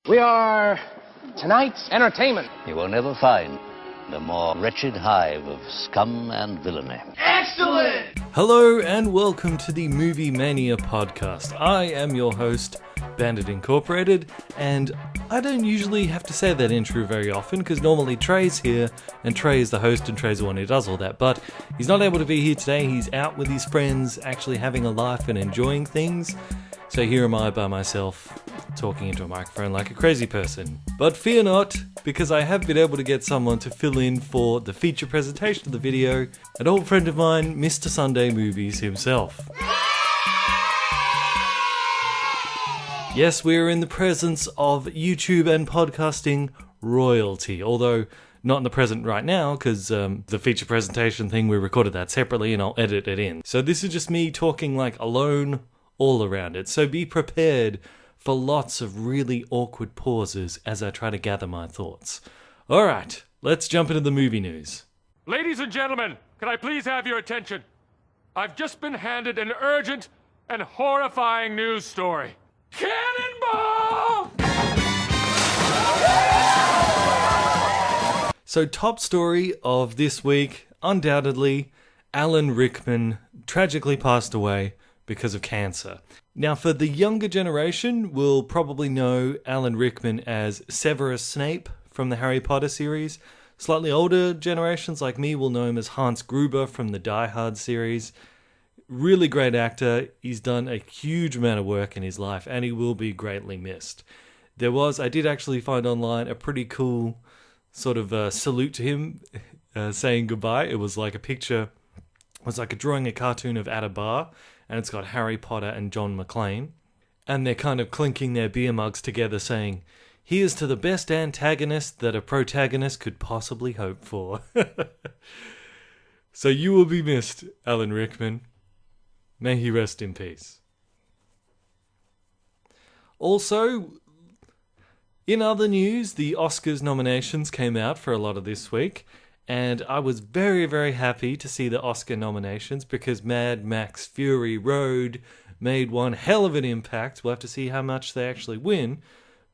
We are tonight's entertainment. You will never find the more wretched hive of scum and villainy. Excellent! Hello and welcome to the Movie Mania podcast. I am your host, Bandit Incorporated, and I don't usually have to say that intro very often because normally Trey's here, and Trey is the host and Trey's the one who does all that, but he's not able to be here today. He's out with his friends, actually having a life and enjoying things. So here am I by myself, talking into a microphone like a crazy person. But fear not, because I have been able to get someone to fill in for the feature presentation of the video, an old friend of mine, Mr. Sunday Movies himself. Yes, we are in the presence of YouTube and podcasting royalty, although not in the present right now, because the feature presentation thing, we recorded that separately and I'll edit it in. So this is just me talking like alone all around it, so be prepared for lots of really awkward pauses as I try to gather my thoughts. Alright, let's jump into the movie news. Ladies and gentlemen, can I please have your attention? I've just been handed an urgent and horrifying news story. Cannonball! So top story of this week, undoubtedly, Alan Rickman tragically passed away because of cancer. Now, for the younger generation, will probably know Alan Rickman as Severus Snape from the Harry Potter series. Slightly older generations like me will know him as Hans Gruber from the Die Hard series. Really great actor. He's done a huge amount of work in his life, and he will be greatly missed. I did actually find online a pretty cool sort of salute to him, saying goodbye. It was like a picture, it was like a drawing, a cartoon of at a bar, and it's got Harry Potter and John McClane, and they're kind of clinking their beer mugs together saying, "Here's to the best antagonist that a protagonist could possibly hope for." So you will be missed, Alan Rickman. May he rest in peace. Also, in other news, the Oscars nominations came out for a lot of this week, and I was very, very happy to see the Oscar nominations because Mad Max Fury Road made one hell of an impact. We'll have to see how much they actually win,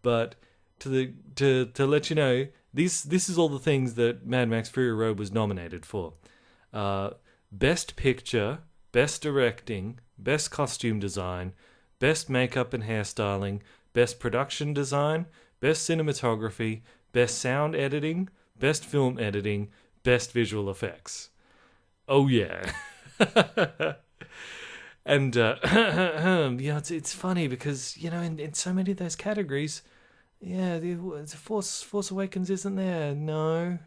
but to let you know, this is all the things that Mad Max Fury Road was nominated for. Best Picture, Best Directing, Best Costume Design, Best Makeup and Hairstyling, Best Production Design, Best Cinematography, Best Sound Editing, Best Film Editing, Best Visual Effects. Oh yeah. And it's funny because, in so many of those categories, the Force Awakens isn't there. No,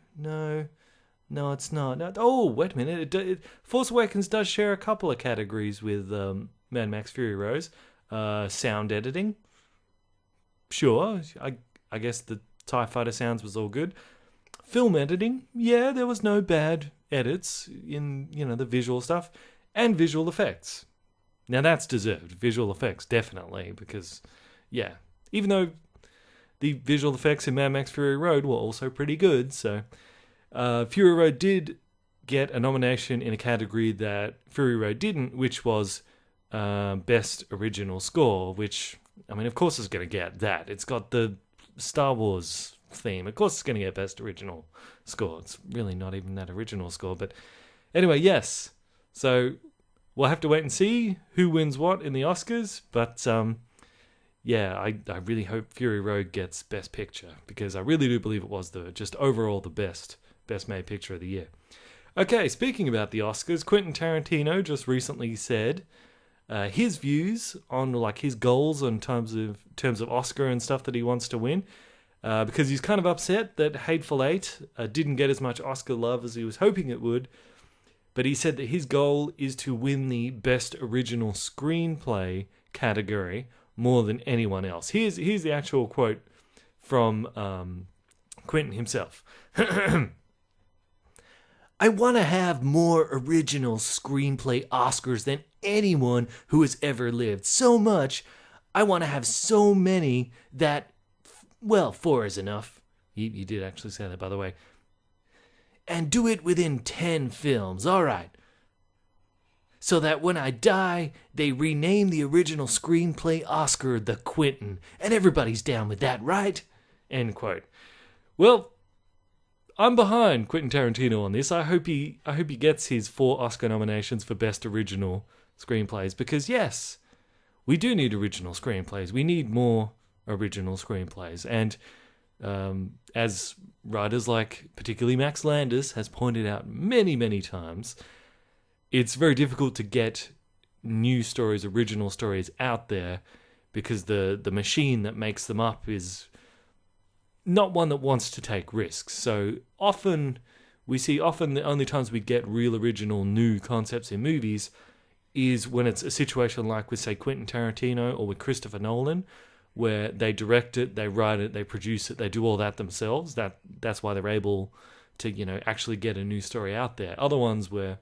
it's not. No, oh, wait a minute. Force Awakens does share a couple of categories with Mad Max Fury Road. Sound editing. Sure, I guess the TIE Fighter sounds was all good. Film editing, yeah, there was no bad edits in, the visual stuff. And visual effects. Now that's deserved. Visual effects, definitely, because, even though the visual effects in Mad Max Fury Road were also pretty good, so Fury Road did get a nomination in a category that Fury Road didn't, which was Best Original Score, which, of course it's going to get that. It's got the Star Wars theme. Of course it's going to get Best Original Score. It's really not even that original score, but anyway, yes. So we'll have to wait and see who wins what in the Oscars, but I really hope Fury Road gets Best Picture, because I really do believe it was just overall the best made picture of the year. Okay, speaking about the Oscars, Quentin Tarantino just recently said his views on his goals in terms of Oscar and stuff that he wants to win, because he's kind of upset that Hateful Eight didn't get as much Oscar love as he was hoping it would. But he said that his goal is to win the Best Original Screenplay category more than anyone else. Here's the actual quote from Quentin himself. I want to have more original screenplay Oscars than anyone who has ever lived. So much. I want to have so many that, 4 is enough. He did actually say that, by the way. And do it within 10 films. All right. so that when I die, they rename the original screenplay Oscar the Quentin. And everybody's down with that, right? End quote. Well, I'm behind Quentin Tarantino on this. I hope he gets his 4 Oscar nominations for Best Original Screenplays, because yes, we do need original screenplays. We need more original screenplays. And as writers like particularly Max Landis has pointed out many, many times, it's very difficult to get new stories, original stories out there, because the machine that makes them up is not one that wants to take risks. So often the only times we get real original new concepts in movies is when it's a situation like with, say, Quentin Tarantino or with Christopher Nolan, where they direct it, they write it, they produce it, they do all that themselves. That's why they're able to, actually get a new story out there. Other ones where,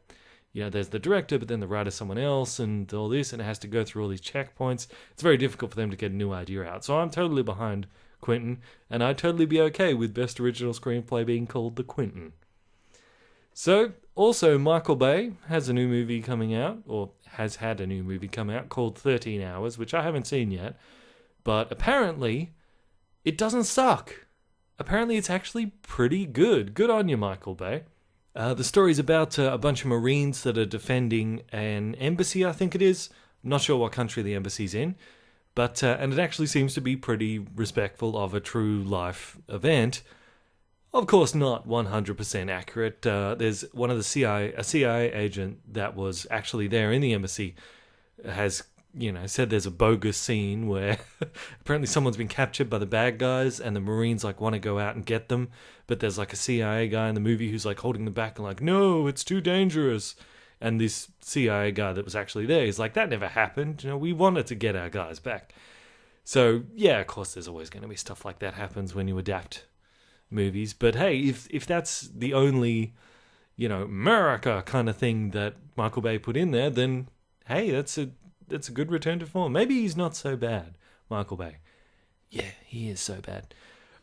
there's the director, but then the writer's someone else and all this, and it has to go through all these checkpoints. It's very difficult for them to get a new idea out. So I'm totally behind Quentin, and I'd totally be okay with Best Original Screenplay being called The Quentin. So, also, Michael Bay has a new movie coming out, or has had a new movie come out, called 13 Hours, which I haven't seen yet. But apparently, it doesn't suck. Apparently, it's actually pretty good. Good on you, Michael Bay. The story's about a bunch of Marines that are defending an embassy, I think it is. I'm not sure what country the embassy's in. But and it actually seems to be pretty respectful of a true life event. Of course, not 100% accurate. There's one of a CIA agent that was actually there in the embassy has, said there's a bogus scene where apparently someone's been captured by the bad guys and the Marines want to go out and get them. But there's a CIA guy in the movie who's holding them back and no, it's too dangerous. And this CIA guy that was actually there, he's that never happened. We wanted to get our guys back. So, yeah, of course, there's always going to be stuff like that happens when you adapt movies. But hey, if that's the only, America kind of thing that Michael Bay put in there, then hey, that's a good return to form. Maybe he's not so bad, Michael Bay. Yeah, he is so bad.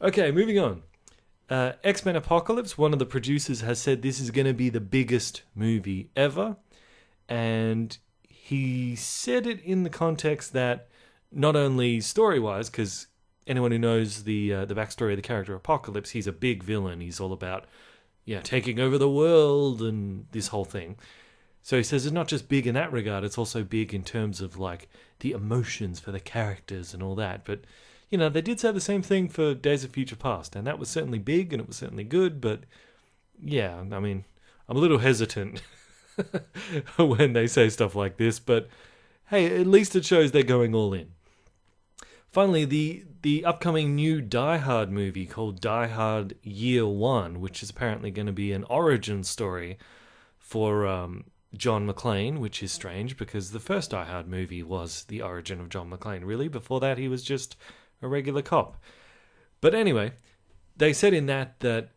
Okay, moving on. X-Men Apocalypse, one of the producers has said this is going to be the biggest movie ever. And he said it in the context that not only story-wise, because anyone who knows the backstory of the character Apocalypse, he's a big villain. He's all about taking over the world and this whole thing. So he says it's not just big in that regard, it's also big in terms of the emotions for the characters and all that. But they did say the same thing for Days of Future Past, and that was certainly big and it was certainly good, but yeah, I mean, I'm a little hesitant when they say stuff like this, but hey, at least it shows they're going all in. Finally, the upcoming new Die Hard movie called Die Hard Year One, which is apparently going to be an origin story for John McClane, which is strange because the first Die Hard movie was the origin of John McClane, really. Before that, he was just a regular cop. But anyway, they said in that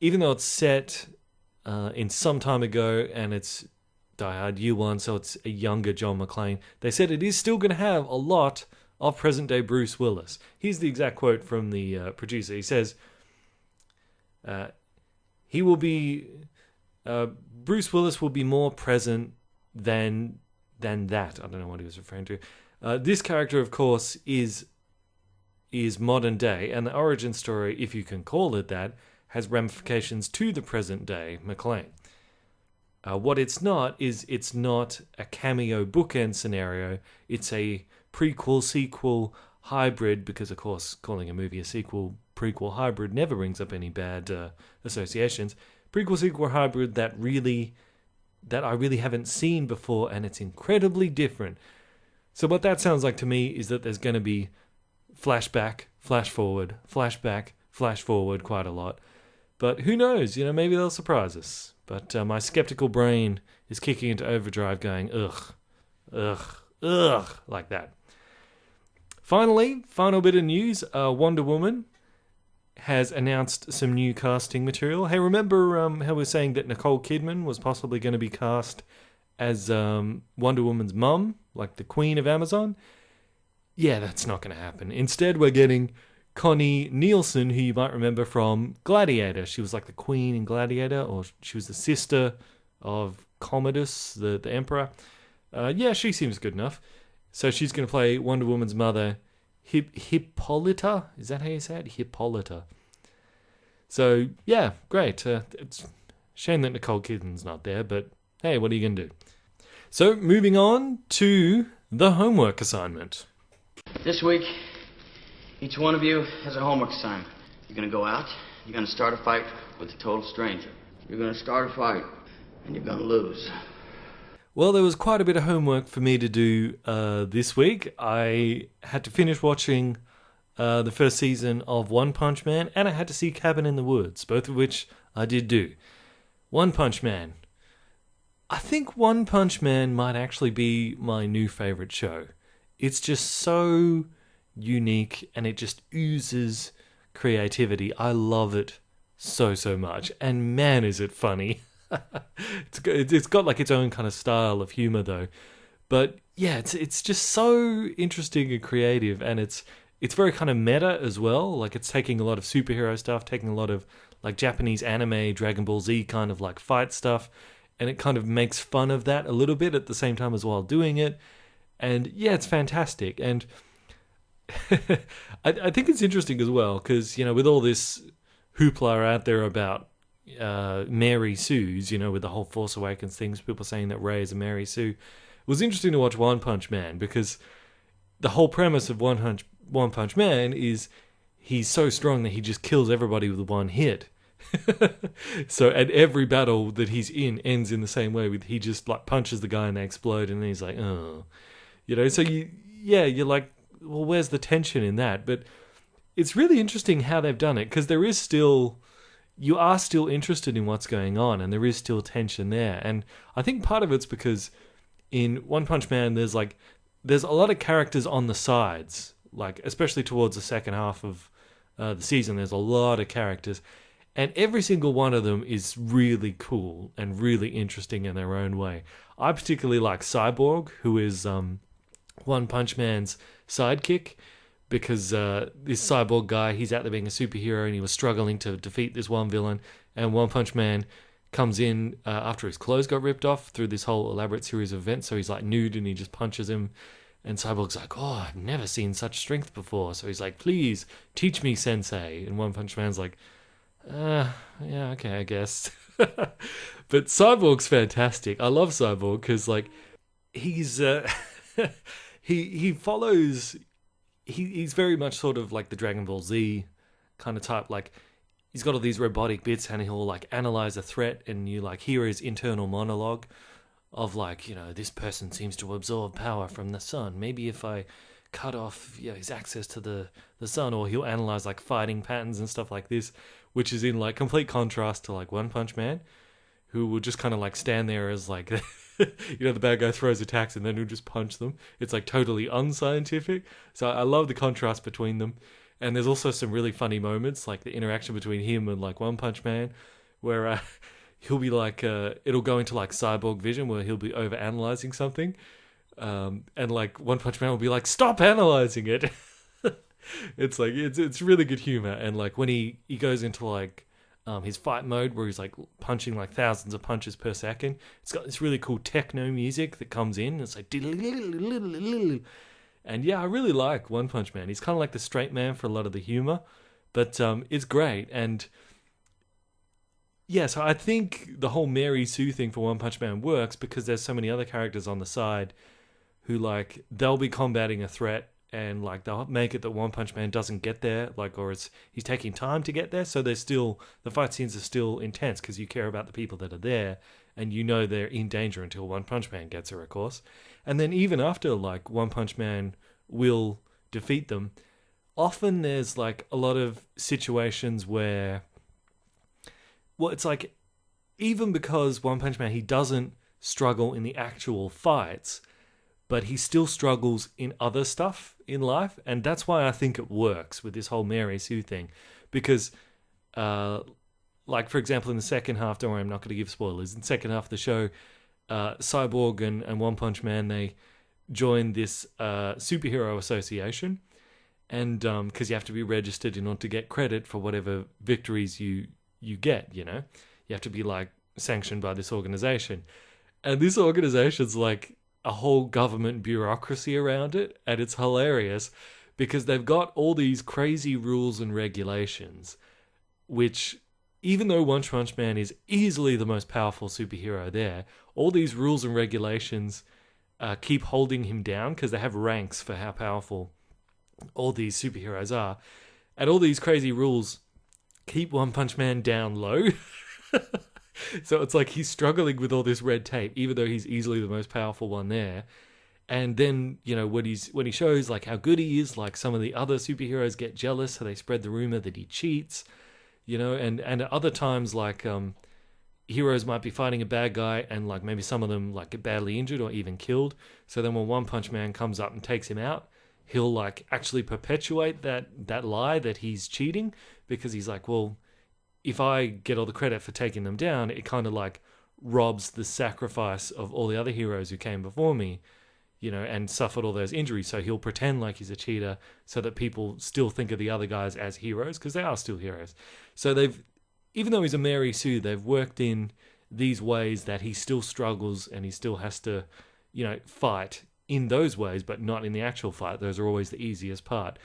even though it's set in some time ago and it's Die Hard Year One, so it's a younger John McClane, they said it is still going to have a lot of present-day Bruce Willis. Here's the exact quote from the producer. He says, he will be... Bruce Willis will be more present than that. I don't know what he was referring to. This character, of course, is modern day, and the origin story, if you can call it that, has ramifications to the present day McClane. What it's not is it's not a cameo bookend scenario. It's a prequel, sequel, hybrid, because of course calling a movie a sequel, prequel, hybrid never brings up any bad associations. Prequel, sequel, hybrid that I really haven't seen before, and it's incredibly different. So what that sounds like to me is that there's going to be flashback, flash forward, flashback, flash forward quite a lot. But who knows, maybe they'll surprise us. But my skeptical brain is kicking into overdrive going, ugh, like that. Finally, final bit of news, Wonder Woman has announced some new casting material. Hey, remember how we were saying that Nicole Kidman was possibly going to be cast as Wonder Woman's mum, like the Queen of Amazon? Yeah, that's not going to happen. Instead, we're getting Connie Nielsen, who you might remember from Gladiator. She was like the queen in Gladiator, or she was the sister of Commodus, the emperor. Yeah, she seems good enough. So she's going to play Wonder Woman's mother, Hippolyta. Is that how you say it? Hippolyta. So, yeah, great. It's a shame that Nicole Kidman's not there, but hey, what are you going to do? So, moving on to the homework assignment. This week, each one of you has a homework assignment. You're going to go out, you're going to start a fight with a total stranger. You're going to start a fight, and you're going to lose. Well, there was quite a bit of homework for me to do this week. I had to finish watching the first season of One Punch Man, and I had to see Cabin in the Woods, both of which I did do. One Punch Man. I think One Punch Man might actually be my new favourite show. It's just so unique, and it just oozes creativity. I love it so much, and man is it funny. It's got like its own kind of style of humour though, but yeah, it's just so interesting and creative, and it's very kind of meta as well. Like it's taking a lot of superhero stuff, taking a lot of like Japanese anime, Dragon Ball Z kind of like fight stuff, and it kind of makes fun of that a little bit at the same time as while doing it. And yeah, it's fantastic. And I think it's interesting as well because, you know, with all this hoopla out there about Mary Sue's, you know, with the whole Force Awakens things, people saying that Rey is a Mary Sue. It was interesting to watch One Punch Man because the whole premise of One Punch Man is he's so strong that he just kills everybody with one hit. So at every battle that he's in ends in the same way, with he just like punches the guy and they explode, and then he's like, oh, you know. So you're like, well, where's the tension in that? But it's really interesting how they've done it, because you are still interested in what's going on, and there is still tension there. And I think part of it's because in One Punch Man, there's a lot of characters on the sides, like especially towards the second half of the season. There's a lot of characters, and every single one of them is really cool and really interesting in their own way. I particularly like Cyborg, who is One Punch Man's sidekick, because this cyborg guy, he's out there being a superhero, and he was struggling to defeat this one villain, and One Punch Man comes in after his clothes got ripped off through this whole elaborate series of events, so he's like nude and he just punches him, and Cyborg's like, oh, I've never seen such strength before, so he's like, please teach me, sensei. And One Punch Man's like, yeah, okay, I guess. But Cyborg's fantastic. I love Cyborg because like he's he follows. He's very much sort of like the Dragon Ball Z kind of type. Like he's got all these robotic bits, and he'll like analyze a threat, and you like hear his internal monologue of like, you know, this person seems to absorb power from the sun. Maybe if I cut off, you know, his access to the sun, or he'll analyze like fighting patterns and stuff like this, which is in like complete contrast to like One Punch Man, who will just kind of like stand there as like, you know, the bad guy throws attacks and then he'll just punch them. It's like totally unscientific. So I love the contrast between them. And there's also some really funny moments, like the interaction between him and like One Punch Man, where he'll be like, it'll go into like cyborg vision where he'll be over analyzing something. And like One Punch Man will be like, stop analyzing it. It's like, it's really good humor. And like when he goes into like his fight mode where he's like punching like thousands of punches per second, it's got this really cool techno music that comes in. It's like, and yeah, I really like One Punch Man. He's kind of like the straight man for a lot of the humor, but it's great. And yeah, so I think the whole Mary Sue thing for One Punch Man works because there's so many other characters on the side who like, they'll be combating a threat, and like they'll make it that One Punch Man doesn't get there, like, or he's taking time to get there. So there's still, the fight scenes are still intense because you care about the people that are there, and you know they're in danger until One Punch Man gets there, of course. And then even after like One Punch Man will defeat them, often there's like a lot of situations where, well, it's like, even because One Punch Man, he doesn't struggle in the actual fights, but he still struggles in other stuff in life. And that's why I think it works with this whole Mary Sue thing. Because, like, for example, in the second half, don't worry, I'm not going to give spoilers. In the second half of the show, Cyborg and One Punch Man, they join this superhero association. And because you have to be registered in order to get credit for whatever victories you get, you know? You have to be, like, sanctioned by this organization. And this organization's, like, a whole government bureaucracy around it, and it's hilarious because they've got all these crazy rules and regulations, which, even though One Punch Man is easily the most powerful superhero there, all these rules and regulations keep holding him down because they have ranks for how powerful all these superheroes are. And all these crazy rules keep One Punch Man down low. So it's like he's struggling with all this red tape, even though he's easily the most powerful one there. And then, you know, when he shows like how good he is, like some of the other superheroes get jealous, so they spread the rumor that he cheats, you know, and at other times, like heroes might be fighting a bad guy and like maybe some of them like get badly injured or even killed. So then when One Punch Man comes up and takes him out, he'll like actually perpetuate that lie that he's cheating, because he's like, well, if I get all the credit for taking them down, it kind of like robs the sacrifice of all the other heroes who came before me, you know, and suffered all those injuries. So he'll pretend like he's a cheater so that people still think of the other guys as heroes, because they are still heroes. So even though he's a Mary Sue, they've worked in these ways that he still struggles and he still has to, you know, fight in those ways, but not in the actual fight. Those are always the easiest part.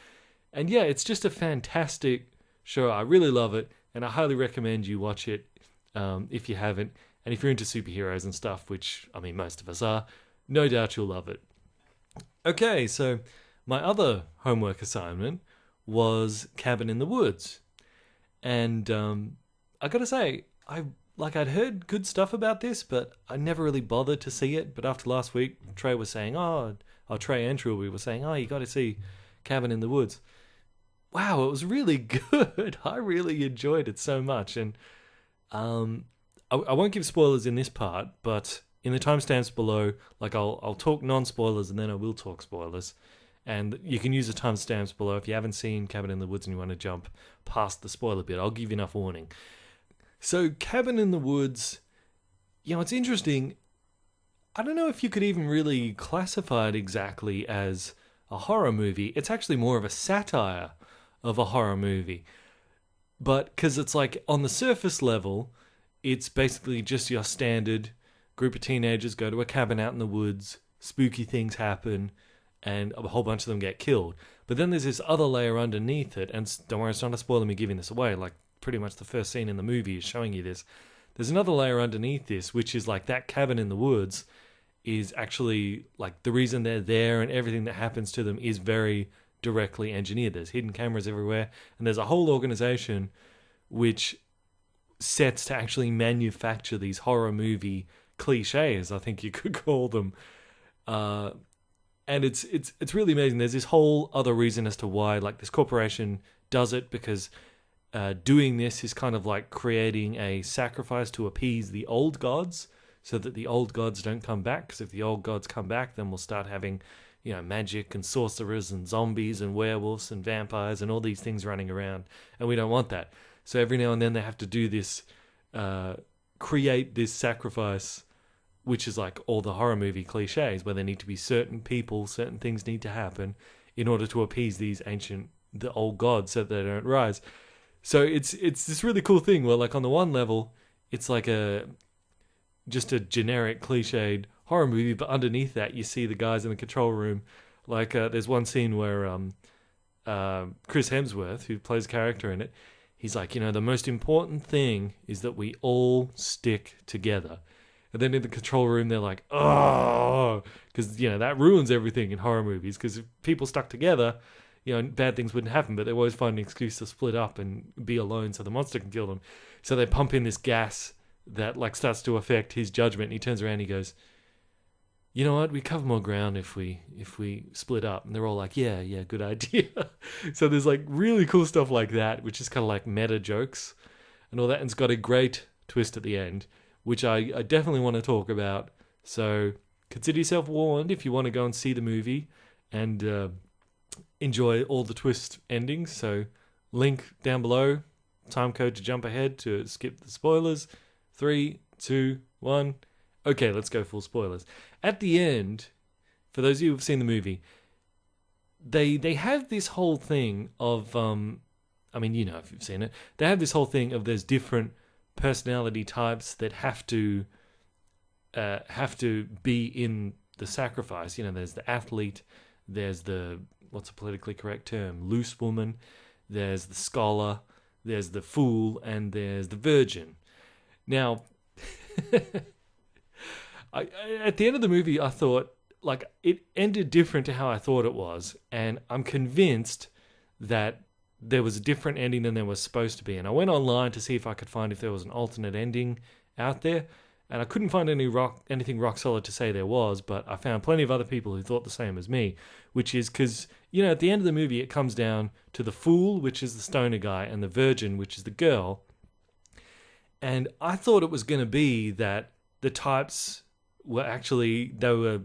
And yeah, it's just a fantastic show. I really love it, and I highly recommend you watch it if you haven't. And if you're into superheroes and stuff, which, I mean, most of us are, no doubt you'll love it. Okay, so my other homework assignment was Cabin in the Woods. And I gotta say, I'd heard good stuff about this, but I never really bothered to see it. But after last week, Trey was saying, Trey and Trilby were saying, you got to see Cabin in the Woods. Wow, it was really good. I really enjoyed it so much. And I won't give spoilers in this part, but in the timestamps below, like I'll talk non-spoilers and then I will talk spoilers. And you can use the timestamps below if you haven't seen Cabin in the Woods and you want to jump past the spoiler bit. I'll give you enough warning. So Cabin in the Woods, you know, it's interesting. I don't know if you could even really classify it exactly as a horror movie. It's actually more of a satire of a horror movie. But because it's like on the surface level, it's basically just your standard group of teenagers go to a cabin out in the woods, spooky things happen, and a whole bunch of them get killed. But then there's this other layer underneath it, and don't worry, it's not a spoiler me giving this away, like pretty much the first scene in the movie is showing you this. There's another layer underneath this, which is like that cabin in the woods is actually like the reason they're there, and everything that happens to them is very directly engineered. There's hidden cameras everywhere, and there's a whole organization which sets to actually manufacture these horror movie cliches, I think you could call them. And it's really amazing. There's this whole other reason as to why like this corporation does it, because doing this is kind of like creating a sacrifice to appease the old gods so that the old gods don't come back, because if the old gods come back, then we'll start having, you know, magic and sorcerers and zombies and werewolves and vampires and all these things running around, and we don't want that. So every now and then they have to do this, create this sacrifice, which is like all the horror movie cliches, where there need to be certain people, certain things need to happen in order to appease the old gods so that they don't rise. So it's this really cool thing where, like, on the one level, it's like just a generic cliched horror movie, but underneath that you see the guys in the control room. Like there's one scene where Chris Hemsworth, who plays a character in it, he's like, you know, the most important thing is that we all stick together. And then in the control room, they're like, oh, because, you know, that ruins everything in horror movies, because if people stuck together, you know, bad things wouldn't happen, but they always find an excuse to split up and be alone so the monster can kill them. So they pump in this gas that like starts to affect his judgment, and he turns around and he goes, you know what, we cover more ground if we split up. And they're all like, yeah, good idea. So there's like really cool stuff like that, which is kind of like meta jokes and all that, and it's got a great twist at the end, which I definitely want to talk about. So consider yourself warned if you want to go and see the movie and enjoy all the twist endings. So link down below, time code to jump ahead to skip the spoilers. 3, 2, 1. Okay, let's go full spoilers. At the end, for those of you who've seen the movie, they have this whole thing of, I mean, you know, if you've seen it, they have this whole thing of there's different personality types that have to be in sacrifice. You know, there's the athlete, there's the, what's a politically correct term, loose woman, there's the scholar, there's the fool, and there's the virgin. Now, at the end of the movie, I thought, like, it ended different to how I thought it was, and I'm convinced that there was a different ending than there was supposed to be. And I went online to see if I could find if there was an alternate ending out there, and I couldn't find anything rock solid to say there was, but I found plenty of other people who thought the same as me, which is because, you know, at the end of the movie, it comes down to the fool, which is the stoner guy, and the virgin, which is the girl. And I thought it was going to be that the types were actually, they were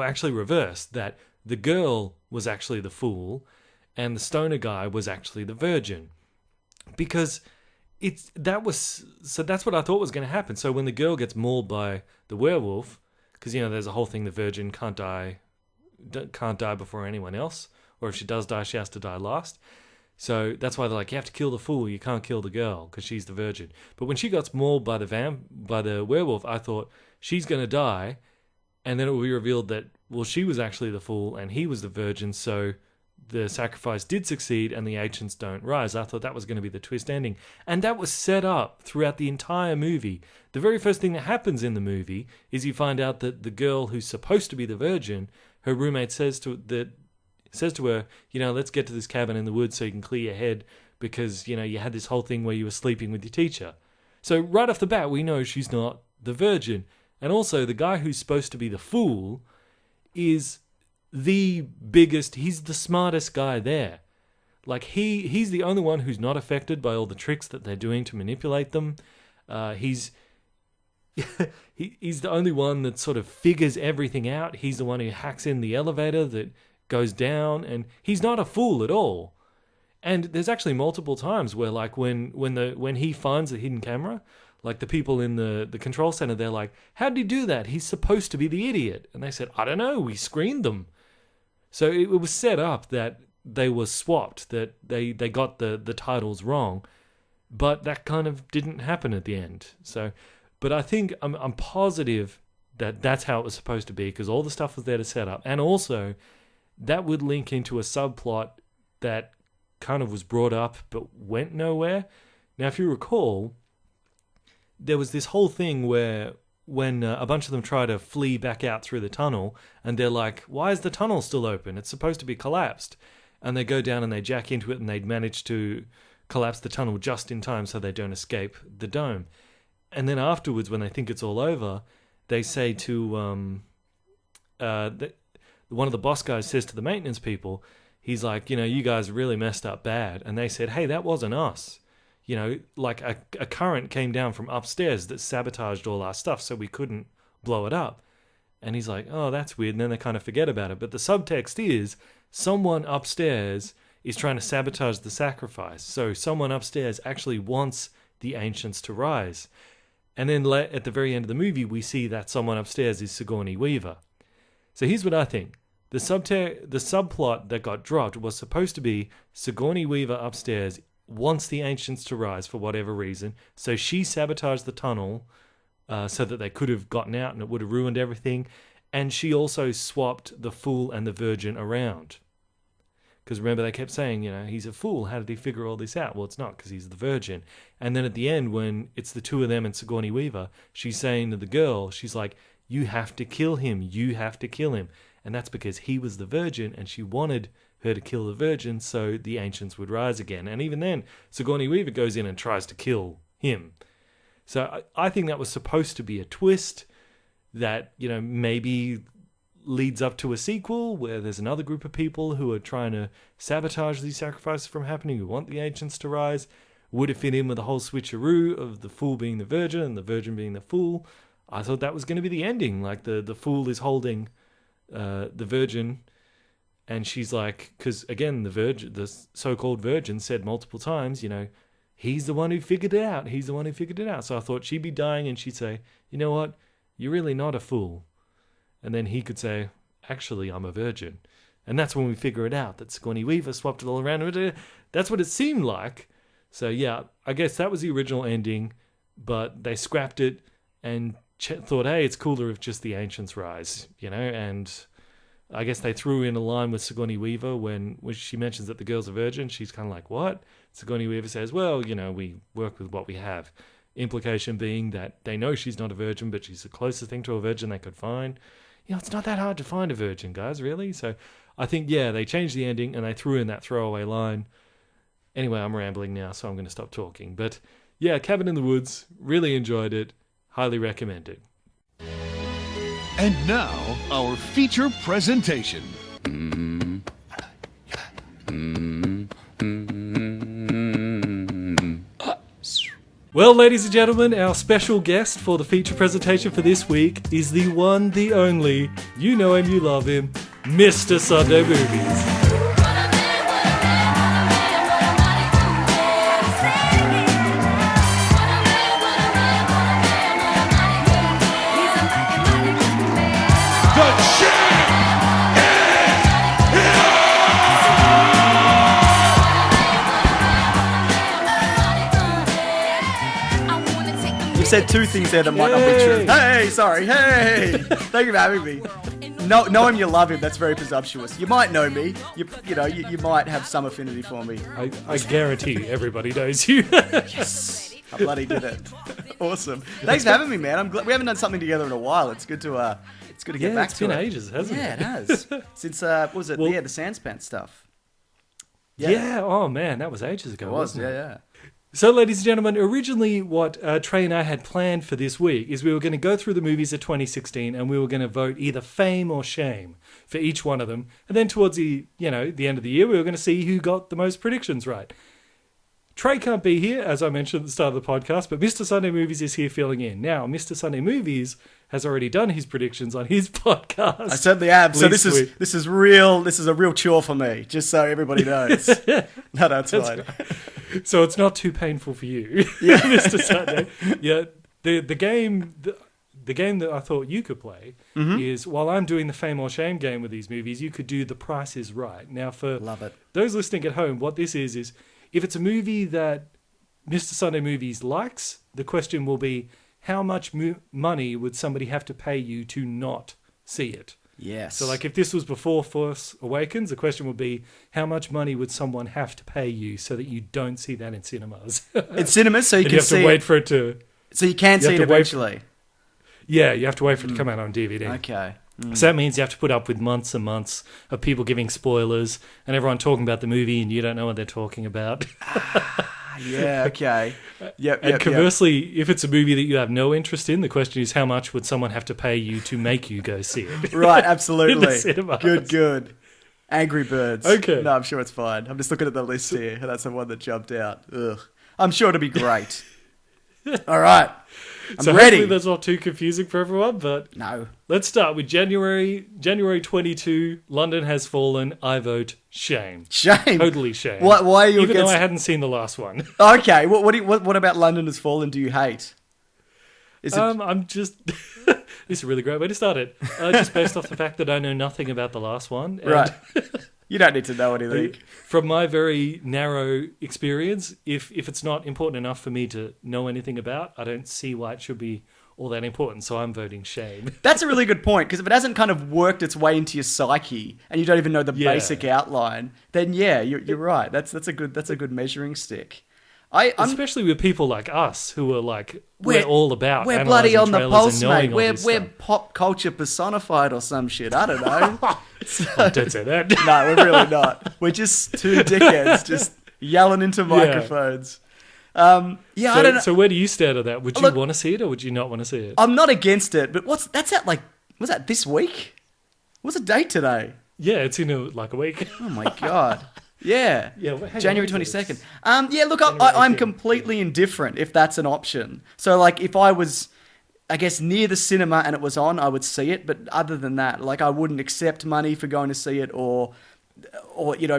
actually reversed, that the girl was actually the fool and the stoner guy was actually the virgin. Because that's what I thought was going to happen. So when the girl gets mauled by the werewolf, because, you know, there's a whole thing, the virgin can't die before anyone else, or if she does die, she has to die last. So that's why they're like, you have to kill the fool, you can't kill the girl, because she's the virgin. But when she got mauled by the werewolf, I thought, she's going to die, and then it will be revealed that, well, she was actually the fool, and he was the virgin, so the sacrifice did succeed, and the ancients don't rise. I thought that was going to be the twist ending. And that was set up throughout the entire movie. The very first thing that happens in the movie is you find out that the girl who's supposed to be the virgin, her roommate says to her, you know, let's get to this cabin in the woods so you can clear your head because, you know, you had this whole thing where you were sleeping with your teacher. So right off the bat, we know she's not the virgin. And also, the guy who's supposed to be the fool is the biggest, he's the smartest guy there. Like, he's the only one who's not affected by all the tricks that they're doing to manipulate them. He's the only one that sort of figures everything out. He's the one who hacks in the elevator that goes down, and he's not a fool at all. And there's actually multiple times where, like, when he finds a hidden camera, like the people in the control center, they're like, how did he do that? He's supposed to be the idiot. And they said, I don't know, we screened them. So it was set up that they were swapped, that they got the titles wrong, but that kind of didn't happen at the end. So, but I think I'm positive that that's how it was supposed to be, because all the stuff was there to set up, and also that would link into a subplot that kind of was brought up but went nowhere. Now, if you recall, there was this whole thing where when a bunch of them try to flee back out through the tunnel, and they're like, why is the tunnel still open? It's supposed to be collapsed. And they go down and they jack into it, and they'd manage to collapse the tunnel just in time so they don't escape the dome. And then afterwards, when they think it's all over, they say to one of the boss guys says to the maintenance people, he's like, you know, you guys really messed up bad. And they said, hey, that wasn't us. You know, like a current came down from upstairs that sabotaged all our stuff so we couldn't blow it up. And he's like, oh, that's weird. And then they kind of forget about it. But the subtext is someone upstairs is trying to sabotage the sacrifice. So someone upstairs actually wants the ancients to rise. And then at the very end of the movie, we see that someone upstairs is Sigourney Weaver. So here's what I think. The subplot that got dropped was supposed to be Sigourney Weaver upstairs wants the ancients to rise for whatever reason. So she sabotaged the tunnel so that they could have gotten out and it would have ruined everything. And she also swapped the fool and the virgin around. Because remember, they kept saying, you know, he's a fool. How did he figure all this out? Well, it's not, because he's the virgin. And then at the end, when it's the two of them and Sigourney Weaver, she's saying to the girl, she's like, you have to kill him. You have to kill him. And that's because he was the virgin, and she wanted her to kill the virgin so the ancients would rise again. And even then, Sigourney Weaver goes in and tries to kill him. So I think that was supposed to be a twist that, you know, maybe leads up to a sequel where there's another group of people who are trying to sabotage these sacrifices from happening, who want the ancients to rise. Would it fit in with the whole switcheroo of the fool being the virgin and the virgin being the fool? I thought that was going to be the ending. Like the fool is holding the virgin, and she's like, because again, the so-called virgin said multiple times, you know, he's the one who figured it out. He's the one who figured it out. So I thought she'd be dying and she'd say, you know what? You're really not a fool. And then he could say, actually, I'm a virgin. And that's when we figure it out, that Sigourney Weaver swapped it all around. That's what it seemed like. So yeah, I guess that was the original ending, but they scrapped it and thought, hey, it's cooler if just the ancients rise, and I guess they threw in a line with Sigourney Weaver when she mentions that the girl's a virgin. She's kind of like, what? Sigourney Weaver says, well, we work with what we have. Implication being that they know she's not a virgin, but she's the closest thing to a virgin they could find. It's not that hard to find a virgin, guys, really. So I think, they changed the ending and they threw in that throwaway line. Anyway, I'm rambling now, so I'm going to stop talking. But yeah, Cabin in the Woods, really enjoyed it. Highly recommend it. And now, our feature presentation. Well, ladies and gentlemen, our special guest for the feature presentation for this week is the one, the only, you know him, you love him, Mr. Sunday Movies. You said two things there that might not be true. Hey, sorry. Hey, thank you for having me. Know him, you love him. That's very presumptuous. You might know me. You might have some affinity for me. I guarantee everybody knows you. Yes, I bloody did it. Awesome. Thanks for having me, man. I'm glad we haven't done something together in a while. It's good to get back to it. It's been ages, hasn't it? Yeah, it has. Since what was it? The Sanspants stuff. Yeah. Oh man, that was ages ago. It was. Wasn't it? Yeah. So, ladies and gentlemen, originally what Trey and I had planned for this week is we were going to go through the movies of 2016 and we were going to vote either fame or shame for each one of them. And then towards the end of the year, we were going to see who got the most predictions right. Trey can't be here, as I mentioned at the start of the podcast, but Mr. Sunday Movies is here filling in. Now, Mr. Sunday Movies has already done his predictions on his podcast. I certainly have. So this is real. This is a real chore for me, just so everybody knows. No, that's fine. Right. So it's not too painful for you, Mr. Sunday. Yeah, the game that I thought you could play is, while I'm doing the fame or shame game with these movies, you could do the Price is Right. Now, for Love it. Those listening at home, what this is if it's a movie that Mr. Sunday Movies likes, the question will be, how much money would somebody have to pay you to not see it? Yes. So, like, if this was before Force Awakens, the question would be, how much money would someone have to pay you so that you don't see that in cinemas? In cinemas, so you can see you have to wait for it to... So you can see it eventually? Yeah, you have to wait for it to come out on DVD. Okay. So that means you have to put up with months and months of people giving spoilers and everyone talking about the movie and you don't know what they're talking about. Yeah, okay. And conversely, if it's a movie that you have no interest in, the question is, how much would someone have to pay you to make you go see it? Right, absolutely. In the cinemas. Good. Angry Birds. Okay. No, I'm sure it's fine. I'm just looking at the list here, and that's the one that jumped out. Ugh. I'm sure it'll be great. All right. I'm ready. Hopefully that's not too confusing for everyone, but no. Let's start with January 22. London Has Fallen. I vote shame. Shame. Totally shame. Why are you Even though I hadn't seen the last one. Okay. What about London Has Fallen do you hate? Is it... I'm just... This is a really great way to start it. Just based off the fact that I know nothing about the last one. And right. You don't need to know anything. From my very narrow experience, if it's not important enough for me to know anything about, I don't see why it should be all that important. So I'm voting shame. That's a really good point, because if it hasn't kind of worked its way into your psyche and you don't even know the basic outline, then you're right. That's a good measuring stick. Especially with people like us who are like, we're all about we're bloody on the pulse, mate. We're pop culture personified or some shit. I don't know. Oh, don't say that. No, we're really not. We're just two dickheads just yelling into microphones. I don't know. So where do you stand on that? Would you want to see it or would you not want to see it? I'm not against it, but was that this week? What's the date today? Yeah, it's in a week. Oh my God. Yeah. January 22nd. Look, I'm completely indifferent if that's an option. So, like, if I was, I guess, near the cinema and it was on, I would see it. But other than that, like, I wouldn't accept money for going to see it or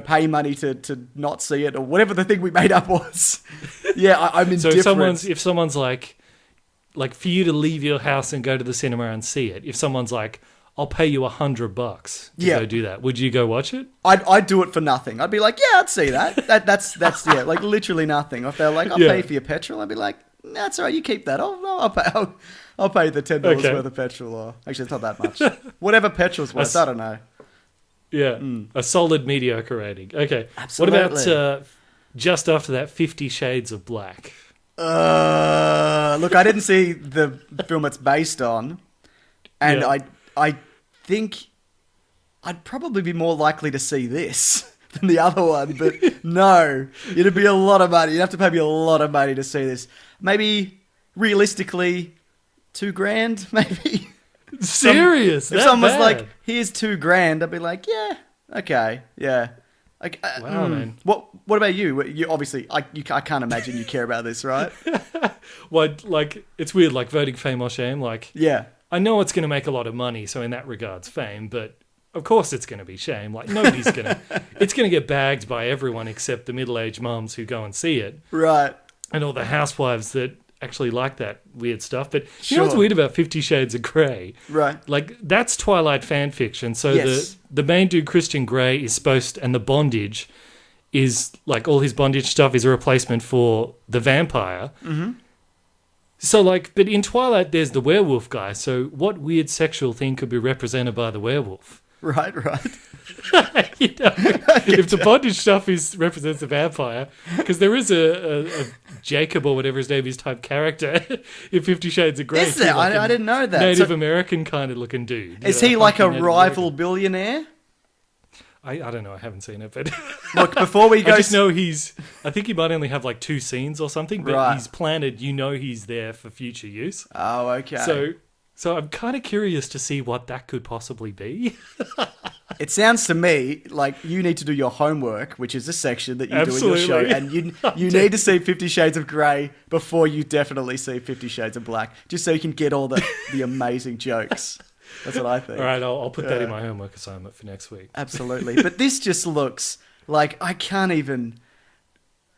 pay money to not see it or whatever the thing we made up was. I'm indifferent. So if someone's like for you to leave your house and go to the cinema and see it, if someone's like, I'll pay you $100 to go do that, would you go watch it? I'd do it for nothing. I'd be like, I'd see that. That's like literally nothing. If they're like, I'll pay for your petrol, I'd be like, That's all right. You keep that. I'll pay the $10 worth of petrol. Or actually, it's not that much. Whatever petrol's worth. I don't know. Yeah, a solid mediocre rating. Okay. Absolutely. What about just after that, 50 Shades of Black? Look, I didn't see the film it's based on, and I think I'd probably be more likely to see this than the other one, but no, it'd be a lot of money. You'd have to pay me a lot of money to see this. Maybe, realistically, $2,000, maybe. Serious? If someone was like, here's $2,000, I'd be like, yeah, okay, yeah. Like, wow, man. What about you? You obviously, I can't imagine you care about this, right? Well, like, it's weird, like voting fame or shame. Like, yeah, I know it's going to make a lot of money, so in that regards, fame. But of course, it's going to be shame. Like, nobody's gonna. It's going to get bagged by everyone except the middle-aged mums who go and see it, right? And all the housewives that actually like that weird stuff. But you know what's weird about 50 Shades of Grey? Right. Like, that's Twilight fan fiction. So yes. the main dude, Christian Grey, is supposed... And the bondage is... Like, all his bondage stuff is a replacement for the vampire. Mm-hmm. So, like... But in Twilight, there's the werewolf guy. So what weird sexual thing could be represented by the werewolf? Right. You know, if the bondage stuff represents a vampire, because there is a Jacob or whatever his name is type character in 50 Shades of Grey. Is there? Like I didn't know that. Native American kind of looking dude. Is he like a rival billionaire? I don't know. I haven't seen it, but look, before we go, I just know I think he might only have like 2 scenes or something, but he's planted. You know, he's there for future use. Oh, okay. So I'm kind of curious to see what that could possibly be. It sounds to me like you need to do your homework, which is a section that you do in your show, and you need to see 50 Shades of Grey before you definitely see 50 Shades of Black, just so you can get all the amazing jokes. That's what I think. All right, I'll put that in my homework assignment for next week. Absolutely. But this just looks like I can't even...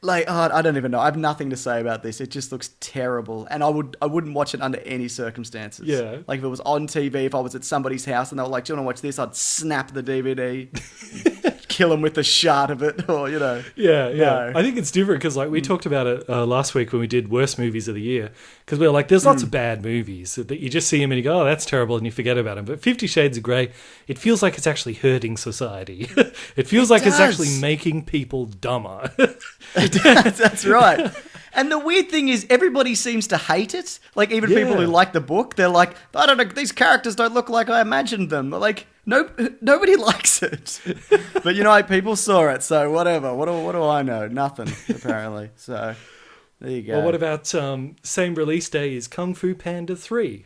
Like, I don't even know. I have nothing to say about this. It just looks terrible. And I wouldn't watch it under any circumstances. Yeah. Like, if it was on TV, if I was at somebody's house and they were like, do you want to watch this? I'd snap the DVD, kill them with a shard of it, or, you know. Yeah. No. I think it's different because, like, we talked about it last week when we did Worst Movies of the Year. Because we were like, there's lots of bad movies that you just see them and you go, oh, that's terrible, and you forget about them. But 50 Shades of Grey, it feels like it's actually hurting society. It feels like it's actually making people dumber. That's right. And the weird thing is, everybody seems to hate it. Like, even people who like the book, they're like, I don't know, these characters don't look like I imagined them. Like, nobody likes it. But, you know, like, people saw it, so whatever. What do I know? Nothing, apparently. So, there you go. Well, what about same release day as Kung Fu Panda 3?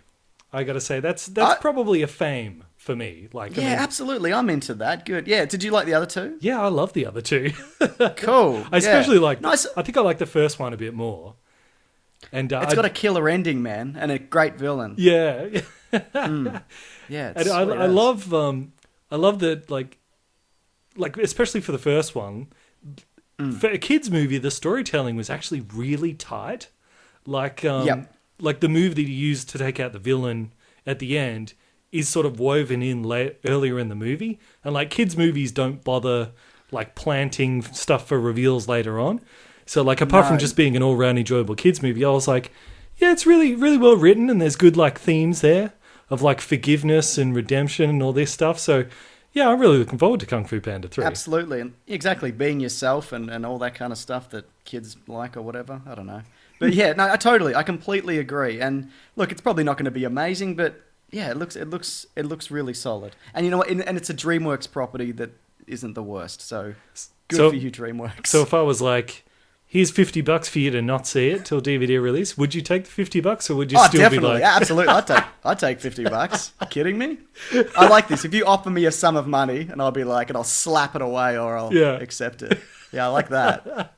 I got to say, that's probably a fame for me. Like, yeah, absolutely. I'm into that. Good. Yeah. Did you like the other two? Yeah, I love the other two. Cool. I especially like. Nice. I think I like the first one a bit more. And it's got a killer ending, man, and a great villain. Yeah. Yeah. And I love that, like especially for the first one, for a kids movie, the storytelling was actually really tight. Like like the move that he used to take out the villain at the end is sort of woven in earlier in the movie. And like kids' movies don't bother like planting stuff for reveals later on. So like apart from just being an all-round enjoyable kids movie, I was like, yeah, it's really, really well written and there's good like themes there of like forgiveness and redemption and all this stuff. So yeah, I'm really looking forward to Kung Fu Panda 3. Absolutely. And exactly, being yourself and all that kind of stuff that kids like or whatever. I don't know. But yeah, no, I completely agree. And look, it's probably not going to be amazing, but yeah, it looks really solid. And you know what? And it's a DreamWorks property that isn't the worst. So good for you, DreamWorks. So if I was like, here's $50 for you to not see it till DVD release, would you take the $50 or would you still definitely. be like... Yeah, absolutely. I'd take $50. Kidding me? I like this. If you offer me a sum of money and I'll be like, and I'll slap it away or I'll accept it. Yeah, I like that.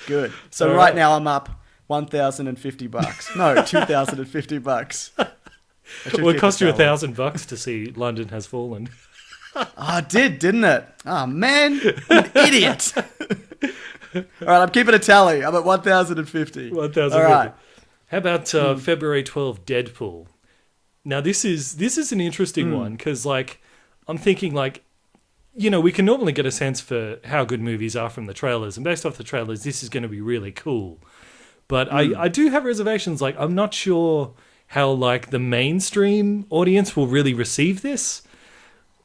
Good. So right now I'm up $1,050. No, $2,050. Well, it cost you $1,000 to see London Has Fallen. Oh, it did, didn't it? Oh, man. I'm an idiot. All right, I'm keeping a tally. I'm at 1,050. 1,050. All right. How about February 12, Deadpool? Now, this is an interesting one because, like, I'm thinking, like, you know, we can normally get a sense for how good movies are from the trailers. And based off the trailers, this is going to be really cool. But I do have reservations. Like, I'm not sure how, like, the mainstream audience will really receive this.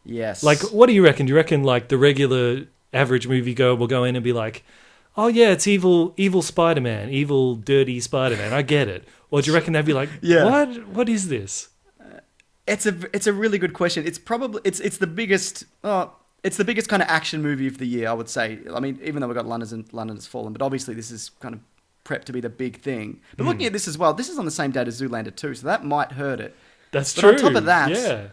Yes. Like, what do you reckon? Do you reckon, like, the regular average moviegoer will go in and be like, oh, yeah, it's evil Spider-Man, evil, dirty Spider-Man, I get it. Or do you reckon they'd be like, what is this? It's a really good question. It's probably it's the biggest kind of action movie of the year, I would say. I mean, even though we've got London Has Fallen, but obviously this is kind of prepped to be the big thing. But looking at this as well, this is on the same date as Zoolander 2, so that might hurt it. That's but true. On top of that, yeah.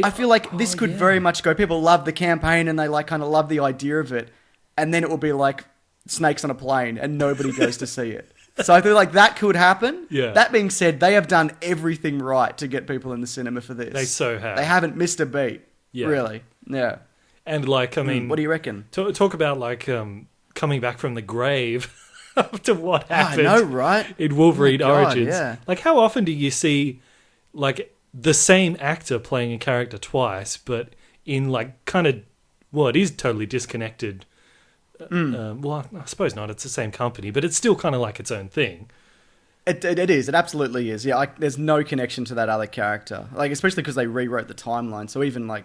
I feel like this could very much go. People love the campaign and they like kind of love the idea of it, and then it will be like snakes on a plane and nobody goes to see it. So I feel like that could happen. Yeah. That being said, they have done everything right to get people in the cinema for this. They so have. They haven't missed a beat. Yeah. Really. Yeah. And like, I mean, what do you reckon? Talk about like coming back from the grave after what happened. I know, right? In Wolverine Origins. Yeah. Like, how often do you see like the same actor playing a character twice, but in like kind of it is totally disconnected. Well, I suppose not. It's the same company, but it's still kind of like its own thing. It is. It absolutely is. Yeah, there's no connection to that other character. Like, especially because they rewrote the timeline. So even like,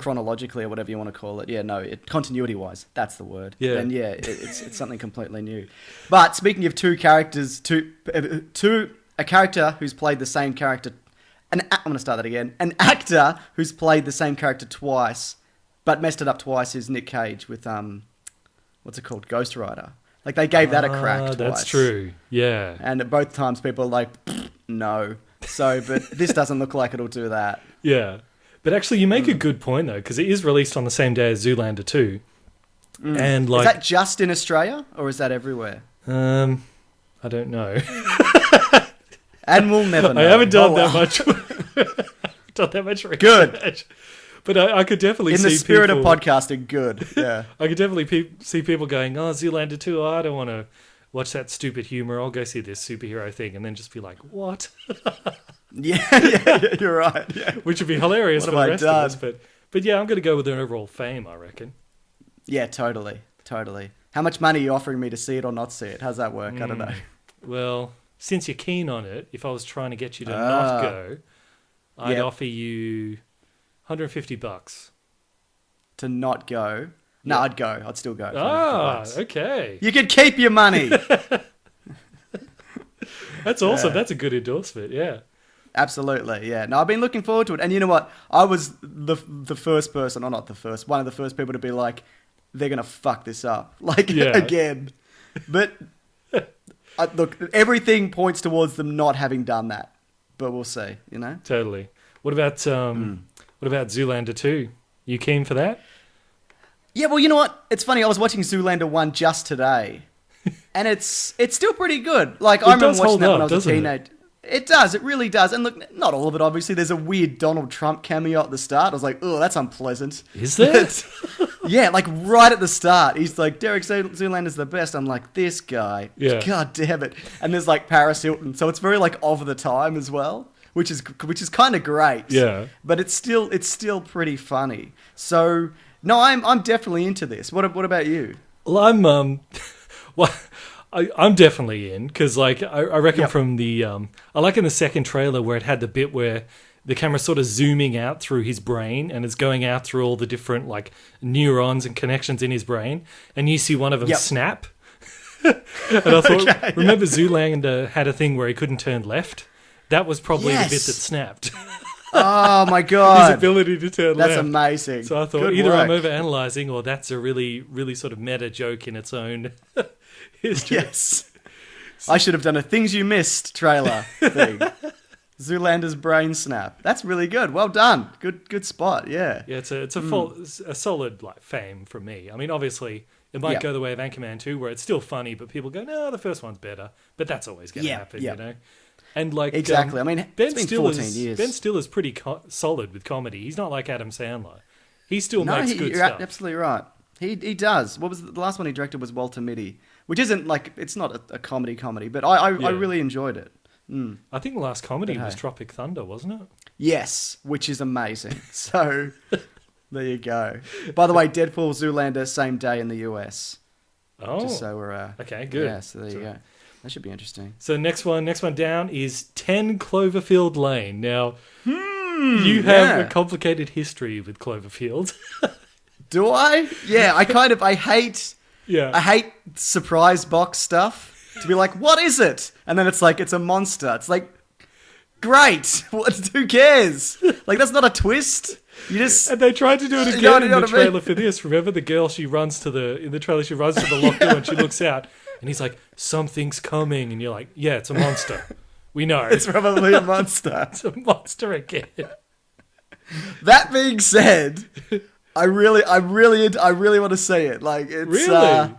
chronologically or whatever you want to call it. Yeah, no, continuity-wise, that's the word. Yeah. Then yeah, it's something completely new. But speaking of two characters, a character who's played the same character, I'm going to start that again. An actor who's played the same character twice, but messed it up twice is Nick Cage with what's it called, Ghost Rider. Like they gave that a crack twice. That's true. Yeah. And at both times people are like, no. So, but this doesn't look like it'll do that. Yeah. But actually, you make a good point though, because it is released on the same day as Zoolander 2. And like, is that just in Australia or is that everywhere? I don't know. And we'll never know. I haven't done that much. Done that much research. Good. But I could definitely see in the spirit of podcasting, good. Yeah. I could definitely see people going, oh, Zoolander 2, I don't want to watch that stupid humor. I'll go see this superhero thing. And then just be like, what? yeah, you're right. Yeah. Which would be hilarious what for the rest done? of us. But yeah, I'm going to go with an overall fame, I reckon. Yeah, totally. How much money are you offering me to see it or not see it? How's that work? I don't know. Well, since you're keen on it, if I was trying to get you to not go, I'd offer you $150 to not go. No, I'd go. I'd still go. Okay. You could keep your money. That's awesome. That's a good endorsement. Yeah. Absolutely. Yeah. No, I've been looking forward to it. And you know what? I was the first person, or not the first, one of the first people to be like, they're going to fuck this up. Like, again. But look, everything points towards them not having done that. But we'll see, you know? Totally. What about Zoolander 2? You keen for that? Yeah, well, you know what? It's funny. I was watching Zoolander 1 just today, and it's still pretty good. Like, I remember watching that when I was a teenager. It does. It really does. And look, not all of it, obviously. There's a weird Donald Trump cameo at the start. I was like, oh, that's unpleasant. Is there? Yeah, like right at the start. He's like, Derek Zoolander's the best. I'm like, this guy. Yeah. God damn it. And there's like Paris Hilton. So it's very like of the time as well, which is kind of great. Yeah. But it's still pretty funny. So no, I'm definitely into this. What about you? Well, I'm definitely in because, like, I reckon from the I like in the second trailer where it had the bit where the camera's sort of zooming out through his brain and it's going out through all the different like neurons and connections in his brain, and you see one of them snap. And I thought, remember Zoolander had a thing where he couldn't turn left? That was probably the bit that snapped. Oh my god! His ability to turn left. That's amazing. So I thought Good either work. I'm overanalyzing or that's a really, really sort of meta joke in its own history. Yes. I should have done a Things You Missed trailer thing. Zoolander's brain snap. That's really good. Well done. Good spot. Yeah. Yeah, it's a solid like fame from me. I mean, obviously it might go the way of Anchorman 2, where it's still funny, but people go, no, the first one's better. But that's always going to happen, you know. And like exactly. I mean, it's been 14 years. Ben Stiller's pretty solid with comedy. He's not like Adam Sandler. He still makes good stuff. You're absolutely right. He does. What was the last one he directed was Walter Mitty, which isn't like, it's not a comedy, but I really enjoyed it. I think the last comedy was Tropic Thunder, wasn't it? Yes, which is amazing. So there you go. By the way, Deadpool, Zoolander, same day in the US. Oh, Just so we're okay, good. Yeah, so there you go. That should be interesting. So next one down is 10 Cloverfield Lane. Now, you have a complicated history with Cloverfield. Do I? Yeah, I hate surprise box stuff. To be like, what is it? And then it's like, it's a monster. It's like, great. Who cares? Like, that's not a twist. You just... And they tried to do it again in the trailer for this. Remember the girl, in the trailer, she runs to the locked door and she looks out. And he's like, something's coming. And you're like, yeah, it's a monster. We know. It's probably a monster. It's a monster again. That being said, I really want to see it. Like, it's... Really?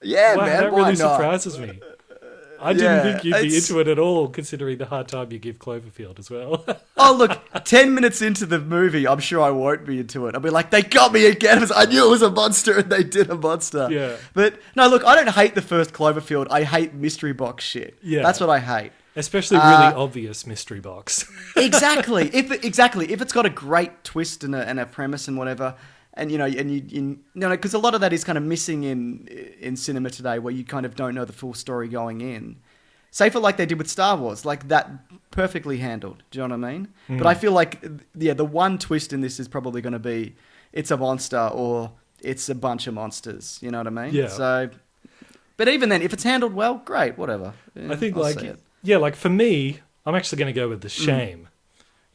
Yeah, wow, man, that why really not? surprises me. I didn't think you'd be into it at all, considering the hard time you give Cloverfield as well. Oh, look, 10 minutes into the movie, I'm sure I won't be into it. I'll be like, they got me again. I knew it was a monster, and they did a monster. Yeah. But, no, look, I don't hate the first Cloverfield. I hate mystery box shit. Yeah. That's what I hate. Especially really obvious mystery box. Exactly. If it's got a great twist and a premise and whatever... And because a lot of that is kind of missing in cinema today, where you kind of don't know the full story going in. Say for like they did with Star Wars, like that perfectly handled. Do you know what I mean? But I feel like the one twist in this is probably going to be it's a monster or it's a bunch of monsters. You know what I mean? Yeah. So, but even then, if it's handled well, great, whatever. I think I'll see it. like for me, I'm actually going to go with the shame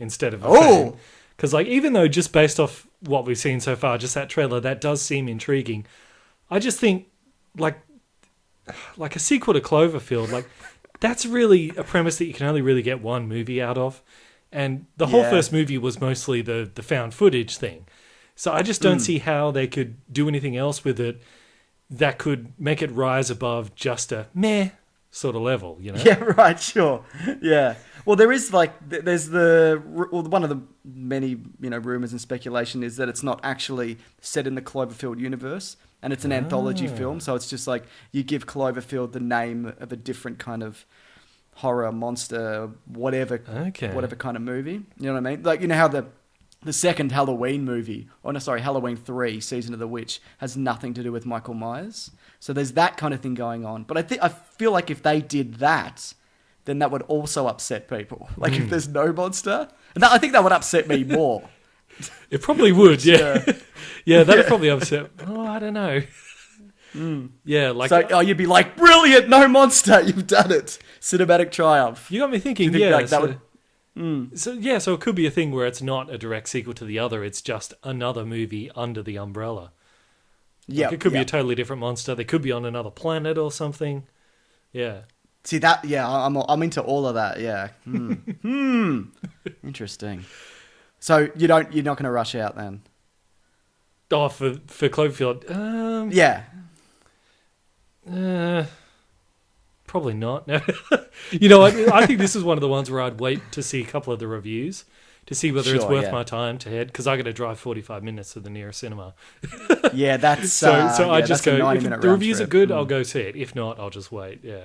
instead of the fame. Because like even though just based off what we've seen so far, just that trailer, that does seem intriguing. I just think like a sequel to Cloverfield, like that's really a premise that you can only really get one movie out of. And the whole first movie was mostly the found footage thing. So I just don't see how they could do anything else with it that could make it rise above just a meh sort of level, you know? Yeah, right, sure. Yeah. Well, there is there's one of the many, rumors and speculation is that it's not actually set in the Cloverfield universe and it's an anthology film. So it's just like you give Cloverfield the name of a different kind of horror, monster, whatever kind of movie. You know what I mean? Like, how the second Halloween movie, Halloween 3, Season of the Witch, has nothing to do with Michael Myers. So there's that kind of thing going on. But I feel like if they did that, then that would also upset people. Like if there's no monster, and I think that would upset me more. It probably would, yeah. Yeah, that'd probably upset. Oh, I don't know. Yeah, like so. You'd be like, brilliant, no monster, you've done it, cinematic triumph. You got me thinking. So it could be a thing where it's not a direct sequel to the other. It's just another movie under the umbrella. Yeah, it could be a totally different monster. They could be on another planet or something. Yeah. See that? Yeah, I'm into all of that. Yeah. Interesting. So you're not going to rush out then? Oh, for Cloverfield. Yeah. Probably not. No. You know, I think this is one of the ones where I'd wait to see a couple of the reviews to see whether it's worth my time to head, because I got to drive 45 minutes to the nearest cinema. Yeah, that's so I just go. If the reviews trip. are good, I'll go see it. If not, I'll just wait. Yeah.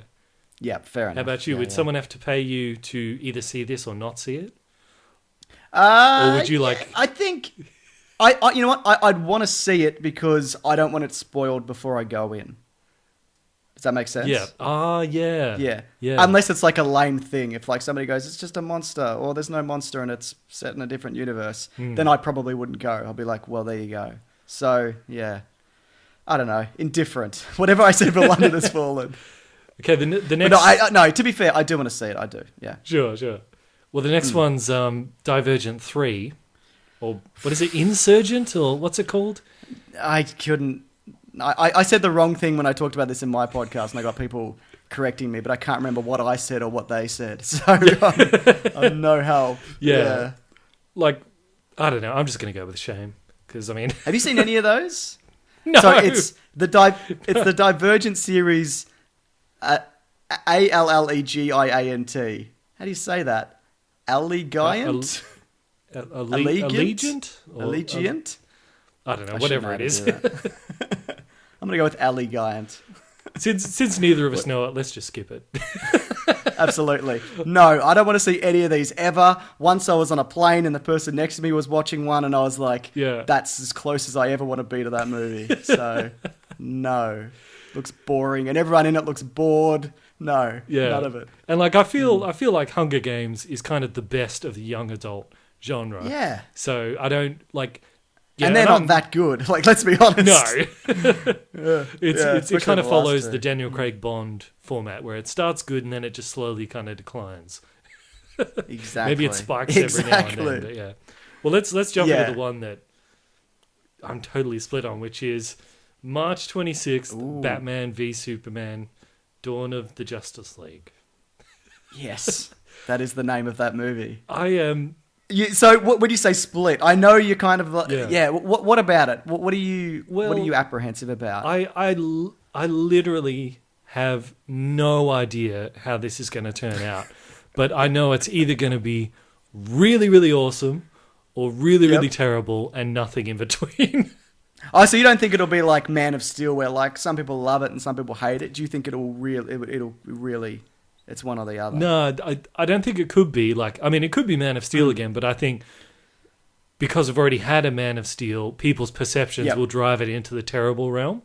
Yeah, fair enough. How about you? Would someone have to pay you to either see this or not see it? Or would you like? I think you know what? I'd want to see it because I don't want it spoiled before I go in. Does that make sense? Yeah. Yeah. Unless it's like a lame thing. If like somebody goes, it's just a monster, or there's no monster and it's set in a different universe, then I probably wouldn't go. I'll be like, well, there you go. So yeah, I don't know. Indifferent. Whatever I said for London Has Fallen. Okay. The next. No. To be fair, I do want to see it. I do. Yeah. Sure. Well, the next one's Divergent 3, or what is it? Insurgent, or what's it called? I couldn't. I said the wrong thing when I talked about this in my podcast, and I got people correcting me, but I can't remember what I said or what they said. So I'm no help. Yeah. Like, I don't know. I'm just going to go with shame. Because, I mean... Have you seen any of those? No. So it's the Divergent series, Allegiant. How do you say that? Allegiant? Allegiant? Allegiant? I don't know. Whatever it is. I'm going to go with Allegiant. Since neither of us know it, let's just skip it. Absolutely. No, I don't want to see any of these ever. Once I was on a plane and the person next to me was watching one and I was like, that's as close as I ever want to be to that movie. So, no. looks boring, and everyone in it looks bored. No, none of it. And like I feel like Hunger Games is kind of the best of the young adult genre. Yeah. So I don't like. Yeah, and they're not that good. Like, let's be honest. No. It kind of follows the two. Daniel Craig Bond format, where it starts good and then it just slowly kind of declines. Exactly. Maybe it spikes every now and then, but yeah. Well, let's jump into the one that I'm totally split on, which is March 26th, Batman v Superman, Dawn of the Justice League. Yes, that is the name of that movie. I am. So, when you say split, I know you're kind of like, Yeah. What about it? What are you apprehensive about? I literally have no idea how this is going to turn out, but I know it's either going to be really, really awesome or really, really terrible and nothing in between. Oh, so you don't think it'll be like Man of Steel, where like some people love it and some people hate it? Do you think it'll really, it's one or the other? No, I don't think it could be. Like, I mean, it could be Man of Steel again, but I think because we've already had a Man of Steel, people's perceptions will drive it into the terrible realm.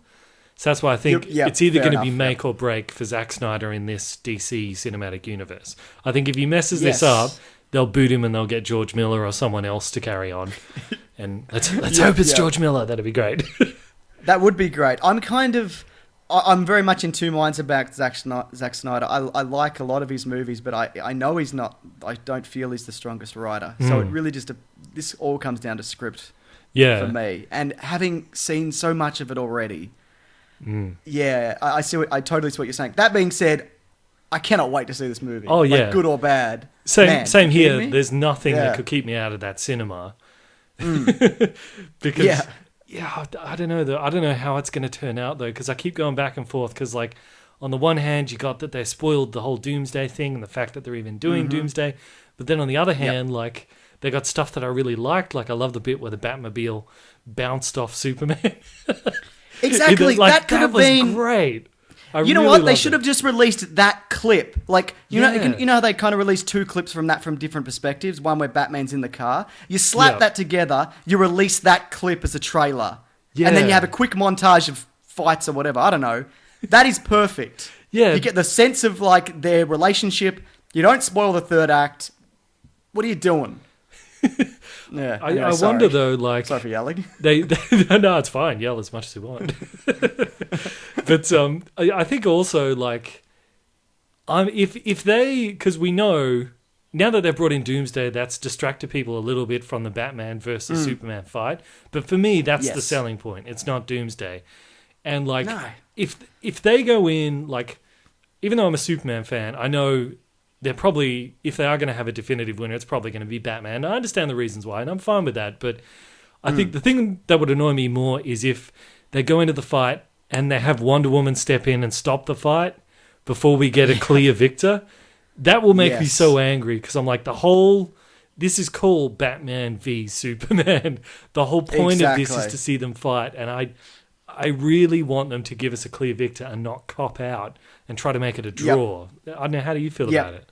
So that's why I think it's either going to be make or break for Zack Snyder in this DC cinematic universe. I think if he messes this up, they'll boot him and they'll get George Miller or someone else to carry on. And let's hope it's George Miller. That'd be great. That would be great. I'm very much in two minds about Zack Snyder. I like a lot of his movies, but I know he's not. I don't feel he's the strongest writer. So it really this all comes down to script for me. And having seen so much of it already, I totally see what you're saying. That being said, I cannot wait to see this movie. Oh yeah, like, good or bad. Same here. There's nothing that could keep me out of that cinema. Because I don't know though. I don't know how it's going to turn out though, because I keep going back and forth. Because like on the one hand, you got that they spoiled the whole Doomsday thing and the fact that they're even doing Doomsday, but then on the other hand, like they got stuff that I really liked. Like I love the bit where the Batmobile bounced off Superman. Exactly, that could have been great. You know what? They should have just released that clip. Like, you know how they kind of released two clips from different perspectives? One where Batman's in the car. You slap that together, you release that clip as a trailer. Yeah. And then you have a quick montage of fights or whatever. I don't know. That is perfect. You get the sense of, like, their relationship. You don't spoil the third act. What are you doing? I wonder though, like, sorry for yelling. No, it's fine. Yell as much as you want. But I think also like, if they, because we know now that they've brought in Doomsday, that's distracted people a little bit from the Batman versus Superman fight. But for me, that's the selling point. It's not Doomsday, and like if they go in like, even though I'm a Superman fan, I know. They're probably, if they are going to have a definitive winner, it's probably going to be Batman. I understand the reasons why, and I'm fine with that. But I think the thing that would annoy me more is if they go into the fight and they have Wonder Woman step in and stop the fight before we get a clear victor. That will make me so angry, because I'm like, this is called Batman v Superman. The whole point of this is to see them fight, and I really want them to give us a clear victor and not cop out and try to make it a draw. I don't know, how do you feel about it?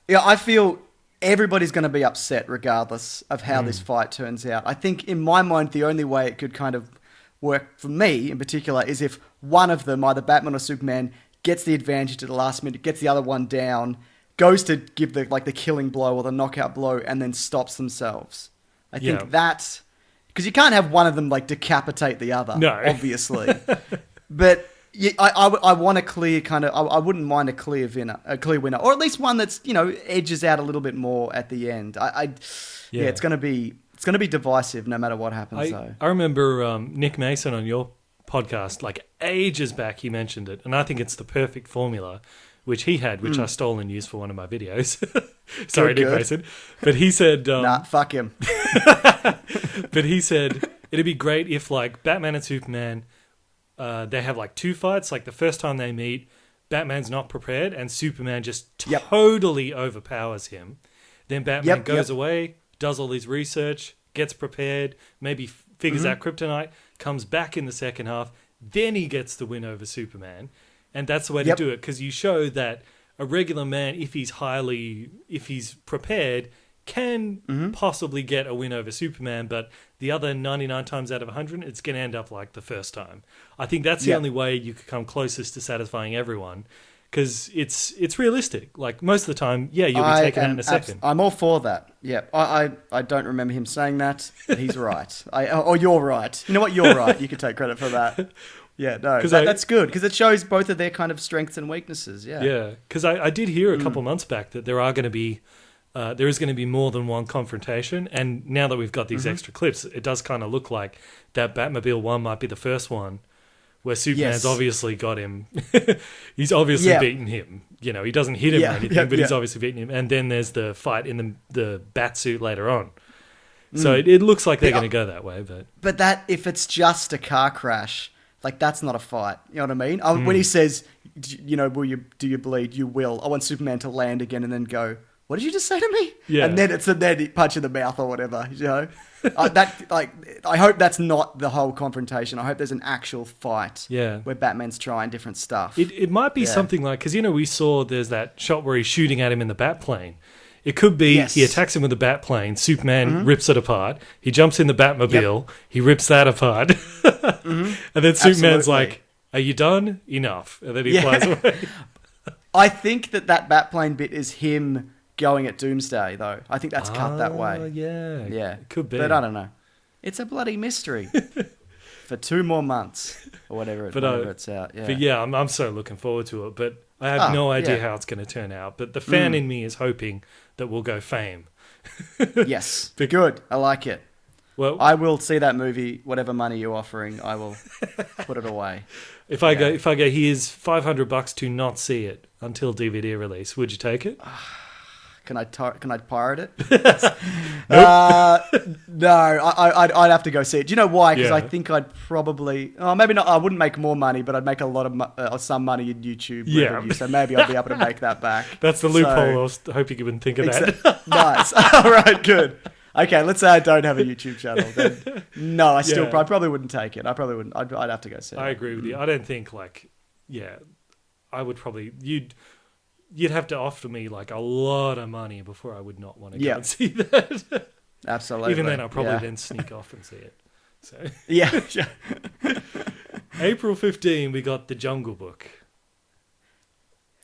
Yeah, I feel everybody's going to be upset regardless of how this fight turns out. I think in my mind, the only way it could kind of work for me in particular is if one of them, either Batman or Superman, gets the advantage at the last minute, gets the other one down, goes to give the killing blow or the knockout blow, and then stops themselves. I think that, because you can't have one of them like decapitate the other, obviously. But I want a clear kind of. I wouldn't mind a clear winner, or at least one that's edges out a little bit more at the end. It's gonna be divisive no matter what happens. I remember Nick Mason on your podcast like ages back. He mentioned it, and I think it's the perfect formula, which he had, which I stole and used for one of my videos. Sorry, Nick Mason, but he said, "Nah, fuck him." But he said it'd be great if like Batman and Superman. They have like two fights. Like the first time they meet, Batman's not prepared and Superman just totally overpowers him. Then Batman goes away, does all his research, gets prepared, maybe figures out kryptonite, comes back in the second half, then he gets the win over Superman. And that's the way to do it, because you show that a regular man, if he's prepared, can possibly get a win over Superman, but the other 99 times out of 100, it's going to end up like the first time. I think that's the only way you could come closest to satisfying everyone, because it's realistic. Like, most of the time, you'll be taken out in a second. I'm all for that. Yeah, I don't remember him saying that, but he's right. You're right. You know what? You're right. You can take credit for that. Yeah, no, that's good, because it shows both of their kind of strengths and weaknesses. Yeah, yeah. Because I did hear a couple months back that there is going to be more than one confrontation, and now that we've got these extra clips, it does kind of look like that Batmobile one might be the first one, where Superman's obviously got him. He's obviously beaten him. You know, he doesn't hit him or anything, but he's obviously beaten him. And then there's the fight in the Batsuit later on. So it looks like they're going to go that way. But that, if it's just a car crash, like, that's not a fight. You know what I mean? When he says, you know, do you bleed? You will. I want Superman to land again and then go, what did you just say to me? Yeah. And then it's a punch in the mouth or whatever, you know? I hope that's not the whole confrontation. I hope there's an actual fight where Batman's trying different stuff. It might be something like, because, you know, we saw there's that shot where he's shooting at him in the Batplane. It could be he attacks him with the Batplane, Superman rips it apart, he jumps in the Batmobile, he rips that apart, and then Superman's like, are you done? Enough. And then he flies away. I think that Batplane bit is him going at Doomsday, though. I think that's cut that way. Yeah. It could be. But I don't know. It's a bloody mystery. For 2 more months, or whatever it's out. Yeah. But yeah, I'm so looking forward to it. But I have no idea how it's going to turn out. But the fan in me is hoping that we'll go Fame. Yes. Good. I like it. Well, I will see that movie. Whatever money you're offering, I will put it away. If I go, here's $500 to not see it until DVD release, would you take it? Can I pirate it? No, I'd have to go see it. Do you know why? Because I think I'd probably, maybe not. I wouldn't make more money, but I'd make a lot of some money in YouTube revenue. So maybe I'll be able to make that back. That's the loophole. I was hoping you wouldn't think of that. Nice. All right, good. Okay, let's say I don't have a YouTube channel. Then no, I probably wouldn't take it. I probably wouldn't. I'd have to go see it. I agree with you. I don't think I would probably You'd have to offer me like a lot of money before I would not want to go and see that. Absolutely. Even then, I'll probably then sneak off and see it. So yeah. April 15, we got The Jungle Book.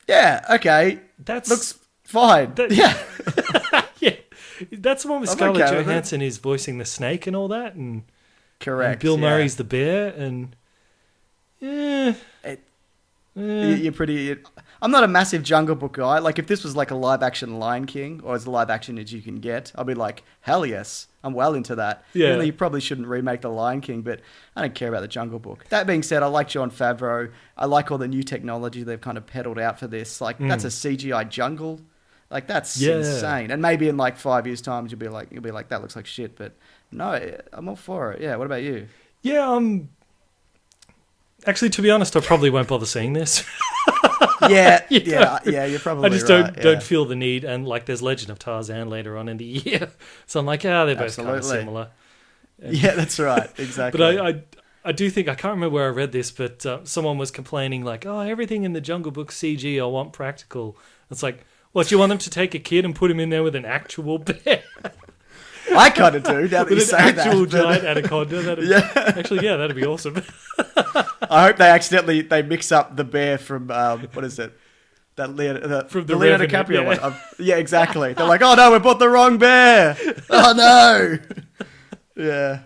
Yeah. Okay. That looks fine. Yeah. That's the one with Scarlett Johansson is voicing the snake and all that, and correct. And Bill Murray's the bear, and you're pretty. I'm not a massive Jungle Book guy. Like, if this was like a live action Lion King, or as live action as you can get, I'll be like, hell yes, I'm well into that. Yeah. Even though you probably shouldn't remake the Lion King, but I don't care about the Jungle Book. That being said, I like Jon Favreau. I like all the new technology they've kind of peddled out for this. Like, that's a CGI jungle. Like, that's insane. And maybe in like 5 years' time, you'll be like, that looks like shit. But no, I'm all for it. Yeah. What about you? Yeah. Actually, to be honest, I probably won't bother seeing this. Yeah. You're probably. I just don't feel the need, and like, there's Legend of Tarzan later on in the year, so I'm like, they're both kind of similar. Yeah, that's right, exactly. But I do think, I can't remember where I read this, but someone was complaining like, everything in the Jungle Book CG, I want practical. It's like, what, do you want them to take a kid and put him in there with an actual bear? I kind of do. Now that you say that, actual giant anaconda. That'd be awesome. I hope they mix up the bear from what is it? From the Leonardo DiCaprio one. Yeah, exactly. They're like, oh no, we bought the wrong bear. Oh no. Yeah.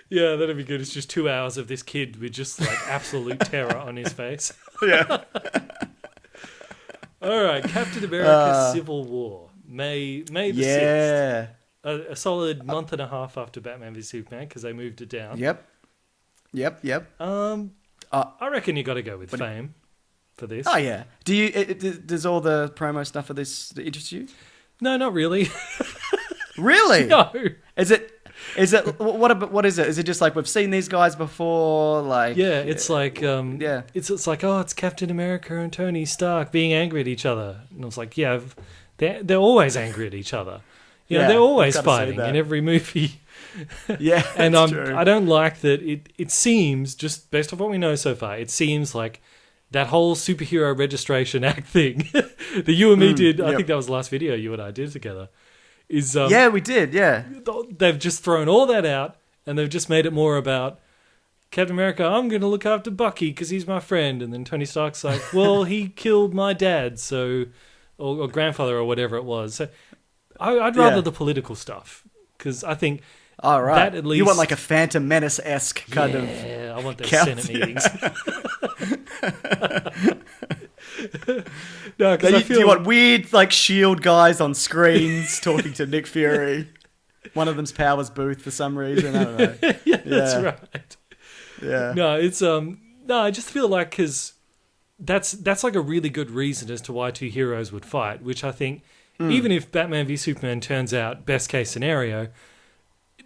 Yeah, that'd be good. It's just 2 hours of this kid with just like absolute terror on his face. Yeah. All right, Captain America: Civil War, May the 6th. A solid month and a half after Batman v Superman, because they moved it down. Yep. I reckon you got to go with Fame for this. Oh yeah. Does all the promo stuff for this interest you? No, not really. Really? No. Is it? What is it? Is it just like, we've seen these guys before? Like, yeah, it's like it's like, it's Captain America and Tony Stark being angry at each other, and I was like, they're always angry at each other. You know, they're always fighting in every movie. Yeah, and I don't like that. It seems, just based off what we know so far, it seems like that whole superhero registration act thing that you and me did. I think that was the last video you and I did together. is yeah, we did. Yeah, they've just thrown all that out and they've just made it more about Captain America. I'm going to look after Bucky because he's my friend, and then Tony Stark's like, well, he killed my dad, so or grandfather or whatever it was. So I'd rather the political stuff because I think. All right. That at least... You want like a Phantom Menace-esque kind of... Yeah, I want those count. Senate meetings. No, because I feel... Do you want weird, like, S.H.I.E.L.D. guys on screens talking to Nick Fury? One of them's Powers Booth for some reason. I don't know. That's right. Yeah. No, it's... No, I just feel like because that's like a really good reason as to why two heroes would fight, which I think, even if Batman v Superman turns out best case scenario...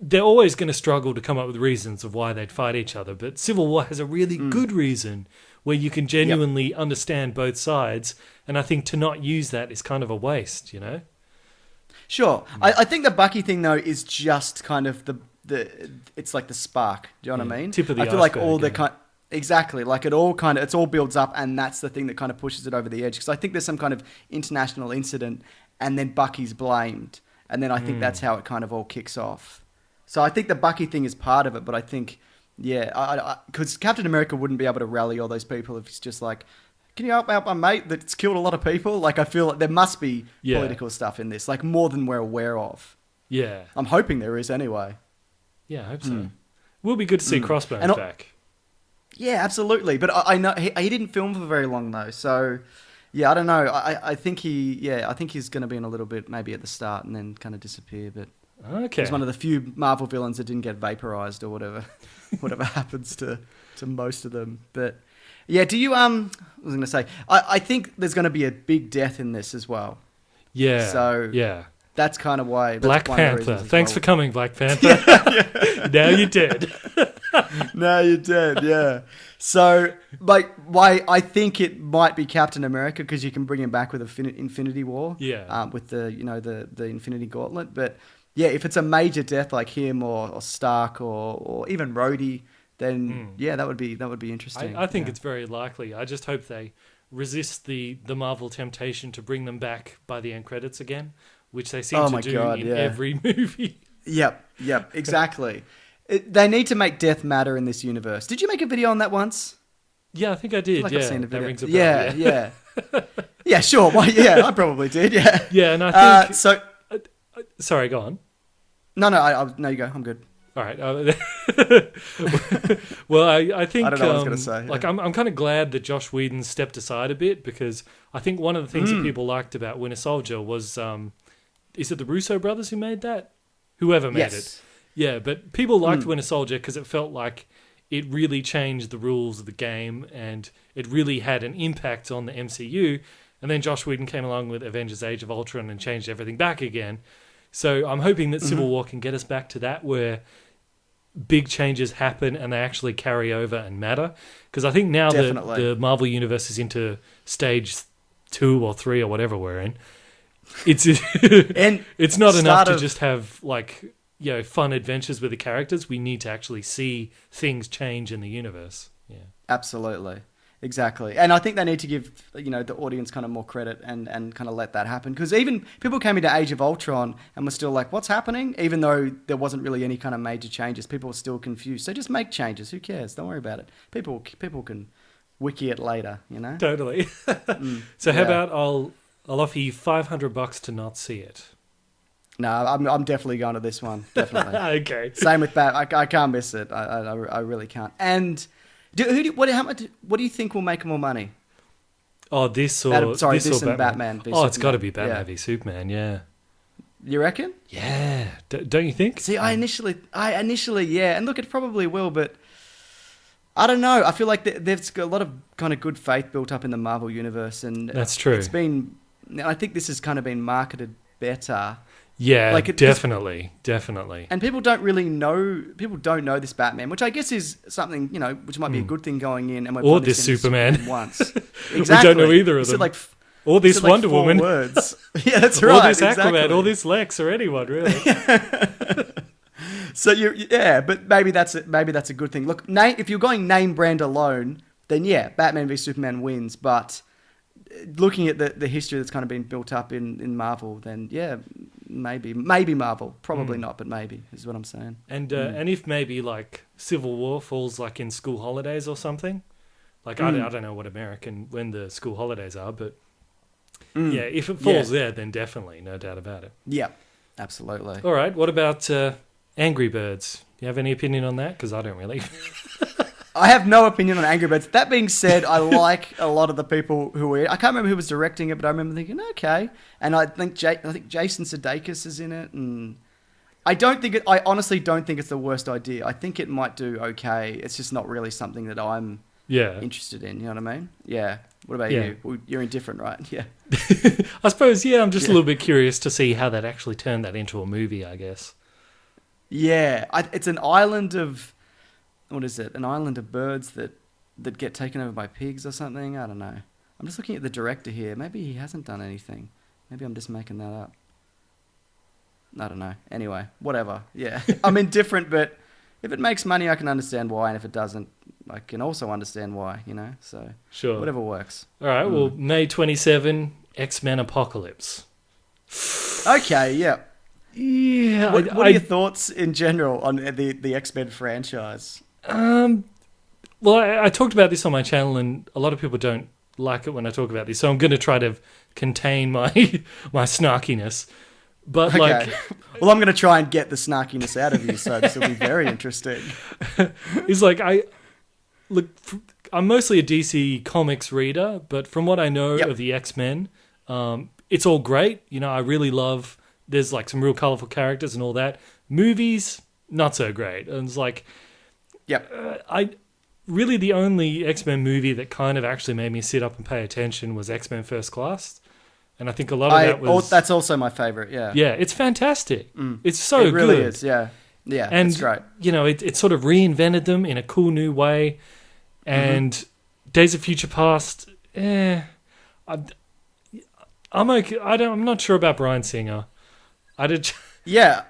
They're always going to struggle to come up with reasons of why they'd fight each other. But Civil War has a really good reason where you can genuinely understand both sides. And I think to not use that is kind of a waste, you know? Sure. I think the Bucky thing, though, is just kind of it's like the spark. Do you know what I mean? Tip of the I feel like iceberg, all the kind... Exactly. Like it all builds up, and that's the thing that kind of pushes it over the edge. Because I think there's some kind of international incident, and then Bucky's blamed. And then I think that's how it kind of all kicks off. So I think the Bucky thing is part of it, but I think, because Captain America wouldn't be able to rally all those people if he's just like, can you help out my mate that's killed a lot of people? Like, I feel like there must be political stuff in this, like more than we're aware of. Yeah. I'm hoping there is anyway. Yeah, I hope so. Will be good to see Crossbones back. Yeah, absolutely. But I know he didn't film for very long though, so yeah, I don't know. I think he's going to be in a little bit maybe at the start and then kind of disappear, but... Okay. He's one of the few Marvel villains that didn't get vaporized or whatever happens to most of them. But yeah, do you I was going to say I think there's going to be a big death in this as well. Yeah. So yeah, that's kind of why. Black Panther. Thanks for coming, Black Panther. Now you're dead. Now you're dead. Yeah. So, like, why I think it might be Captain America because you can bring him back with Infinity War. Yeah. With the the Infinity Gauntlet, but. Yeah, if it's a major death like him or Stark or even Rhodey, then that would be interesting. I think it's very likely. I just hope they resist the Marvel temptation to bring them back by the end credits again, which they seem to do in every movie. Yep, exactly. They need to make death matter in this universe. Did you make a video on that once? Yeah, I think I did. I've seen a video. That rings a bell. Yeah. Yeah, sure. Well, yeah, I probably did. Yeah. Yeah, and I think so. Sorry, go on. No, no, you go. I'm good. All right. Well, I think I don't know what I was going to say. Like, I'm kind of glad that Josh Whedon stepped aside a bit because I think one of the things that people liked about Winter Soldier was, is it the Russo brothers who made that? Whoever made it. Yeah, but people liked Winter Soldier because it felt like it really changed the rules of the game and it really had an impact on the MCU. And then Josh Whedon came along with Avengers Age of Ultron and changed everything back again. So I'm hoping that Civil War can get us back to that where big changes happen and they actually carry over and matter. Because I think now that the Marvel Universe is into stage 2 or 3 or whatever we're in, it's not enough to just have like fun adventures with the characters. We need to actually see things change in the universe. Yeah, absolutely. Exactly. And I think they need to give, the audience kind of more credit and kind of let that happen. Because even people came into Age of Ultron and were still like, what's happening? Even though there wasn't really any kind of major changes, people were still confused. So just make changes. Who cares? Don't worry about it. People can wiki it later, Totally. So how about I'll offer you $500 to not see it. No, I'm definitely going to this one. Definitely. Okay. Same with Bat. I can't miss it. I really can't. And... What do you think will make more money? Oh, this and Batman. Batman v it's got to be Batman v Superman. Yeah. You reckon? Yeah. Don't you think? See, I initially, yeah, and look, it probably will, but I don't know. I feel like there's got a lot of kind of good faith built up in the Marvel universe, and that's true. I think this has kind of been marketed better. Yeah, definitely. And people don't know this Batman, which I guess is something, which might be a good thing going in. And or this Superman. Once. Exactly. We don't know either of them. Or this Wonder Woman. Words. Yeah, that's right. Or this Aquaman, or this Lex, or anyone, really. So, but maybe that's a good thing. Look, if you're going name brand alone, then yeah, Batman v Superman wins, but... looking at the history that's kind of been built up in Marvel, then yeah, maybe Marvel. Probably not, but maybe is what I'm saying. And if maybe like Civil War falls like in school holidays or something, like I don't know when the school holidays are, but yeah, if it falls there, then definitely, no doubt about it. Yeah, absolutely. All right, what about Angry Birds? Do you have any opinion on that? Because I don't really. I have no opinion on Angry Birds. That being said, I like a lot of the people who were. I can't remember who was directing it, but I remember thinking, okay. And I think Jason Sudeikis is in it, and I honestly don't think it's the worst idea. I think it might do okay. It's just not really something that I'm interested in. You know what I mean? Yeah. What about you? Well, you're indifferent, right? Yeah. I suppose. Yeah, I'm just a little bit curious to see how that actually turned that into a movie. I guess. Yeah, it's an island of. What is it? An island of birds that get taken over by pigs or something? I don't know. I'm just looking at the director here. Maybe he hasn't done anything. Maybe I'm just making that up. I don't know. Anyway, whatever. Yeah. I'm indifferent, but if it makes money, I can understand why. And if it doesn't, I can also understand why, you know? So, sure. Whatever works. All right. Well, May 27, X-Men Apocalypse. Okay, yeah. Yeah. What are your thoughts in general on the X-Men franchise? Well, I talked about this on my channel, and a lot of people don't like it when I talk about this, so I'm going to try to contain my snarkiness. But well, I'm going to try and get the snarkiness out of you, so this will be very interesting. It's like I'm mostly a DC Comics reader, but from what I know of the X-Men, it's all great. You know, I really love. There's like some real colorful characters and all that. Movies, not so great. And it's like. Really the only X-Men movie that kind of actually made me sit up and pay attention was X-Men First Class. And I think a lot of that was... that's also my favorite, yeah. Yeah, it's fantastic. It's so good. It really is, yeah. Yeah, and, it's great. You know, it sort of reinvented them in a cool new way. And Days of Future Past, I'm okay. I'm not sure about Bryan Singer. Yeah.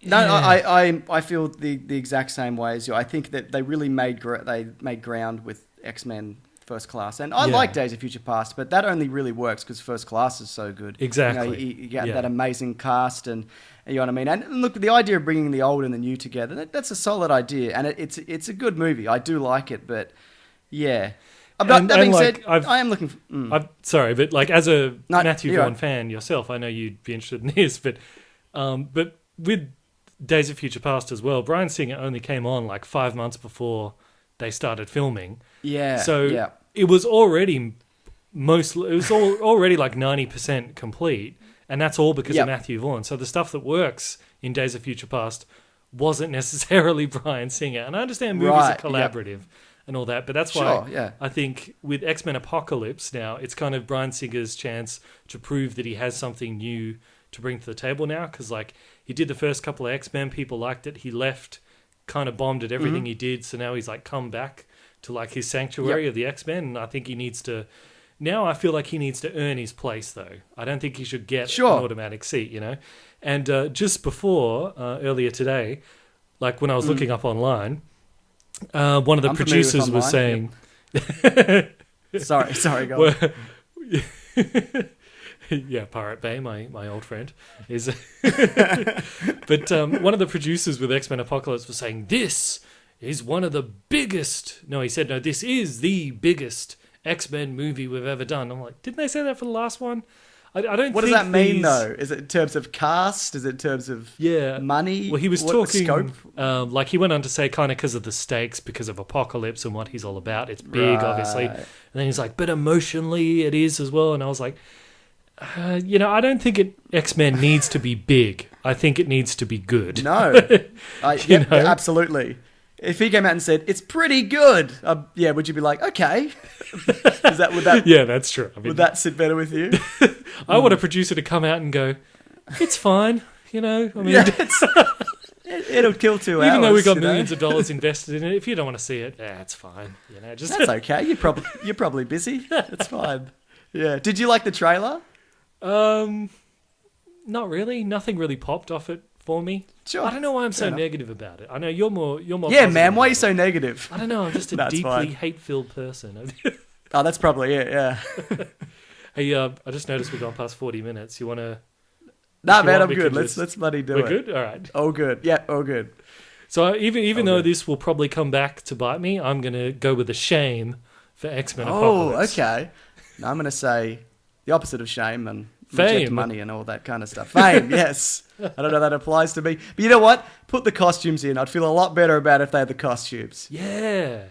No, I feel the exact same way as you. I think that they really made ground with X-Men First Class, and I like Days of Future Past, but that only really works because First Class is so good. Exactly, you get that amazing cast, and you know what I mean. And look, the idea of bringing the old and the new together, that's a solid idea, and it's a good movie. I do like it, but yeah. That being said, I am looking. I'm sorry, but like as a Matthew Vaughn fan yourself, I know you'd be interested in this, but with Days of Future Past as well, Bryan Singer only came on like 5 months before they started filming. Yeah. So it was already already like 90% complete, and that's all because of Matthew Vaughn. So the stuff that works in Days of Future Past wasn't necessarily Bryan Singer. And I understand movies are collaborative and all that, but that's why I think with X-Men Apocalypse now, it's kind of Bryan Singer's chance to prove that he has something new to bring to the table now, because like he did the first couple of X-Men, people liked it. He left, kind of bombed at everything he did, so now he's like come back to like his sanctuary of the X-Men, and I think he needs to. Now I feel like he needs to earn his place, though. I don't think he should get an automatic seat, you know. And just before earlier today, like when I was looking up online, one of the producers was saying, "Sorry, go on." Yeah, Pirate Bay, my old friend, is. But one of the producers with X-Men Apocalypse was saying, this is one of the biggest... No, he said, no, this is the biggest X-Men movie we've ever done. I'm like, didn't they say that for the last one? I don't What think does that mean, though? Is it in terms of cast? Is it in terms of money? Well, he was talking... Scope? Like, he went on to say kind of because of the stakes, because of Apocalypse and what he's all about. It's big, obviously. And then he's like, but emotionally it is as well. And I was like... you know, I don't think X-Men needs to be big. I think it needs to be good. No. Absolutely. If he came out and said, it's pretty good, would you be like, okay? Would that? Yeah, that's true. I mean, would that sit better with you? I want a producer to come out and go, it's fine, you know? I mean, it'll kill 2 hours. Even though we've got millions of dollars invested in it, if you don't want to see it, it's fine. You know, that's okay. You're probably busy. It's fine. Yeah. Did you like the trailer? Not really. Nothing really popped off it for me. Sure. I don't know why I'm so negative about it. I know you're more. Yeah, man. Why are you so negative? I don't know. I'm just a deeply hate-filled person. Oh, that's probably it. Yeah. Hey, I just noticed we've gone past 40 minutes. You want to Nah, If you man, want, I'm we good. can Let's bloody do We're it. good? All right. All good. Yeah, all good. So even though this will probably come back to bite me, I'm going to go with a shame for X-Men Apocalypse. Okay. No, I'm going to say the opposite of shame and Fame. reject money and all that kind of stuff. Fame, yes. I don't know that applies to me. But you know what? Put the costumes in. I'd feel a lot better about if they had the costumes. Yeah.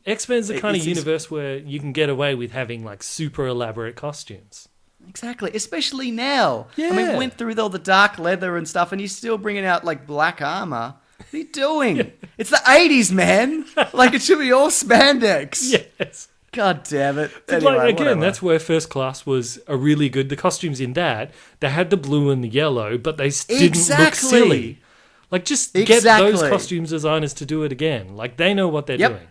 X-Men's the kind of It's- universe where you can get away with having like super elaborate costumes. Exactly, especially now. I mean, Yeah. we went through all the dark leather and stuff, and you're still bringing out like black armor. What are you doing? It's the 80s, man. Like, it should be all spandex. Yes. God damn it. But Anyway, like, again, whatever. that's where First Class was a really good. The costumes in that, they had the blue and the yellow, but they didn't look silly. Like, just get those costume designers to do it again. Like, they know what they're doing.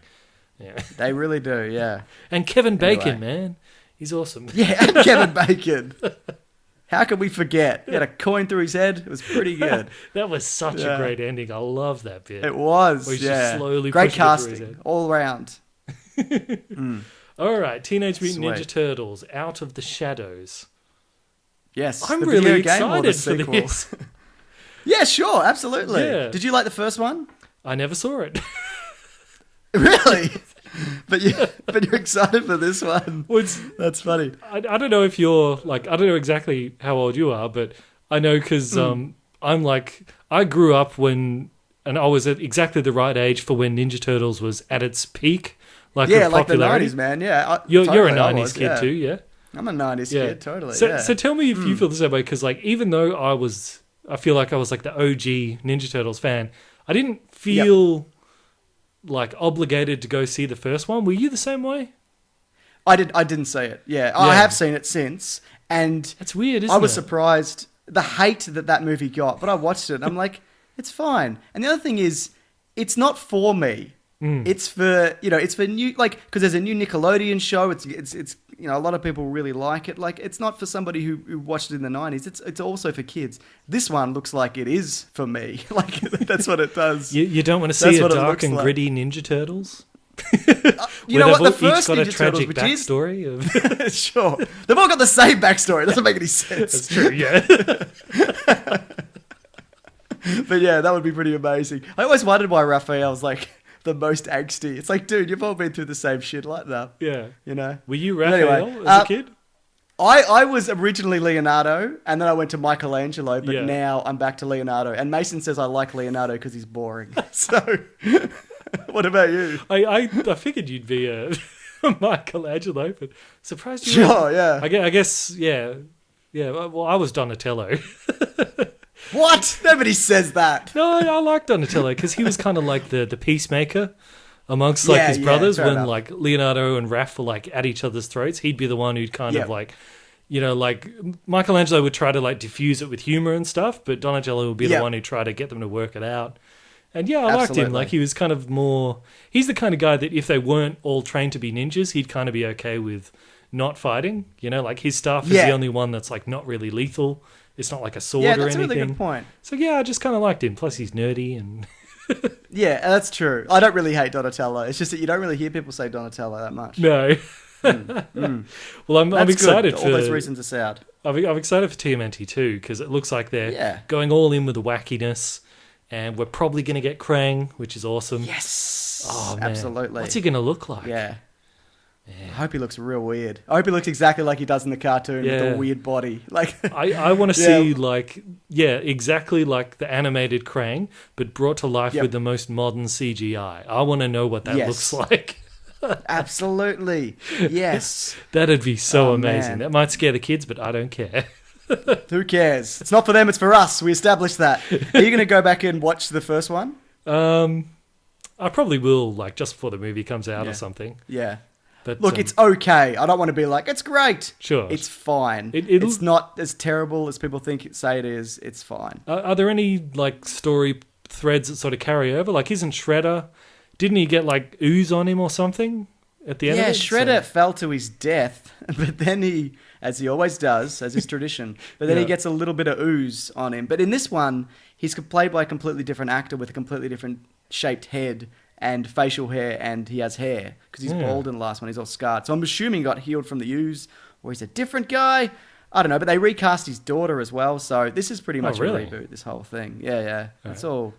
Yeah. They really do, yeah. And Kevin Bacon, Anyway. man. He's awesome. Yeah, and Kevin Bacon. How could we forget? He had a coin through his head. It was pretty good. That was such a great ending. I love that bit. It was, Where he's yeah. just slowly Great pushing it through his casting, head. all around. All right, Teenage Mutant Ninja Sweet. Turtles, Out of the Shadows. Yes, I'm the really video game or the excited for sequel? this. Yeah, sure, absolutely. Yeah. Did you like the first one? I never saw it. Really? But you're excited for this one. Well, it's- That's funny. I don't know if you're like, I don't know exactly how old you are, but I know because I'm like, I grew up when, and I was at exactly the right age for when Ninja Turtles was at its peak. Like, Yeah, of like the popularity. 90s, man. Yeah, You're a totally, I 90s was, kid yeah. too, yeah? I'm a 90s Yeah. kid, totally. So, yeah. so tell me if you feel the same way, because like, even though I feel like I was like the OG Ninja Turtles fan, I didn't feel like obligated to go see the first one. Were you the same way? I didn't see it. Yeah, I have seen it since, and That's weird, isn't I was it? surprised the hate that movie got. But I watched it, and I'm like, it's fine. And the other thing is, it's not for me. It's for it's for new, like, because there's a new Nickelodeon show. It's a lot of people really like it. Like, it's not for somebody who watched it in the 90s. It's also for kids. This one looks like it is for me. Like, that's what it does. You don't want to That's see a what it dark looks and like. gritty Ninja Turtles? You know what? The Each first got a Ninja Turtles, tragic which is backstory of... sure, they've all got the same backstory. It doesn't make any sense. That's true, yeah. But yeah, that would be pretty amazing. I always wondered why Raphael's like the most angsty. It's like, dude, you've all been through the same shit. Lighten up. Yeah. You know? Were you But Raphael anyway, as a kid? I was originally Leonardo, and then I went to Michelangelo, but Yeah. now I'm back to Leonardo. And Mason says I like Leonardo because he's boring. So, what about you? I figured you'd be a Michelangelo, but surprised you Sure, weren't. yeah. I guess, yeah. Yeah, well, I was Donatello. What? Nobody says that. No, I like Donatello because he was kind of like the peacemaker amongst like Yeah, his yeah, brothers. fair When enough. like Leonardo and Raph were like at each other's throats, he'd be the one who'd kind Yeah. of like, like Michelangelo would try to like diffuse it with humor and stuff, but Donatello would be Yeah. the one who'd try to get them to work it out. And yeah, I liked him. Absolutely. Like, he was kind of more. He's the kind of guy that if they weren't all trained to be ninjas, he'd kind of be okay with not fighting. Like his staff is Yeah. the only one that's like not really lethal. It's not like a sword Yeah, or that's a anything. really good point. So yeah, I just kind of liked him. Plus, he's nerdy and. Yeah, that's true. I don't really hate Donatello. It's just that you don't really hear people say Donatello that much. No. Well, I'm That's excited good. for All those reasons are sound. I'm excited for TMNT too because it looks like they're Yeah. going all in with the wackiness, and we're probably going to get Krang, which is awesome. Yes. Oh man, Absolutely. What's he going to look like? Yeah. I hope he looks real weird. I hope he looks exactly like he does in the cartoon with Yeah. the weird body. Like, I want to Yeah. see exactly like the animated Krang, but brought to life Yep. with the most modern CGI. I want to know what that Yes. looks like. absolutely. Yes. That'd be so Oh, amazing. man. That might scare the kids, but I don't care. Who cares? It's not for them, it's for us. We established that. Are you going to go back and watch the first one? I probably will, like just before the movie comes out Yeah. or something. Yeah. But Look, it's okay. I don't want to be like, it's great. Sure. It's fine. It'll- It's not as terrible as people say it is. It's fine. Are there any like story threads that sort of carry over? Like, isn't Shredder? Didn't he get like ooze on him or something at the end? Yeah, of it? Shredder fell to his death, but then he, as he always does, as his tradition, but then he Yeah. gets a little bit of ooze on him. But in this one, he's played by a completely different actor with a completely different shaped head and facial hair, and he has hair because he's Yeah. bald in the last one. He's all scarred. So I'm assuming he got healed from the ooze, or he's a different guy. I don't know, but they recast his daughter as well, so this is pretty much really? a reboot, this whole thing. Yeah. It's all...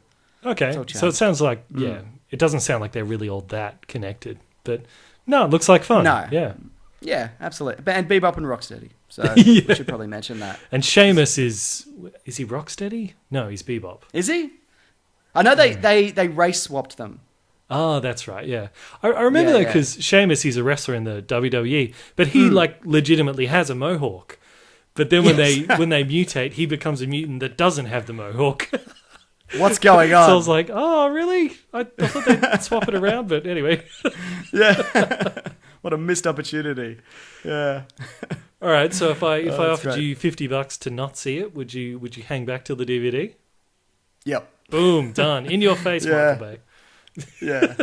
Okay, it's all so it changed. sounds like, it doesn't sound like they're really all that connected. But no, it looks like fun. No. Yeah. Yeah, absolutely. And Bebop and Rocksteady. So we should probably mention that. And Seamus is he Rocksteady? No, he's Bebop. Is he? I know they race swapped them. Oh, that's right. Yeah, I remember that because Seamus, he's a wrestler in the WWE, but he like legitimately has a mohawk. But then when they mutate, he becomes a mutant that doesn't have the mohawk. What's going on? So I was like, oh, really? I thought they'd swap it around, but anyway. Yeah. What a missed opportunity. Yeah. All right. So if I offered great. you $50 to not see it, would you hang back till the DVD? Yep. Boom, done. In your face, Yeah. Michael Bay. Yeah.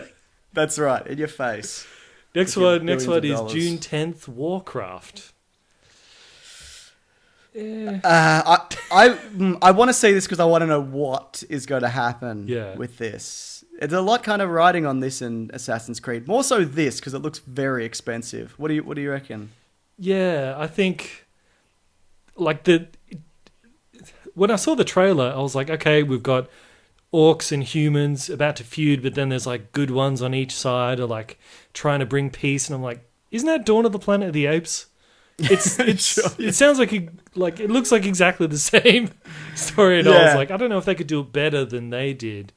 That's right. In your face. Next With one your billions is of June 10th, Warcraft. I want to see this because I want to know what is going to happen with this. There's a lot kind of riding on this in Assassin's Creed. More so this because it looks very expensive. What do you reckon? Yeah, I think like when I saw the trailer, I was like, okay, we've got orcs and humans about to feud, but then there's like good ones on each side, or like trying to bring peace, and I'm like, isn't that Dawn of the Planet of the Apes? It sounds like it looks like exactly the same story, and I was like, I don't know if they could do it better than they did.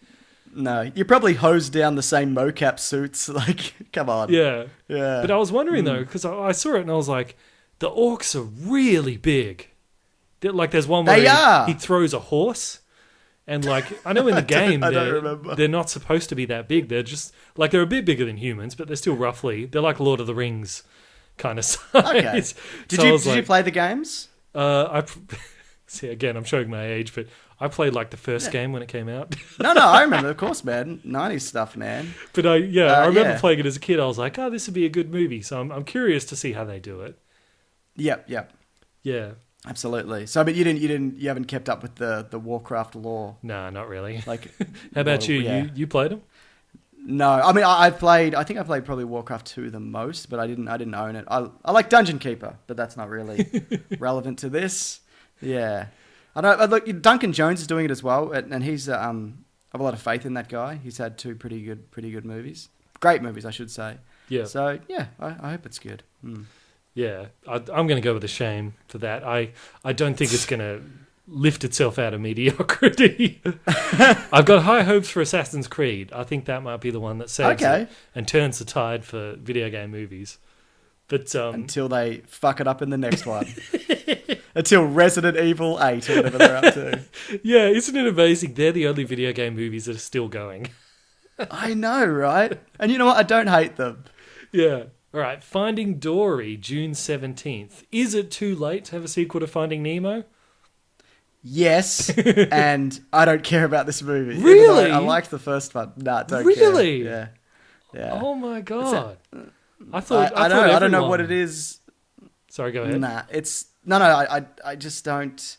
No, you probably hosed down the same mocap suits. Like, come on. Yeah. Yeah. But I was wondering though, because I saw it and I was like, the orcs are really big. Like, there's one where he throws a horse. And like, I know in the game, they're not supposed to be that big. They're just like, they're a bit bigger than humans, but they're still they're like Lord of the Rings kind of size. Okay. Did you play the games? See, again, I'm showing my age, but I played like the first game when it came out. No, I remember, of course, man. 90s stuff, man. But I remember playing it as a kid. I was like, oh, this would be a good movie. So I'm curious to see how they do it. Yep. Yeah. Absolutely. So, but you haven't kept up with the Warcraft lore. No, not really. Like, how about you? Yeah. You played them? No, I mean I played probably Warcraft 2 the most, but I didn't own it. I like Dungeon Keeper, but that's not really relevant to this. Yeah, I know. Look, Duncan Jones is doing it as well, and he's I have a lot of faith in that guy. He's had two pretty good movies, great movies, I should say. Yeah. So yeah, I hope it's good. Yeah, I'm going to go with a shame for that. I don't think it's going to lift itself out of mediocrity. I've got high hopes for Assassin's Creed. I think that might be the one that saves it and turns the tide for video game movies. But until they fuck it up in the next one. Until Resident Evil 8 or whatever they're up to. Yeah, isn't it amazing? They're the only video game movies that are still going. I know, right? And you know what? I don't hate them. Yeah. All right, Finding Dory, June 17th. Is it too late to have a sequel to Finding Nemo? Yes, and I don't care about this movie. Really? I liked the first one. Nah, don't really? care. Yeah. Oh my god! I don't know what it is. Sorry, go ahead. Nah, it's no. I just don't.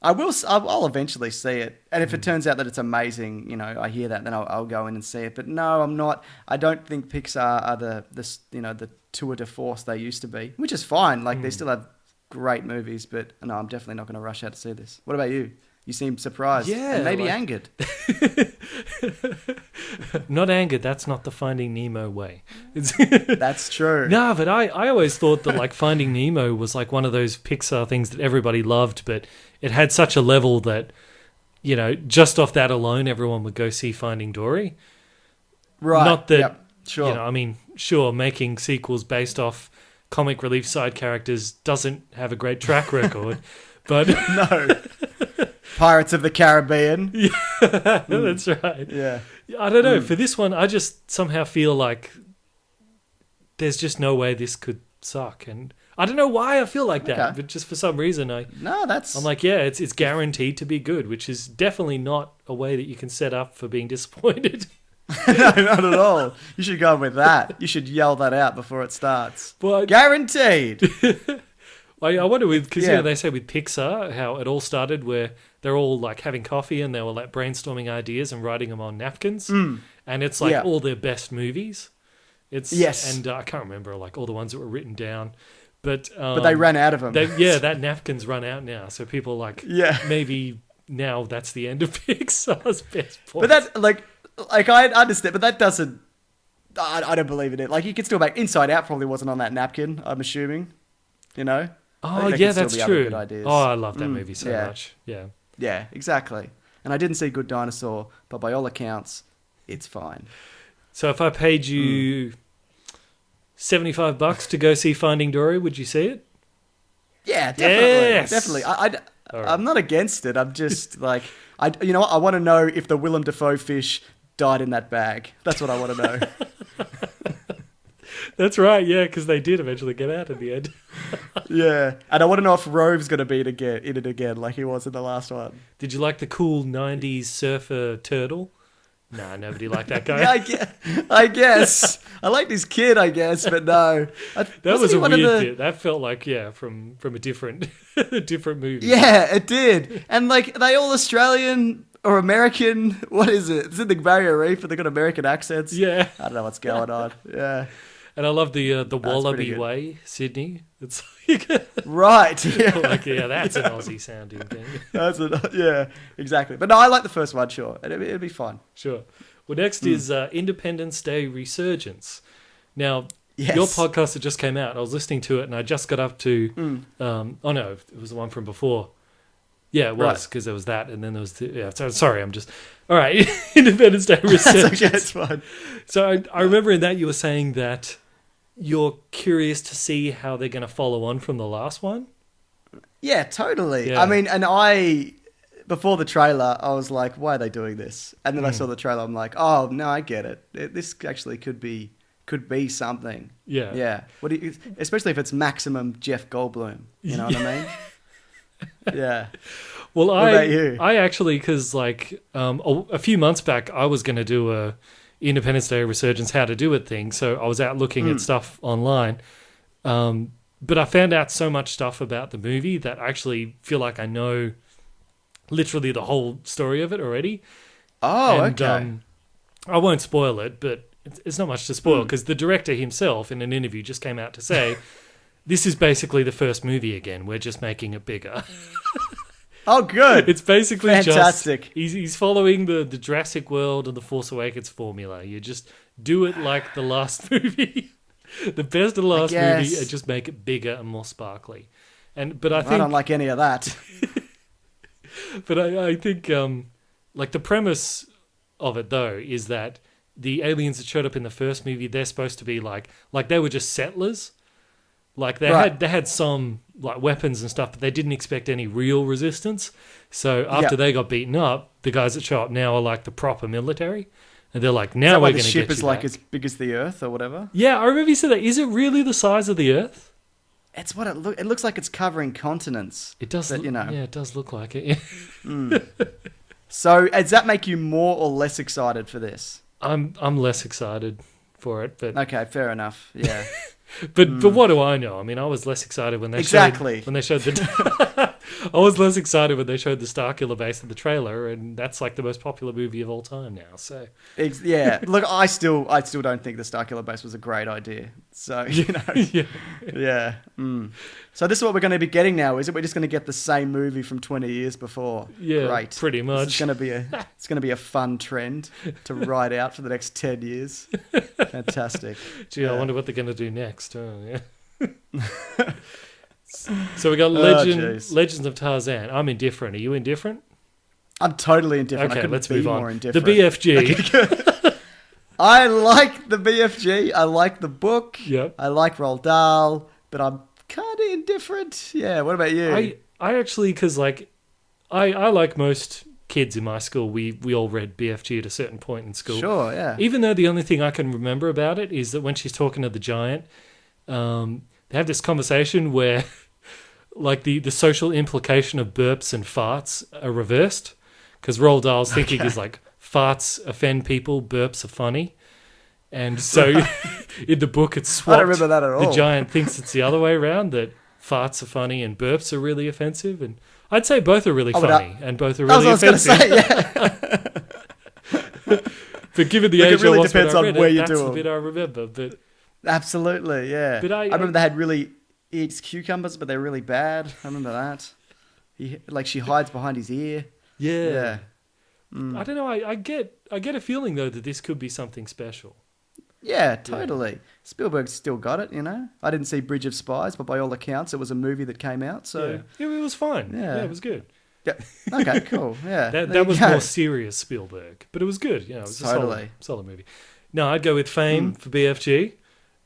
I'll eventually see it, and if it turns out that it's amazing, I hear that, then I'll go in and see it. But no, I'm not. I don't think Pixar are the tour de force they used to be, which is fine. Like they still have great movies, but no, I'm definitely not going to rush out to see this. What about you? You seem surprised, and maybe angered. Not angered. That's not the Finding Nemo way. That's true. No, but I always thought that like Finding Nemo was like one of those Pixar things that everybody loved, but it had such a level that just off that alone, everyone would go see Finding Dory. Right. Not that. Yep. Sure. I mean, sure, making sequels based off comic relief side characters doesn't have a great track record, but no. Pirates of the Caribbean. Yeah, that's right. Yeah. I don't know. For this one, I just somehow feel like there's just no way this could suck. And I don't know why I feel like that, but just for some reason I'm like, yeah, it's guaranteed to be good, which is definitely not a way that you can set up for being disappointed. No, not at all. You should go with that. You should yell that out before it starts. But guaranteed. I wonder because they say with Pixar how it all started where they're all like having coffee and they were like brainstorming ideas and writing them on napkins, and it's like all their best movies. And I can't remember like all the ones that were written down, But they ran out of them. That napkin's run out now. So people are like, maybe now that's the end of Pixar's best point. But that's like I understand, but that doesn't. I don't believe in it. Like, you can still make Inside Out probably wasn't on that napkin, I'm assuming. You know? Oh, there yeah, can still that's be other true. good ideas. Oh, I love that movie so much. Yeah. Yeah, exactly. And I didn't see Good Dinosaur, but by all accounts, it's fine. So if I paid you $75 to go see Finding Dory, would you see it? Yeah, definitely. Yes! Definitely. I'm not against it. I'm just like, you know what? I want to know if the Willem Dafoe fish died in that bag. That's what I want to know. That's right, yeah, because they did eventually get out in the end. Yeah, and I want to know if Rove's going to be in it again, like he was in the last one. Did you like the cool 90s surfer turtle? Nah, nobody liked that guy. Yeah, I guess. I liked his kid, I guess, but no. That was a weird bit. That felt like, from a different a different movie. Yeah, it did. And, like, they all Australian or American. What is it? It's in the Barrier Reef, but they got American accents. Yeah. I don't know what's going on. Yeah. And I love the Wallaby Way, Sydney. It's like right. Yeah. Like, that's an Aussie sounding thing. Yeah, exactly. But no, I like the first one. Sure, it'd be fun. Sure. Well, next is Independence Day Resurgence. Now, yes. Your podcast that just came out. I was listening to it, and I just got up to. Oh no, it was the one from before. Yeah, it was because there was that, and then there was sorry, I'm just all right. Independence Day Resurgence. Okay, it's fine. So I remember in that you were saying that you're curious to see how they're going to follow on from the last one. Yeah, totally. Yeah. I mean, and before the trailer, I was like, why are they doing this? And then I saw the trailer, I'm like, oh no, I get it. This actually could be something. Yeah. Yeah. Especially if it's maximum Jeff Goldblum. You know what I mean? Yeah. Well, what about you? I actually, because like a few months back, I was going to do a Independence Day Resurgence How to Do It thing. So I was out looking at stuff online. But I found out so much stuff about the movie that I actually feel like I know literally the whole story of it already. Oh, and, okay. I won't spoil it, but it's not much to spoil because the director himself in an interview just came out to say, this is basically the first movie again. We're just making it bigger. Oh, good. It's basically fantastic. He's following the Jurassic World and the Force Awakens formula. You just do it like the last movie. The best of the last movie and just make it bigger and more sparkly. But I think I don't like any of that. But I think like the premise of it though is that the aliens that showed up in the first movie, they're supposed to be like they were just settlers. Like they had some like weapons and stuff, but they didn't expect any real resistance. So after they got beaten up, the guys that show up now are like the proper military, and they're like, now we're going to get you back. The ship is like as big as the Earth or whatever. Yeah, I remember you said that. Is it really the size of the Earth? It's what it looks. It looks like it's covering continents. It does. But, yeah, it does look like it. So does that make you more or less excited for this? I'm less excited for it, but okay, fair enough. Yeah. But what do I know? I mean, I was less excited when they showed the. I was less excited when they showed the Starkiller base in the trailer, and that's like the most popular movie of all time now. So yeah, look, I still don't think the Starkiller base was a great idea. So you know, yeah. So this is what we're going to be getting now, is it? We're just going to get the same movie from 20 years before. Yeah, great. Pretty much. It's going to be a fun trend to ride out for the next 10 years. Fantastic. Gee, I wonder what they're going to do next. Oh, yeah. So we got Legends of Tarzan. I'm indifferent. Are you indifferent? I'm totally indifferent. Okay, I couldn't let's be move on. More indifferent. The BFG. I like the BFG. I like the book. Yep. I like Roald Dahl, but I'm kind of indifferent. Yeah. What about you? I actually, because like, I like most kids in my school, we all read BFG at a certain point in school. Sure. Yeah. Even though the only thing I can remember about it is that when she's talking to the giant, they have this conversation where like the social implication of burps and farts are reversed, because Roald Dahl's thinking is like farts offend people, burps are funny. And so in the book it's swapped. I don't remember that at all. The giant thinks it's the other way around, that farts are funny and burps are really offensive. And I'd say both are really funny and both are really offensive. I was going to say, yeah. But given the age really I was depends when I on read where it, you that's do the them. bit I remember. But absolutely, yeah. But I remember they had really eats cucumbers, but they're really bad. I remember that. She hides behind his ear. Yeah. I don't know. I get a feeling though that this could be something special. Yeah, totally. Spielberg's still got it, you know. I didn't see Bridge of Spies, but by all accounts, it was a movie that came out. So it was fine. Yeah. Yeah, it was good. Yeah. Okay, cool. Yeah, that was more serious Spielberg, but it was good. You know, it was a solid movie. No, I'd go with Fame for BFG.